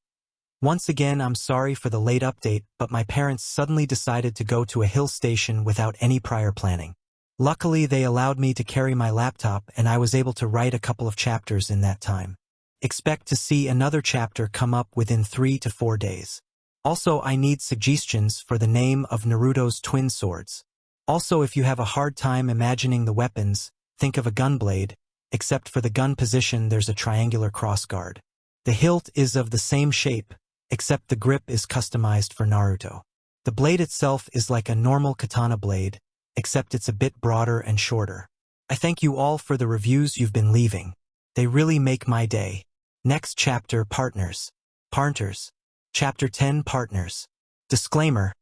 Once again, I'm sorry for the late update, but my parents suddenly decided to go to a hill station without any prior planning. Luckily, they allowed me to carry my laptop and I was able to write a couple of chapters in that time. Expect to see another chapter come up within 3 to 4 days. Also, I need suggestions for the name of Naruto's twin swords. Also, if you have a hard time imagining the weapons, think of a gunblade, except for the gun position there's a triangular crossguard. The hilt is of the same shape, except the grip is customized for Naruto. The blade itself is like a normal katana blade, except it's a bit broader and shorter. I thank you all for the reviews you've been leaving. They really make my day. Next chapter, Partners. Partners. Chapter 10, Partners. Disclaimer.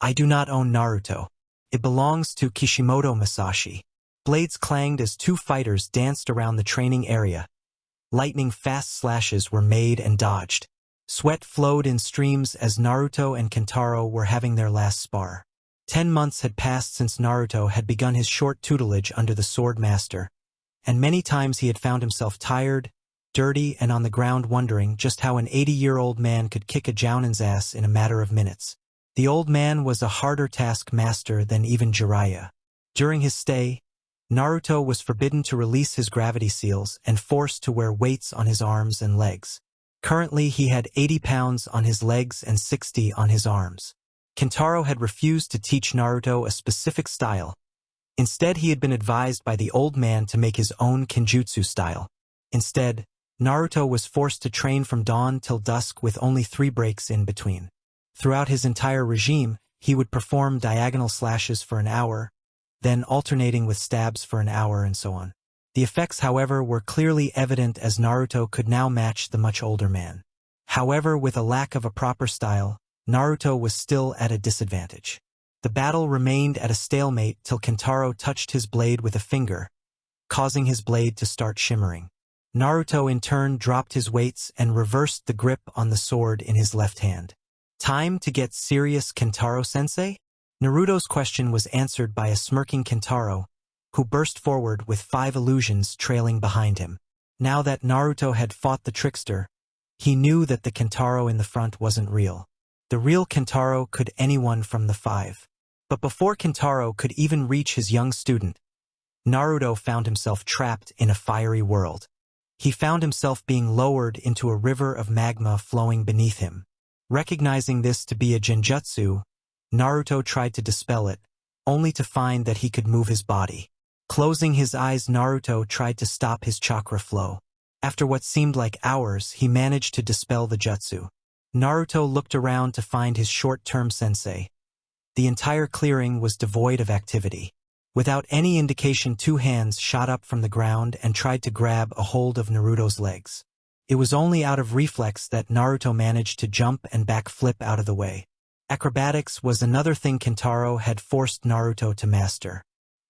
I do not own Naruto. It belongs to Kishimoto Masashi. Blades clanged as two fighters danced around the training area. Lightning-fast slashes were made and dodged. Sweat flowed in streams as Naruto and Kentaro were having their last spar. 10 months had passed since Naruto had begun his short tutelage under the Sword Master, and many times he had found himself tired, dirty, and on the ground wondering just how an 80-year-old man could kick a Jounin's ass in a matter of minutes. The old man was a harder taskmaster than even Jiraiya. During his stay, Naruto was forbidden to release his gravity seals and forced to wear weights on his arms and legs. Currently, he had 80 pounds on his legs and 60 on his arms. Kentaro had refused to teach Naruto a specific style. Instead, he had been advised by the old man to make his own kenjutsu style. Instead, Naruto was forced to train from dawn till dusk with only 3 breaks in between. Throughout his entire regime, he would perform diagonal slashes for an hour, then alternating with stabs for an hour and so on. The effects, however, were clearly evident as Naruto could now match the much older man. However, with a lack of a proper style, Naruto was still at a disadvantage. The battle remained at a stalemate till Kentaro touched his blade with a finger, causing his blade to start shimmering. Naruto in turn dropped his weights and reversed the grip on the sword in his left hand. Time to get serious, Kentaro-sensei? Naruto's question was answered by a smirking Kentaro, who burst forward with 5 illusions trailing behind him. Now that Naruto had fought the trickster, he knew that the Kentaro in the front wasn't real. The real Kentaro could anyone from the 5. But before Kentaro could even reach his young student, Naruto found himself trapped in a fiery world. He found himself being lowered into a river of magma flowing beneath him. Recognizing this to be a genjutsu, Naruto tried to dispel it, only to find that he could move his body. Closing his eyes, Naruto tried to stop his chakra flow. After what seemed like hours, he managed to dispel the jutsu. Naruto looked around to find his short-term sensei. The entire clearing was devoid of activity. Without any indication, 2 hands shot up from the ground and tried to grab a hold of Naruto's legs. It was only out of reflex that Naruto managed to jump and backflip out of the way. Acrobatics was another thing Kentaro had forced Naruto to master.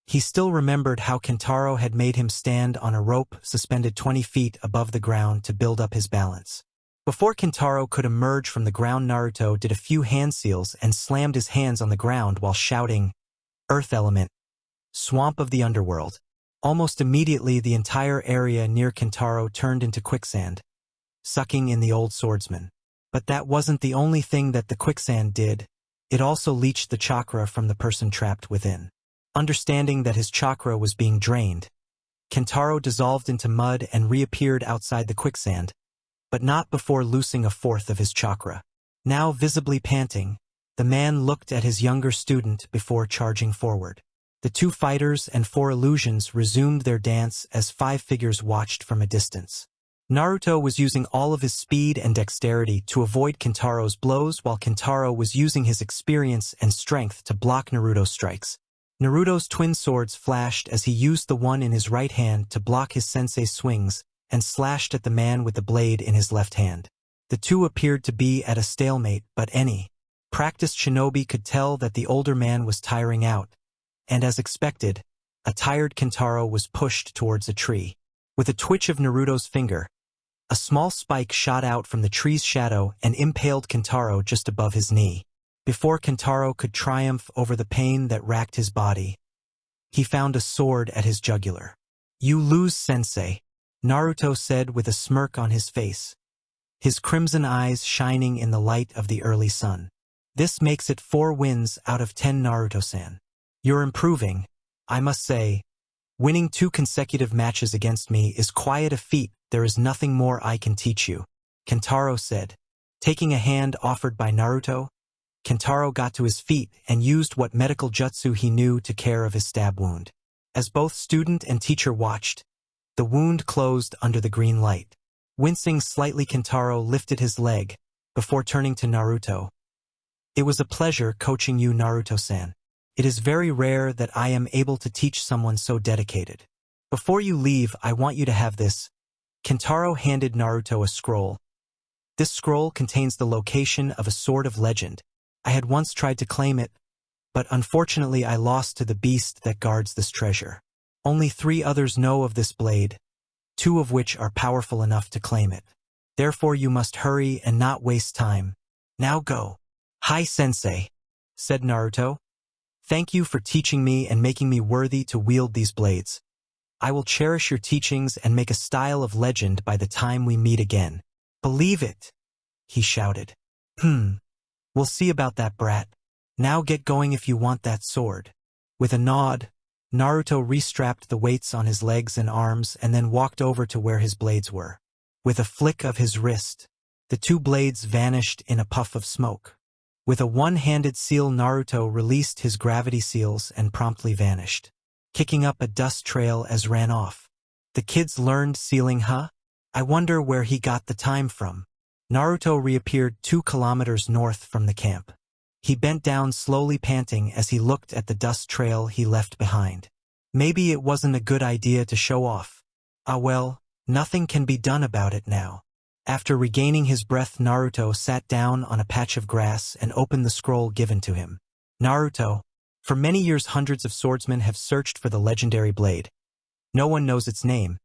He still remembered how Kentaro had made him stand on a rope suspended 20 feet above the ground to build up his balance. Before Kentaro could emerge from the ground, Naruto did a few hand seals and slammed his hands on the ground while shouting, "Earth element, swamp of the underworld." Almost immediately, the entire area near Kentaro turned into quicksand, sucking in the old swordsman. But that wasn't the only thing that the quicksand did. It also leached the chakra from the person trapped within. Understanding that his chakra was being drained, Kentaro dissolved into mud and reappeared outside the quicksand, but not before losing a fourth of his chakra. Now visibly panting, the man looked at his younger student before charging forward. The 2 fighters and 4 illusions resumed their dance as 5 figures watched from a distance. Naruto was using all of his speed and dexterity to avoid Kentaro's blows, while Kentaro was using his experience and strength to block Naruto's strikes. Naruto's twin swords flashed as he used the one in his right hand to block his sensei's swings and slashed at the man with the blade in his left hand. The 2 appeared to be at a stalemate, but any practiced shinobi could tell that the older man was tiring out, and as expected, a tired Kentaro was pushed towards a tree. With a twitch of Naruto's finger, a small spike shot out from the tree's shadow and impaled Kentaro just above his knee. Before Kentaro could triumph over the pain that racked his body, he found a sword at his jugular. "You lose, sensei," Naruto said with a smirk on his face. his crimson eyes shining in the light of the early sun. This makes it 4 wins out of 10, Naruto-san. You're improving, I must say. Winning 2 consecutive matches against me is quite a feat. There is nothing more I can teach you, Kentaro said. Taking a hand offered by Naruto, Kentaro got to his feet and used what medical jutsu he knew to care of his stab wound. As both student and teacher watched, the wound closed under the green light. Wincing slightly, Kentaro lifted his leg before turning to Naruto. It was a pleasure coaching you, Naruto-san. It is very rare that I am able to teach someone so dedicated. Before you leave, I want you to have this. Kentaro handed Naruto a scroll. This scroll contains the location of a sword of legend. I had once tried to claim it, but unfortunately I lost to the beast that guards this treasure. Only 3 others know of this blade, 2 of which are powerful enough to claim it. Therefore you must hurry and not waste time. Now go. Hi, Sensei, said Naruto. Thank you for teaching me and making me worthy to wield these blades. I will cherish your teachings and make a style of legend by the time we meet again. Believe it, he shouted. We'll see about that, brat. Now get going if you want that sword. With a nod, Naruto restrapped the weights on his legs and arms and then walked over to where his blades were. With a flick of his wrist, the 2 blades vanished in a puff of smoke. With a one-handed seal, Naruto released his gravity seals and promptly vanished, kicking up a dust trail as ran off. The kids learned sealing, huh? I wonder where he got the time from. Naruto reappeared 2 kilometers north from the camp. He bent down slowly, panting as he looked at the dust trail he left behind. Maybe it wasn't a good idea to show off. Ah well, nothing can be done about it now. After regaining his breath, Naruto sat down on a patch of grass and opened the scroll given to him. Naruto, for many years hundreds of swordsmen have searched for the legendary blade. No one knows its name.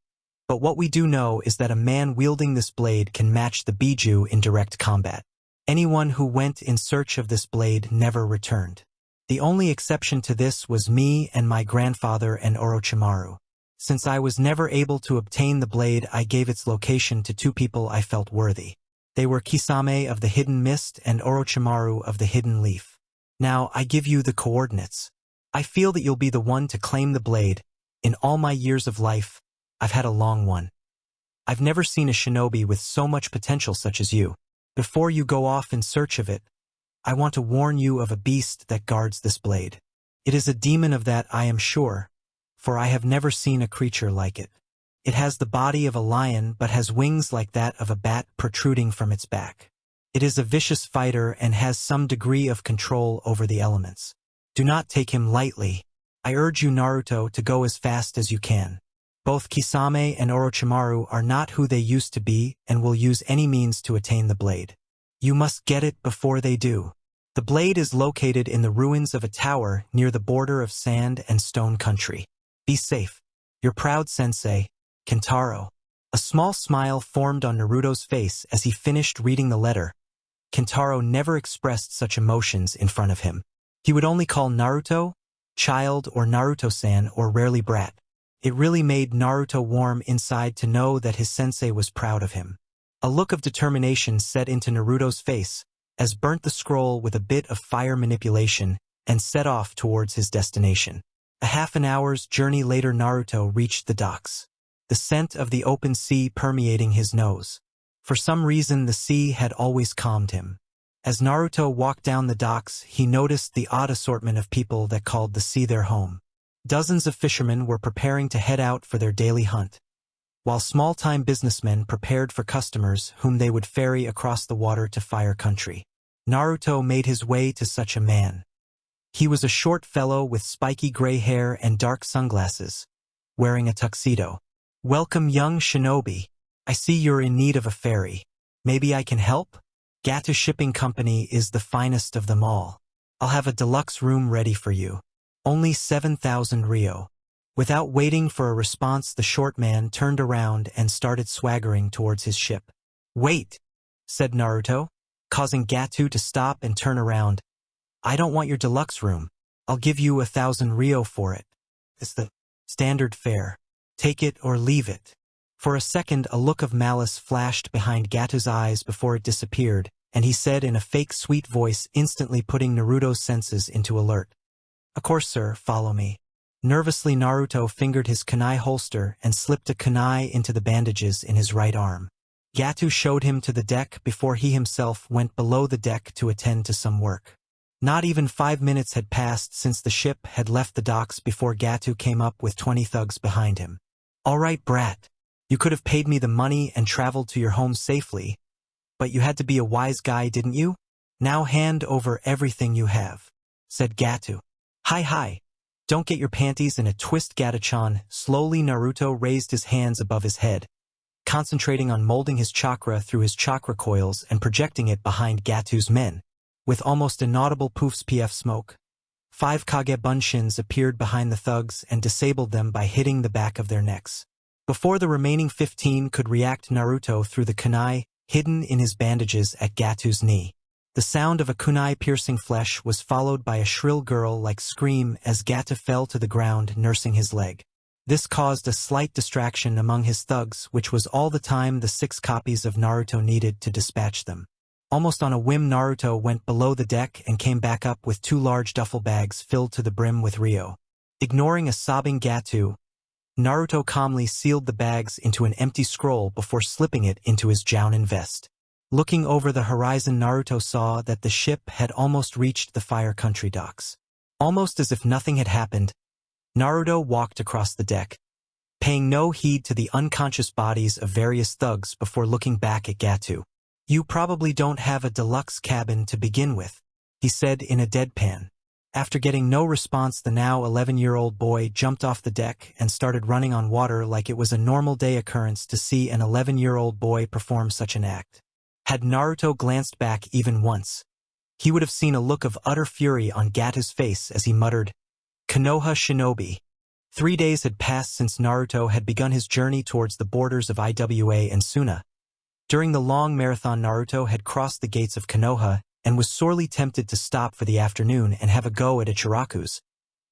But what we do know is that a man wielding this blade can match the Biju in direct combat. Anyone who went in search of this blade never returned. The only exception to this was me and my grandfather and Orochimaru. Since I was never able to obtain the blade, I gave its location to 2 people I felt worthy. They were Kisame of the Hidden Mist and Orochimaru of the Hidden Leaf. Now I give you the coordinates. I feel that you'll be the one to claim the blade. In all my years of life, I've had a long one. I've never seen a shinobi with so much potential such as you. Before you go off in search of it, I want to warn you of a beast that guards this blade. It is a demon, of that I am sure, for I have never seen a creature like it. It has the body of a lion but has wings like that of a bat protruding from its back. It is a vicious fighter and has some degree of control over the elements. Do not take him lightly. I urge you, Naruto, to go as fast as you can. Both Kisame and Orochimaru are not who they used to be and will use any means to attain the blade. You must get it before they do. The blade is located in the ruins of a tower near the border of sand and stone country. Be safe. Your proud sensei, Kentaro. A small smile formed on Naruto's face as he finished reading the letter. Kentaro never expressed such emotions in front of him. He would only call Naruto, child, or Naruto-san, or rarely brat. It really made Naruto warm inside to know that his sensei was proud of him. A look of determination set into Naruto's face as burnt the scroll with a bit of fire manipulation and set off towards his destination. A half an hour's journey later, Naruto reached the docks, the scent of the open sea permeating his nose. For some reason, the sea had always calmed him. As Naruto walked down the docks, he noticed the odd assortment of people that called the sea their home. Dozens of fishermen were preparing to head out for their daily hunt, while small-time businessmen prepared for customers whom they would ferry across the water to Fire Country. Naruto made his way to such a man. He was a short fellow with spiky gray hair and dark sunglasses, wearing a tuxedo. Welcome, young shinobi. I see you're in need of a ferry. Maybe I can help? Gata Shipping Company is the finest of them all. I'll have a deluxe room ready for you. Only 7,000 ryo. Without waiting for a response, the short man turned around and started swaggering towards his ship. Wait, said Naruto, causing Gatu to stop and turn around. I don't want your deluxe room. I'll give you 1,000 ryo for it. It's the standard fare. Take it or leave it. For a second, a look of malice flashed behind Gatu's eyes before it disappeared, and he said in a fake sweet voice, instantly putting Naruto's senses into alert. "Of course, sir, follow me." Nervously, Naruto fingered his kunai holster and slipped a kunai into the bandages in his right arm. Gatu showed him to the deck before he himself went below the deck to attend to some work. Not even 5 minutes had passed since the ship had left the docks before Gatu came up with 20 thugs behind him. "All right, brat. You could have paid me the money and traveled to your home safely, but you had to be a wise guy, didn't you? Now hand over everything you have," said Gatu. Hi. Don't get your panties in a twist, Gatu-chan." Slowly, Naruto raised his hands above his head, concentrating on molding his chakra through his chakra coils and projecting it behind Gatu's men. With almost inaudible poofs of smoke, 5 Kage Bunshins appeared behind the thugs and disabled them by hitting the back of their necks. Before the remaining 15 could react, Naruto threw the kunai, hidden in his bandages, at Gatu's knee. The sound of a kunai piercing flesh was followed by a shrill girl-like scream as Gatu fell to the ground, nursing his leg. This caused a slight distraction among his thugs, which was all the time the 6 copies of Naruto needed to dispatch them. Almost on a whim, Naruto went below the deck and came back up with 2 large duffel bags filled to the brim with Ryo. Ignoring a sobbing Gatu, Naruto calmly sealed the bags into an empty scroll before slipping it into his jounin vest. Looking over the horizon, Naruto saw that the ship had almost reached the Fire Country docks. Almost as if nothing had happened, Naruto walked across the deck, paying no heed to the unconscious bodies of various thugs before looking back at Gatu. "You probably don't have a deluxe cabin to begin with," he said in a deadpan. After getting no response, the now 11-year-old boy jumped off the deck and started running on water like it was a normal day occurrence to see an 11-year-old boy perform such an act. Had Naruto glanced back even once, he would have seen a look of utter fury on Gatu's face as he muttered, "Konoha shinobi." 3 days had passed since Naruto had begun his journey towards the borders of Iwa and Suna. During the long marathon, Naruto had crossed the gates of Konoha and was sorely tempted to stop for the afternoon and have a go at Ichiraku's,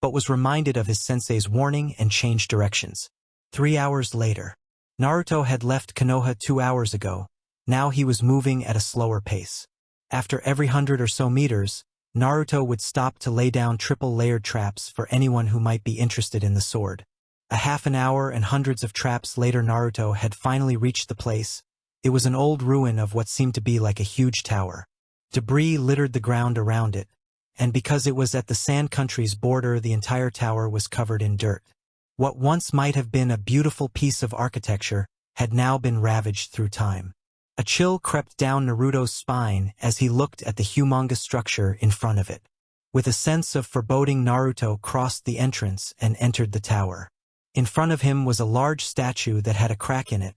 but was reminded of his sensei's warning and changed directions. 3 hours later. Naruto had left Konoha 2 hours ago. Now he was moving at a slower pace. After every 100 or so meters, Naruto would stop to lay down triple-layered traps for anyone who might be interested in the sword. A half an hour and hundreds of traps later, Naruto had finally reached the place. It was an old ruin of what seemed to be like a huge tower. Debris littered the ground around it, and because it was at the Sand Country's border, the entire tower was covered in dirt. What once might have been a beautiful piece of architecture had now been ravaged through time. A chill crept down Naruto's spine as he looked at the humongous structure in front of it. With a sense of foreboding, Naruto crossed the entrance and entered the tower. In front of him was a large statue that had a crack in it.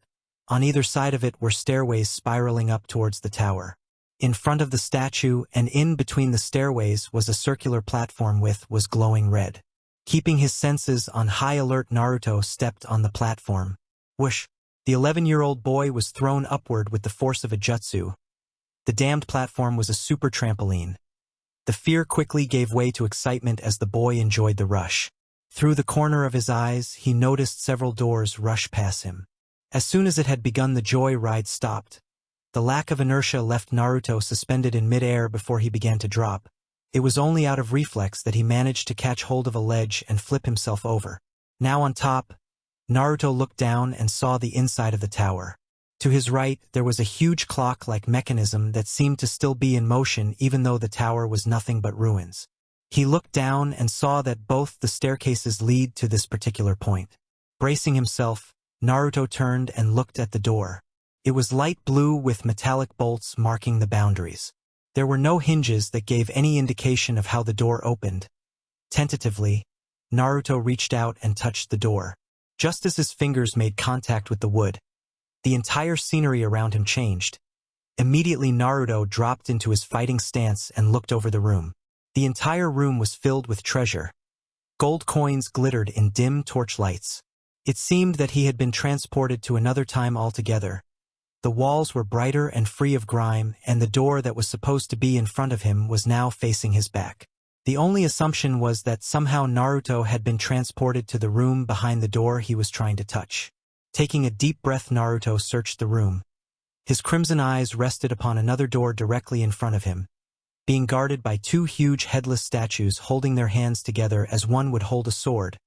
On either side of it were stairways spiraling up towards the tower. In front of the statue and in between the stairways was a circular platform was glowing red. Keeping his senses on high alert, Naruto stepped on the platform. Whoosh! The 11-year-old boy was thrown upward with the force of a jutsu. The damned platform was a super trampoline. The fear quickly gave way to excitement as the boy enjoyed the rush. Through the corner of his eyes, he noticed several doors rush past him. As soon as it had begun, the joy ride stopped. The lack of inertia left Naruto suspended in mid-air before he began to drop. It was only out of reflex that he managed to catch hold of a ledge and flip himself over. Now on top, Naruto looked down and saw the inside of the tower. To his right, there was a huge clock-like mechanism that seemed to still be in motion even though the tower was nothing but ruins. He looked down and saw that both the staircases lead to this particular point. Bracing himself, Naruto turned and looked at the door. It was light blue with metallic bolts marking the boundaries. There were no hinges that gave any indication of how the door opened. Tentatively, Naruto reached out and touched the door. Just as his fingers made contact with the wood, the entire scenery around him changed. Immediately, Naruto dropped into his fighting stance and looked over the room. The entire room was filled with treasure. Gold coins glittered in dim torchlights. It seemed that he had been transported to another time altogether. The walls were brighter and free of grime, and the door that was supposed to be in front of him was now facing his back. The only assumption was that somehow Naruto had been transported to the room behind the door he was trying to touch. Taking a deep breath, Naruto searched the room. His crimson eyes rested upon another door directly in front of him, being guarded by two huge headless statues holding their hands together as one would hold a sword,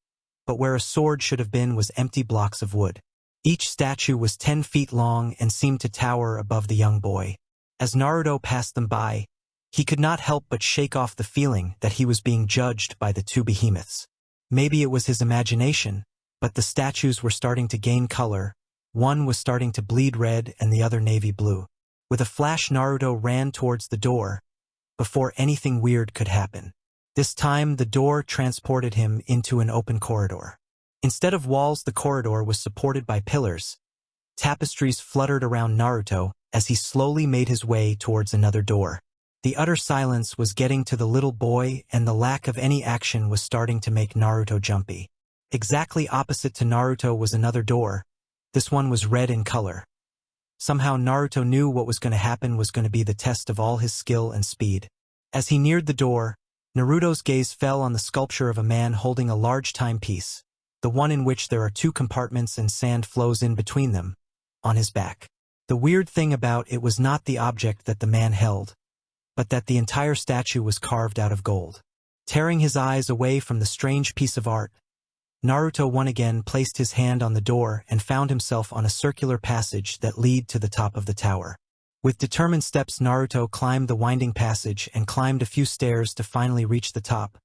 but where a sword should have been was empty blocks of wood. Each statue was 10 feet long and seemed to tower above the young boy. As Naruto passed them by, he could not help but shake off the feeling that he was being judged by the two behemoths. Maybe it was his imagination, but the statues were starting to gain color. One was starting to bleed red and the other navy blue. With a flash, Naruto ran towards the door, before anything weird could happen. This time, the door transported him into an open corridor. Instead of walls, the corridor was supported by pillars. Tapestries fluttered around Naruto as he slowly made his way towards another door. The utter silence was getting to the little boy, and the lack of any action was starting to make Naruto jumpy. Exactly opposite to Naruto was another door. This one was red in color. Somehow Naruto knew what was going to happen was going to be the test of all his skill and speed. As he neared the door, Naruto's gaze fell on the sculpture of a man holding a large timepiece, the one in which there are two compartments and sand flows in between them, on his back. The weird thing about it was not the object that the man held, but that the entire statue was carved out of gold. Tearing his eyes away from the strange piece of art, Naruto once again placed his hand on the door and found himself on a circular passage that led to the top of the tower. With determined steps, Naruto climbed the winding passage and climbed a few stairs to finally reach the top.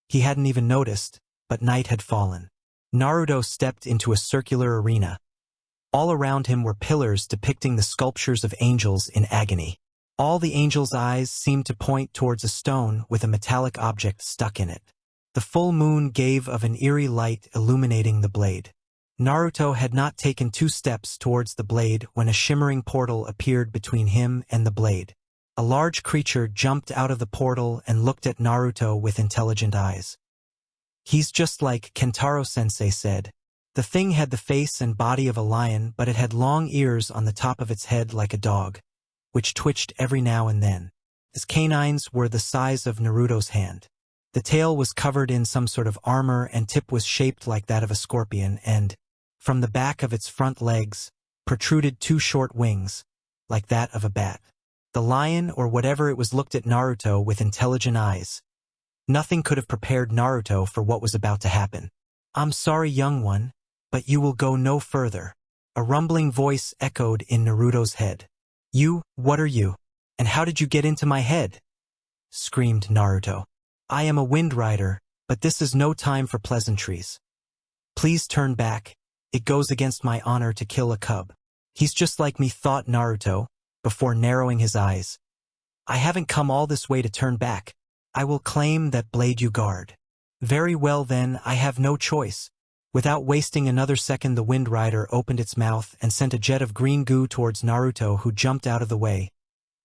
He hadn't even noticed, but night had fallen. Naruto stepped into a circular arena. All around him were pillars depicting the sculptures of angels in agony. All the angels' eyes seemed to point towards a stone with a metallic object stuck in it. The full moon gave of an eerie light illuminating the blade. Naruto had not taken 2 steps towards the blade when a shimmering portal appeared between him and the blade. A large creature jumped out of the portal and looked at Naruto with intelligent eyes. "He's just like Kentaro Sensei said." The thing had the face and body of a lion, but it had long ears on the top of its head like a dog, which twitched every now and then. Its canines were the size of Naruto's hand. The tail was covered in some sort of armor and tip was shaped like that of a scorpion, and, from the back of its front legs, protruded 2 short wings, like that of a bat. The lion, or whatever it was, looked at Naruto with intelligent eyes. Nothing could have prepared Naruto for what was about to happen. "I'm sorry, young one, but you will go no further." A rumbling voice echoed in Naruto's head. What are you? And how did you get into my head?" screamed Naruto. "I am a wind rider, but this is no time for pleasantries. Please turn back. It goes against my honor to kill a cub." "He's just like me," thought Naruto, before narrowing his eyes. "I haven't come all this way to turn back. I will claim that blade you guard." "Very well then, I have no choice." Without wasting another second, the Wind Rider opened its mouth and sent a jet of green goo towards Naruto, who jumped out of the way.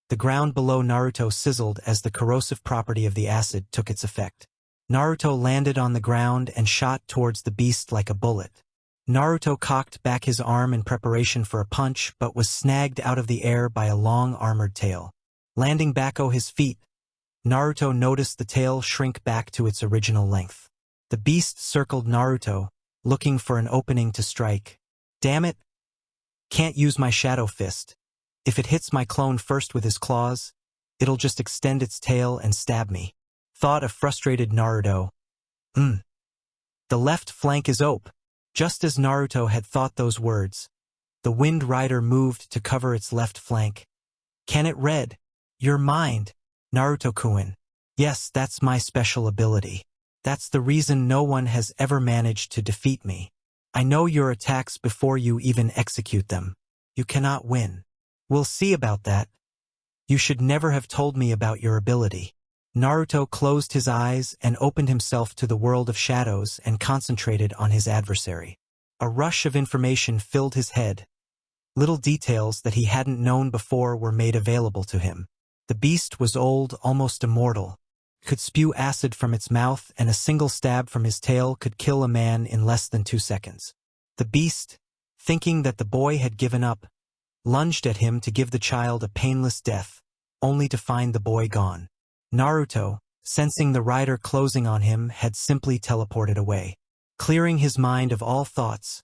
The ground below Naruto sizzled as the corrosive property of the acid took its effect. Naruto landed on the ground and shot towards the beast like a bullet. Naruto cocked back his arm in preparation for a punch, but was snagged out of the air by a long armored tail. Landing back on his feet, Naruto noticed the tail shrink back to its original length. The beast circled Naruto, looking for an opening to strike. "Damn it! Can't use my shadow fist. If it hits my clone first with his claws, it'll just extend its tail and stab me," thought a frustrated Naruto. The left flank is open." Just as Naruto had thought those words, the Wind Rider moved to cover its left flank. "Can it read your mind, Naruto-kun?" "Yes, that's my special ability. That's the reason no one has ever managed to defeat me. I know your attacks before you even execute them. You cannot win." "We'll see about that. You should never have told me about your ability." Naruto closed his eyes and opened himself to the world of shadows and concentrated on his adversary. A rush of information filled his head. Little details that he hadn't known before were made available to him. The beast was old, almost immortal, could spew acid from its mouth, and a single stab from his tail could kill a man in less than 2 seconds. The beast, thinking that the boy had given up, lunged at him to give the child a painless death, only to find the boy gone. Naruto, sensing the rider closing on him, had simply teleported away. Clearing his mind of all thoughts,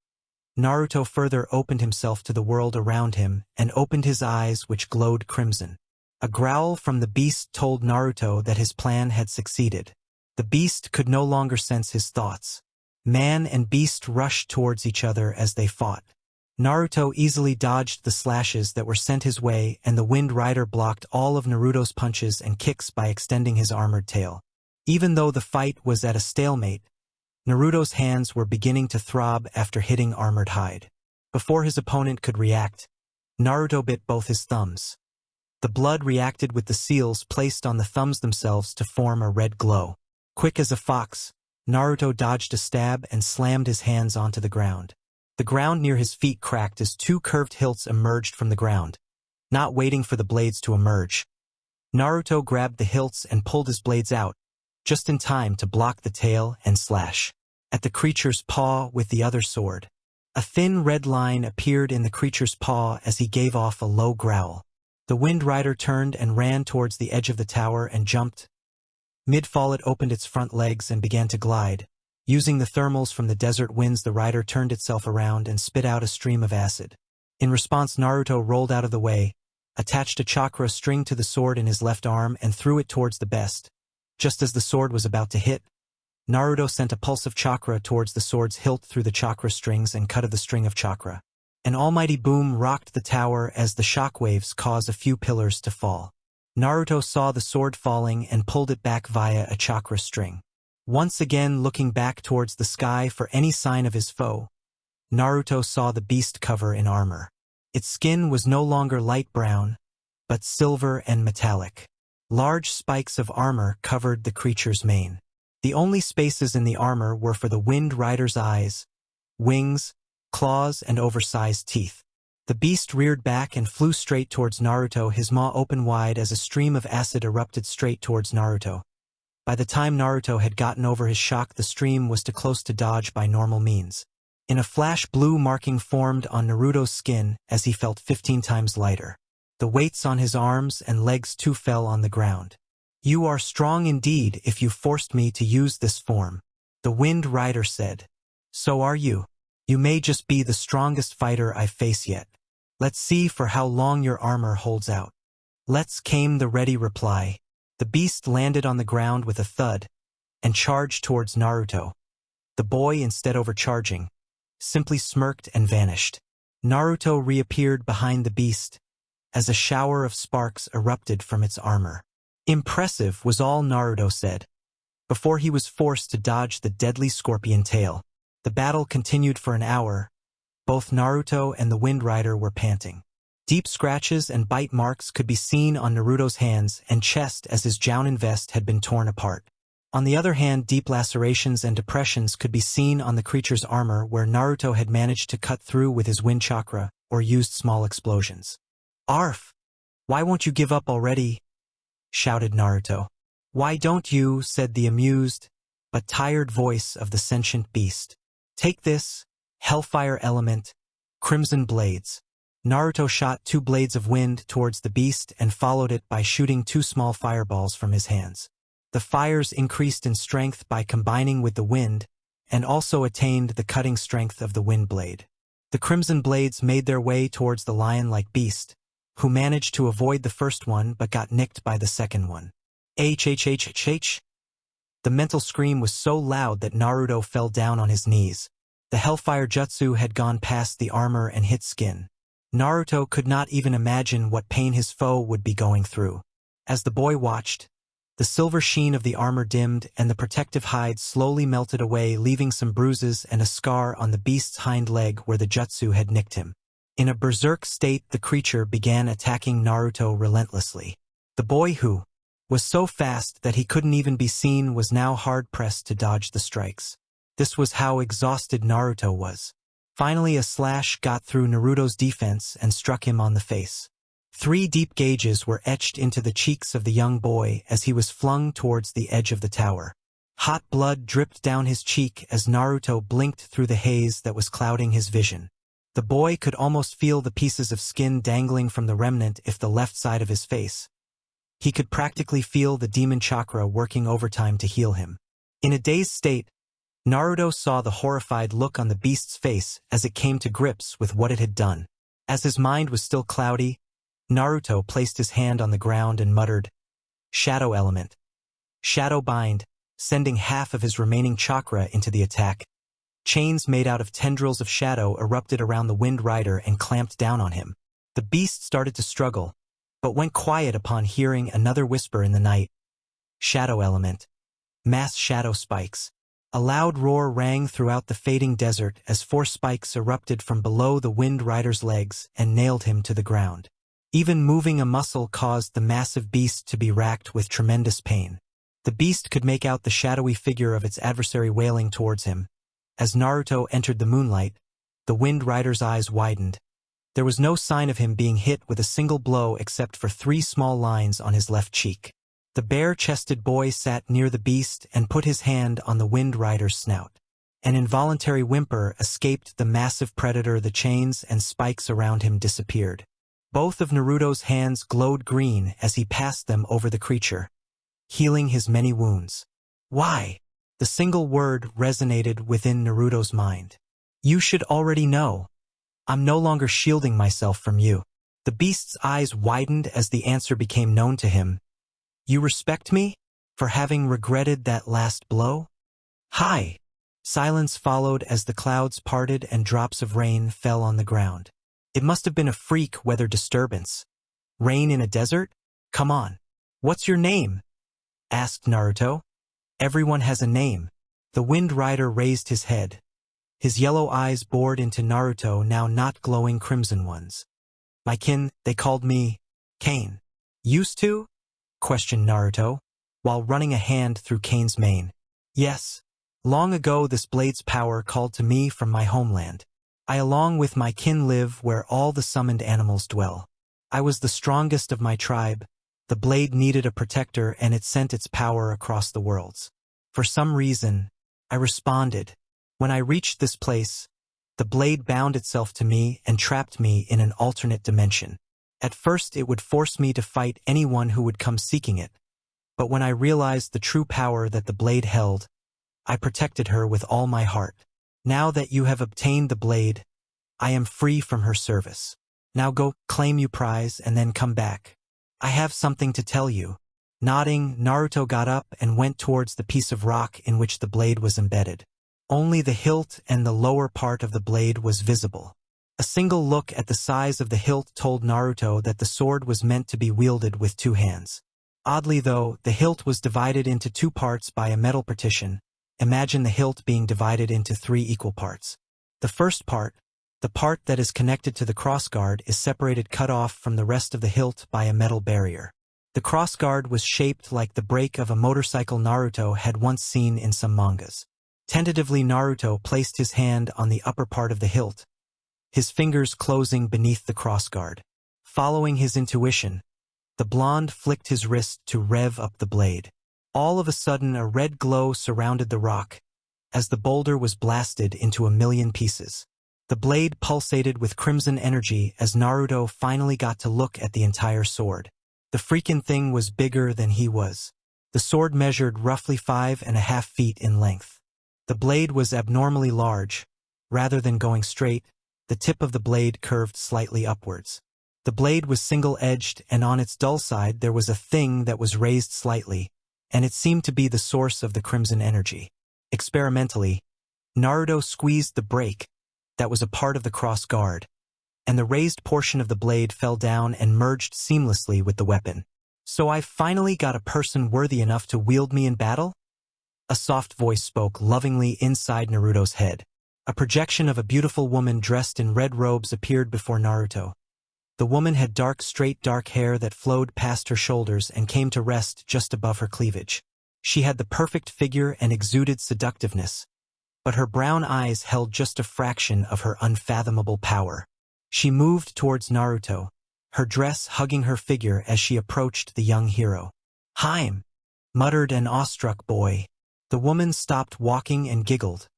Naruto further opened himself to the world around him and opened his eyes which glowed crimson. A growl from the beast told Naruto that his plan had succeeded. The beast could no longer sense his thoughts. Man and beast rushed towards each other as they fought. Naruto easily dodged the slashes that were sent his way, and the Wind Rider blocked all of Naruto's punches and kicks by extending his armored tail. Even though the fight was at a stalemate, Naruto's hands were beginning to throb after hitting armored hide. Before his opponent could react, Naruto bit both his thumbs. The blood reacted with the seals placed on the thumbs themselves to form a red glow. Quick as a fox, Naruto dodged a stab and slammed his hands onto the ground. The ground near his feet cracked as two curved hilts emerged from the ground. Not waiting for the blades to emerge, Naruto grabbed the hilts and pulled his blades out, just in time to block the tail and slash at the creature's paw with the other sword. A thin red line appeared in the creature's paw as he gave off a low growl. The Wind Rider turned and ran towards the edge of the tower and jumped. Mid-fall it opened its front legs and began to glide. Using the thermals from the desert winds, the rider turned itself around and spit out a stream of acid. In response, Naruto rolled out of the way, attached a chakra string to the sword in his left arm and threw it towards the beast. Just as the sword was about to hit, Naruto sent a pulse of chakra towards the sword's hilt through the chakra strings and cut of the string of chakra. An almighty boom rocked the tower as the shockwaves caused a few pillars to fall. Naruto saw the sword falling and pulled it back via a chakra string. Once again looking back towards the sky for any sign of his foe, Naruto saw the beast cover in armor. Its skin was no longer light brown, but silver and metallic. Large spikes of armor covered the creature's mane. The only spaces in the armor were for the Wind Rider's eyes, wings, claws, and oversized teeth. The beast reared back and flew straight towards Naruto, his maw open wide as a stream of acid erupted straight towards Naruto. By the time Naruto had gotten over his shock, the stream was too close to dodge by normal means. In a flash, blue marking formed on Naruto's skin as he felt 15 times lighter. The weights on his arms and legs too fell on the ground. "You are strong indeed if you forced me to use this form," the Wind Rider said. "So are you. You may just be the strongest fighter I face yet. Let's see for how long your armor holds out." "Let's," came the ready reply. The beast landed on the ground with a thud and charged towards Naruto. The boy, instead overcharging, simply smirked and vanished. Naruto reappeared behind the beast as a shower of sparks erupted from its armor. "Impressive," was all Naruto said, before he was forced to dodge the deadly scorpion tail. The battle continued for an hour. Both Naruto and the Wind Rider were panting. Deep scratches and bite marks could be seen on Naruto's hands and chest as his jounin vest had been torn apart. On the other hand, deep lacerations and depressions could be seen on the creature's armor where Naruto had managed to cut through with his wind chakra or used small explosions. "Arf! Why won't you give up already?" shouted Naruto. "Why don't you?" said the amused but tired voice of the sentient beast. "Take this, Hellfire Element, Crimson Blades." Naruto shot 2 blades of wind towards the beast and followed it by shooting 2 small fireballs from his hands. The fires increased in strength by combining with the wind and also attained the cutting strength of the wind blade. The crimson blades made their way towards the lion-like beast, who managed to avoid the first one but got nicked by the second one. "H." The mental scream was so loud that Naruto fell down on his knees. The Hellfire Jutsu had gone past the armor and hit skin. Naruto could not even imagine what pain his foe would be going through. As the boy watched, the silver sheen of the armor dimmed and the protective hide slowly melted away, leaving some bruises and a scar on the beast's hind leg where the jutsu had nicked him. In a berserk state, the creature began attacking Naruto relentlessly. The boy, who was so fast that he couldn't even be seen, was now hard-pressed to dodge the strikes. This was how exhausted Naruto was. Finally, a slash got through Naruto's defense and struck him on the face. 3 deep gauges were etched into the cheeks of the young boy as he was flung towards the edge of the tower. Hot blood dripped down his cheek as Naruto blinked through the haze that was clouding his vision. The boy could almost feel the pieces of skin dangling from the remnant of the left side of his face. He could practically feel the demon chakra working overtime to heal him. In a dazed state, Naruto saw the horrified look on the beast's face as it came to grips with what it had done. As his mind was still cloudy, Naruto placed his hand on the ground and muttered, "Shadow element. Shadow bind," sending half of his remaining chakra into the attack. Chains made out of tendrils of shadow erupted around the Wind Rider and clamped down on him. The beast started to struggle, but went quiet upon hearing another whisper in the night. "Shadow element. Mass shadow spikes." A loud roar rang throughout the fading desert as 4 spikes erupted from below the Wind Rider's legs and nailed him to the ground. Even moving a muscle caused the massive beast to be racked with tremendous pain. The beast could make out the shadowy figure of its adversary wailing towards him. As Naruto entered the moonlight, the Wind Rider's eyes widened. There was no sign of him being hit with a single blow except for 3 small lines on his left cheek. The bare-chested boy sat near the beast and put his hand on the Wind Rider's snout. An involuntary whimper escaped the massive predator. The chains and spikes around him disappeared. Both of Naruto's hands glowed green as he passed them over the creature, healing his many wounds. "Why?" The single word resonated within Naruto's mind. "You should already know. I'm no longer shielding myself from you." The beast's eyes widened as the answer became known to him. "You respect me? For having regretted that last blow?" "Hi!" Silence followed as the clouds parted and drops of rain fell on the ground. It must have been a freak weather disturbance. Rain in a desert? Come on. "What's your name?" asked Naruto. "Everyone has a name." The Wind Rider raised his head. His yellow eyes bored into Naruto, now not glowing crimson ones. "My kin, they called me Kane." "Used to?" questioned Naruto, while running a hand through Kane's mane. "Yes. Long ago this blade's power called to me from my homeland. I along with my kin live where all the summoned animals dwell. I was the strongest of my tribe. The blade needed a protector and it sent its power across the worlds. For some reason, I responded. When I reached this place, the blade bound itself to me and trapped me in an alternate dimension. At first it would force me to fight anyone who would come seeking it, but when I realized the true power that the blade held, I protected her with all my heart. Now that you have obtained the blade, I am free from her service. Now go claim your prize and then come back. I have something to tell you." Nodding, Naruto got up and went towards the piece of rock in which the blade was embedded. Only the hilt and the lower part of the blade was visible. A single look at the size of the hilt told Naruto that the sword was meant to be wielded with 2 hands. Oddly though, the hilt was divided into 2 parts by a metal partition. Imagine the hilt being divided into 3 equal parts. The first part, the part that is connected to the crossguard, is separated cut off from the rest of the hilt by a metal barrier. The crossguard was shaped like the brake of a motorcycle Naruto had once seen in some mangas. Tentatively, Naruto placed his hand on the upper part of the hilt, his fingers closing beneath the crossguard. Following his intuition, the blonde flicked his wrist to rev up the blade. All of a sudden, a red glow surrounded the rock, as the boulder was blasted into a million pieces. The blade pulsated with crimson energy as Naruto finally got to look at the entire sword. The freaking thing was bigger than he was. The sword measured roughly 5.5 feet in length. The blade was abnormally large. Rather than going straight, the tip of the blade curved slightly upwards. The blade was single-edged, and on its dull side there was a thing that was raised slightly, and it seemed to be the source of the crimson energy. Experimentally, Naruto squeezed the brake that was a part of the cross guard, and the raised portion of the blade fell down and merged seamlessly with the weapon. "So I've finally got a person worthy enough to wield me in battle?" A soft voice spoke lovingly inside Naruto's head. A projection of a beautiful woman dressed in red robes appeared before Naruto. The woman had straight dark hair that flowed past her shoulders and came to rest just above her cleavage. She had the perfect figure and exuded seductiveness, but her brown eyes held just a fraction of her unfathomable power. She moved towards Naruto, her dress hugging her figure as she approached the young hero. "Heim!" muttered an awestruck boy. The woman stopped walking and giggled,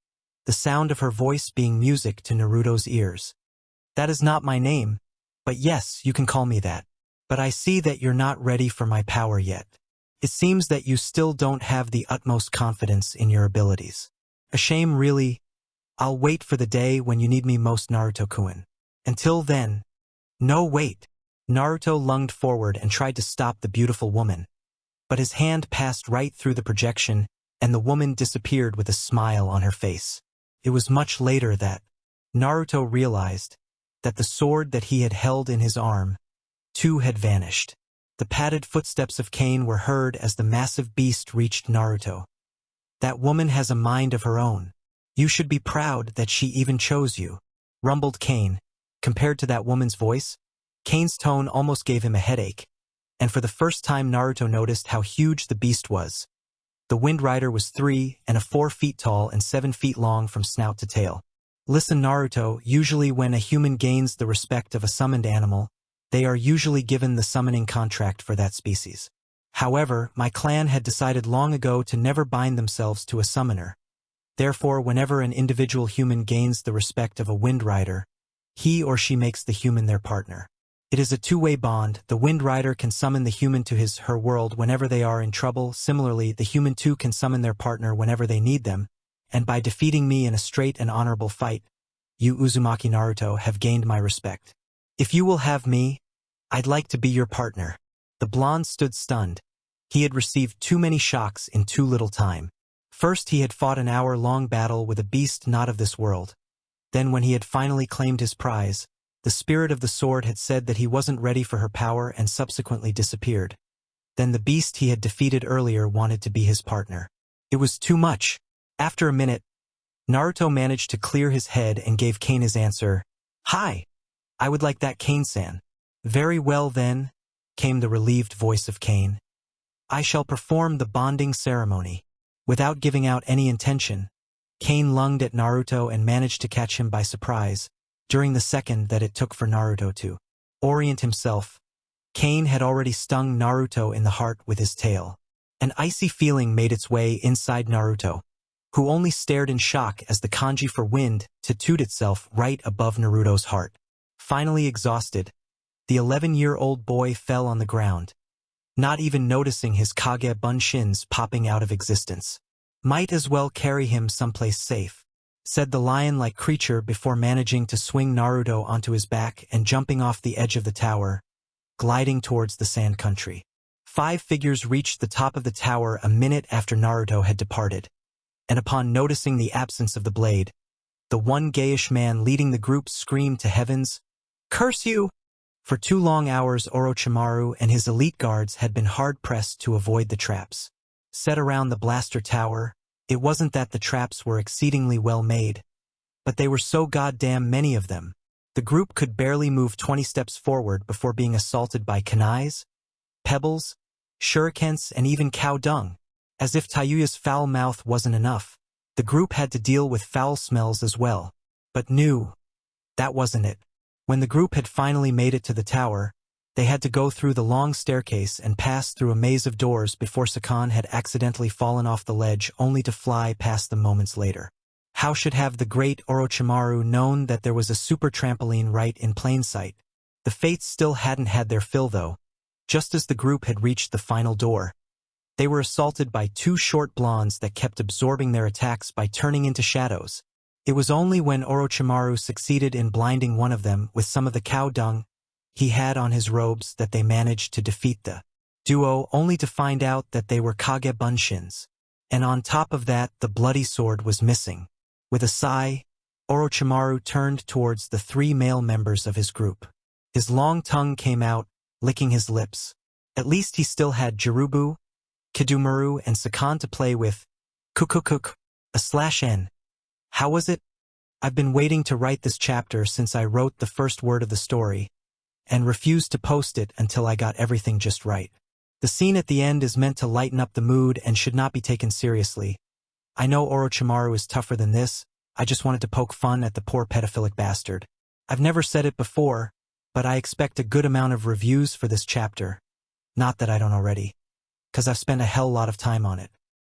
the sound of her voice being music to Naruto's ears. "That is not my name, but yes, you can call me that. But I see that you're not ready for my power yet. It seems that you still don't have the utmost confidence in your abilities." A shame really. I'll wait for the day when you need me most, Naruto-kun. Until then. No, wait. Naruto lunged forward and tried to stop the beautiful woman. But his hand passed right through the projection, and the woman disappeared with a smile on her face. It was much later that Naruto realized that the sword that he had held in his arm, too, had vanished. The padded footsteps of Kane were heard as the massive beast reached Naruto. That woman has a mind of her own. You should be proud that she even chose you, rumbled Kane. Compared to that woman's voice, Kane's tone almost gave him a headache, and for the first time Naruto noticed how huge the beast was. The Wind Rider was 3 and 4 feet tall and 7 feet long from snout to tail. Listen, Naruto, usually when a human gains the respect of a summoned animal, they are usually given the summoning contract for that species. However, my clan had decided long ago to never bind themselves to a summoner. Therefore, whenever an individual human gains the respect of a Wind Rider, he or she makes the human their partner. It is a two-way bond. The Wind Rider can summon the human to his/her world whenever they are in trouble. Similarly, the human too can summon their partner whenever they need them, and by defeating me in a straight and honorable fight, you Uzumaki Naruto have gained my respect. If you will have me, I'd like to be your partner. The blonde stood stunned. He had received too many shocks in too little time. First, he had fought an hour-long battle with a beast not of this world. Then, when he had finally claimed his prize, the spirit of the sword had said that he wasn't ready for her power and subsequently disappeared. Then the beast he had defeated earlier wanted to be his partner. It was too much. After a minute, Naruto managed to clear his head and gave Kane his answer. Hi. I would like that, Kane-san. Very well then, came the relieved voice of Kane. I shall perform the bonding ceremony. Without giving out any intention, Kane lunged at Naruto and managed to catch him by surprise. During the second that it took for Naruto to orient himself, Kane had already stung Naruto in the heart with his tail. An icy feeling made its way inside Naruto, who only stared in shock as the kanji for wind tattooed itself right above Naruto's heart. Finally exhausted, the 11-year-old boy fell on the ground, not even noticing his Kage Bunshins popping out of existence. Might as well carry him someplace safe, said the lion-like creature before managing to swing Naruto onto his back and jumping off the edge of the tower, gliding towards the sand country. 5 figures reached the top of the tower a minute after Naruto had departed, and upon noticing the absence of the blade, the one gayish man leading the group screamed to heavens, "Curse you!" For 2 long hours Orochimaru and his elite guards had been hard-pressed to avoid the traps set around the blaster tower. It wasn't that the traps were exceedingly well made, but they were so goddamn many of them. The group could barely move 20 steps forward before being assaulted by kunais, pebbles, shurikens, and even cow dung. As if Tayuya's foul mouth wasn't enough, the group had to deal with foul smells as well. But that wasn't it. When the group had finally made it to the tower, they had to go through the long staircase and pass through a maze of doors before Sakan had accidentally fallen off the ledge only to fly past them moments later. How should have the great Orochimaru known that there was a super trampoline right in plain sight? The Fates still hadn't had their fill though. Just as the group had reached the final door, they were assaulted by 2 short blondes that kept absorbing their attacks by turning into shadows. It was only when Orochimaru succeeded in blinding one of them with some of the cow dung he had on his robes that they managed to defeat the duo, only to find out that they were Kage Bunshins. And on top of that, the bloody sword was missing. With a sigh, Orochimaru turned towards the 3 male members of his group. His long tongue came out, licking his lips. At least he still had Jirubu, Kidumaru, and Sakan to play with. /n. How was it? I've been waiting to write this chapter since I wrote the first word of the story, and refused to post it until I got everything just right. The scene at the end is meant to lighten up the mood and should not be taken seriously. I know Orochimaru is tougher than this. I just wanted to poke fun at the poor pedophilic bastard. I've never said it before, but I expect a good amount of reviews for this chapter. Not that I don't already, 'cause I've spent a hell lot of time on it.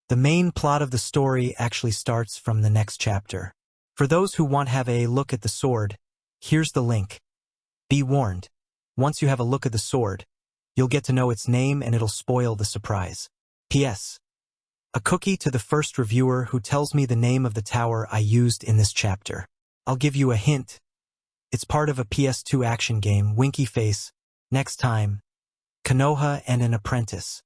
The main plot of the story actually starts from the next chapter. For those who want to have a look at the sword, here's the link. Be warned, once you have a look at the sword, you'll get to know its name and it'll spoil the surprise. P.S. A cookie to the first reviewer who tells me the name of the tower I used in this chapter. I'll give you a hint. It's part of a PS2 action game, Winky Face. Next time, KONOHA and an apprentice.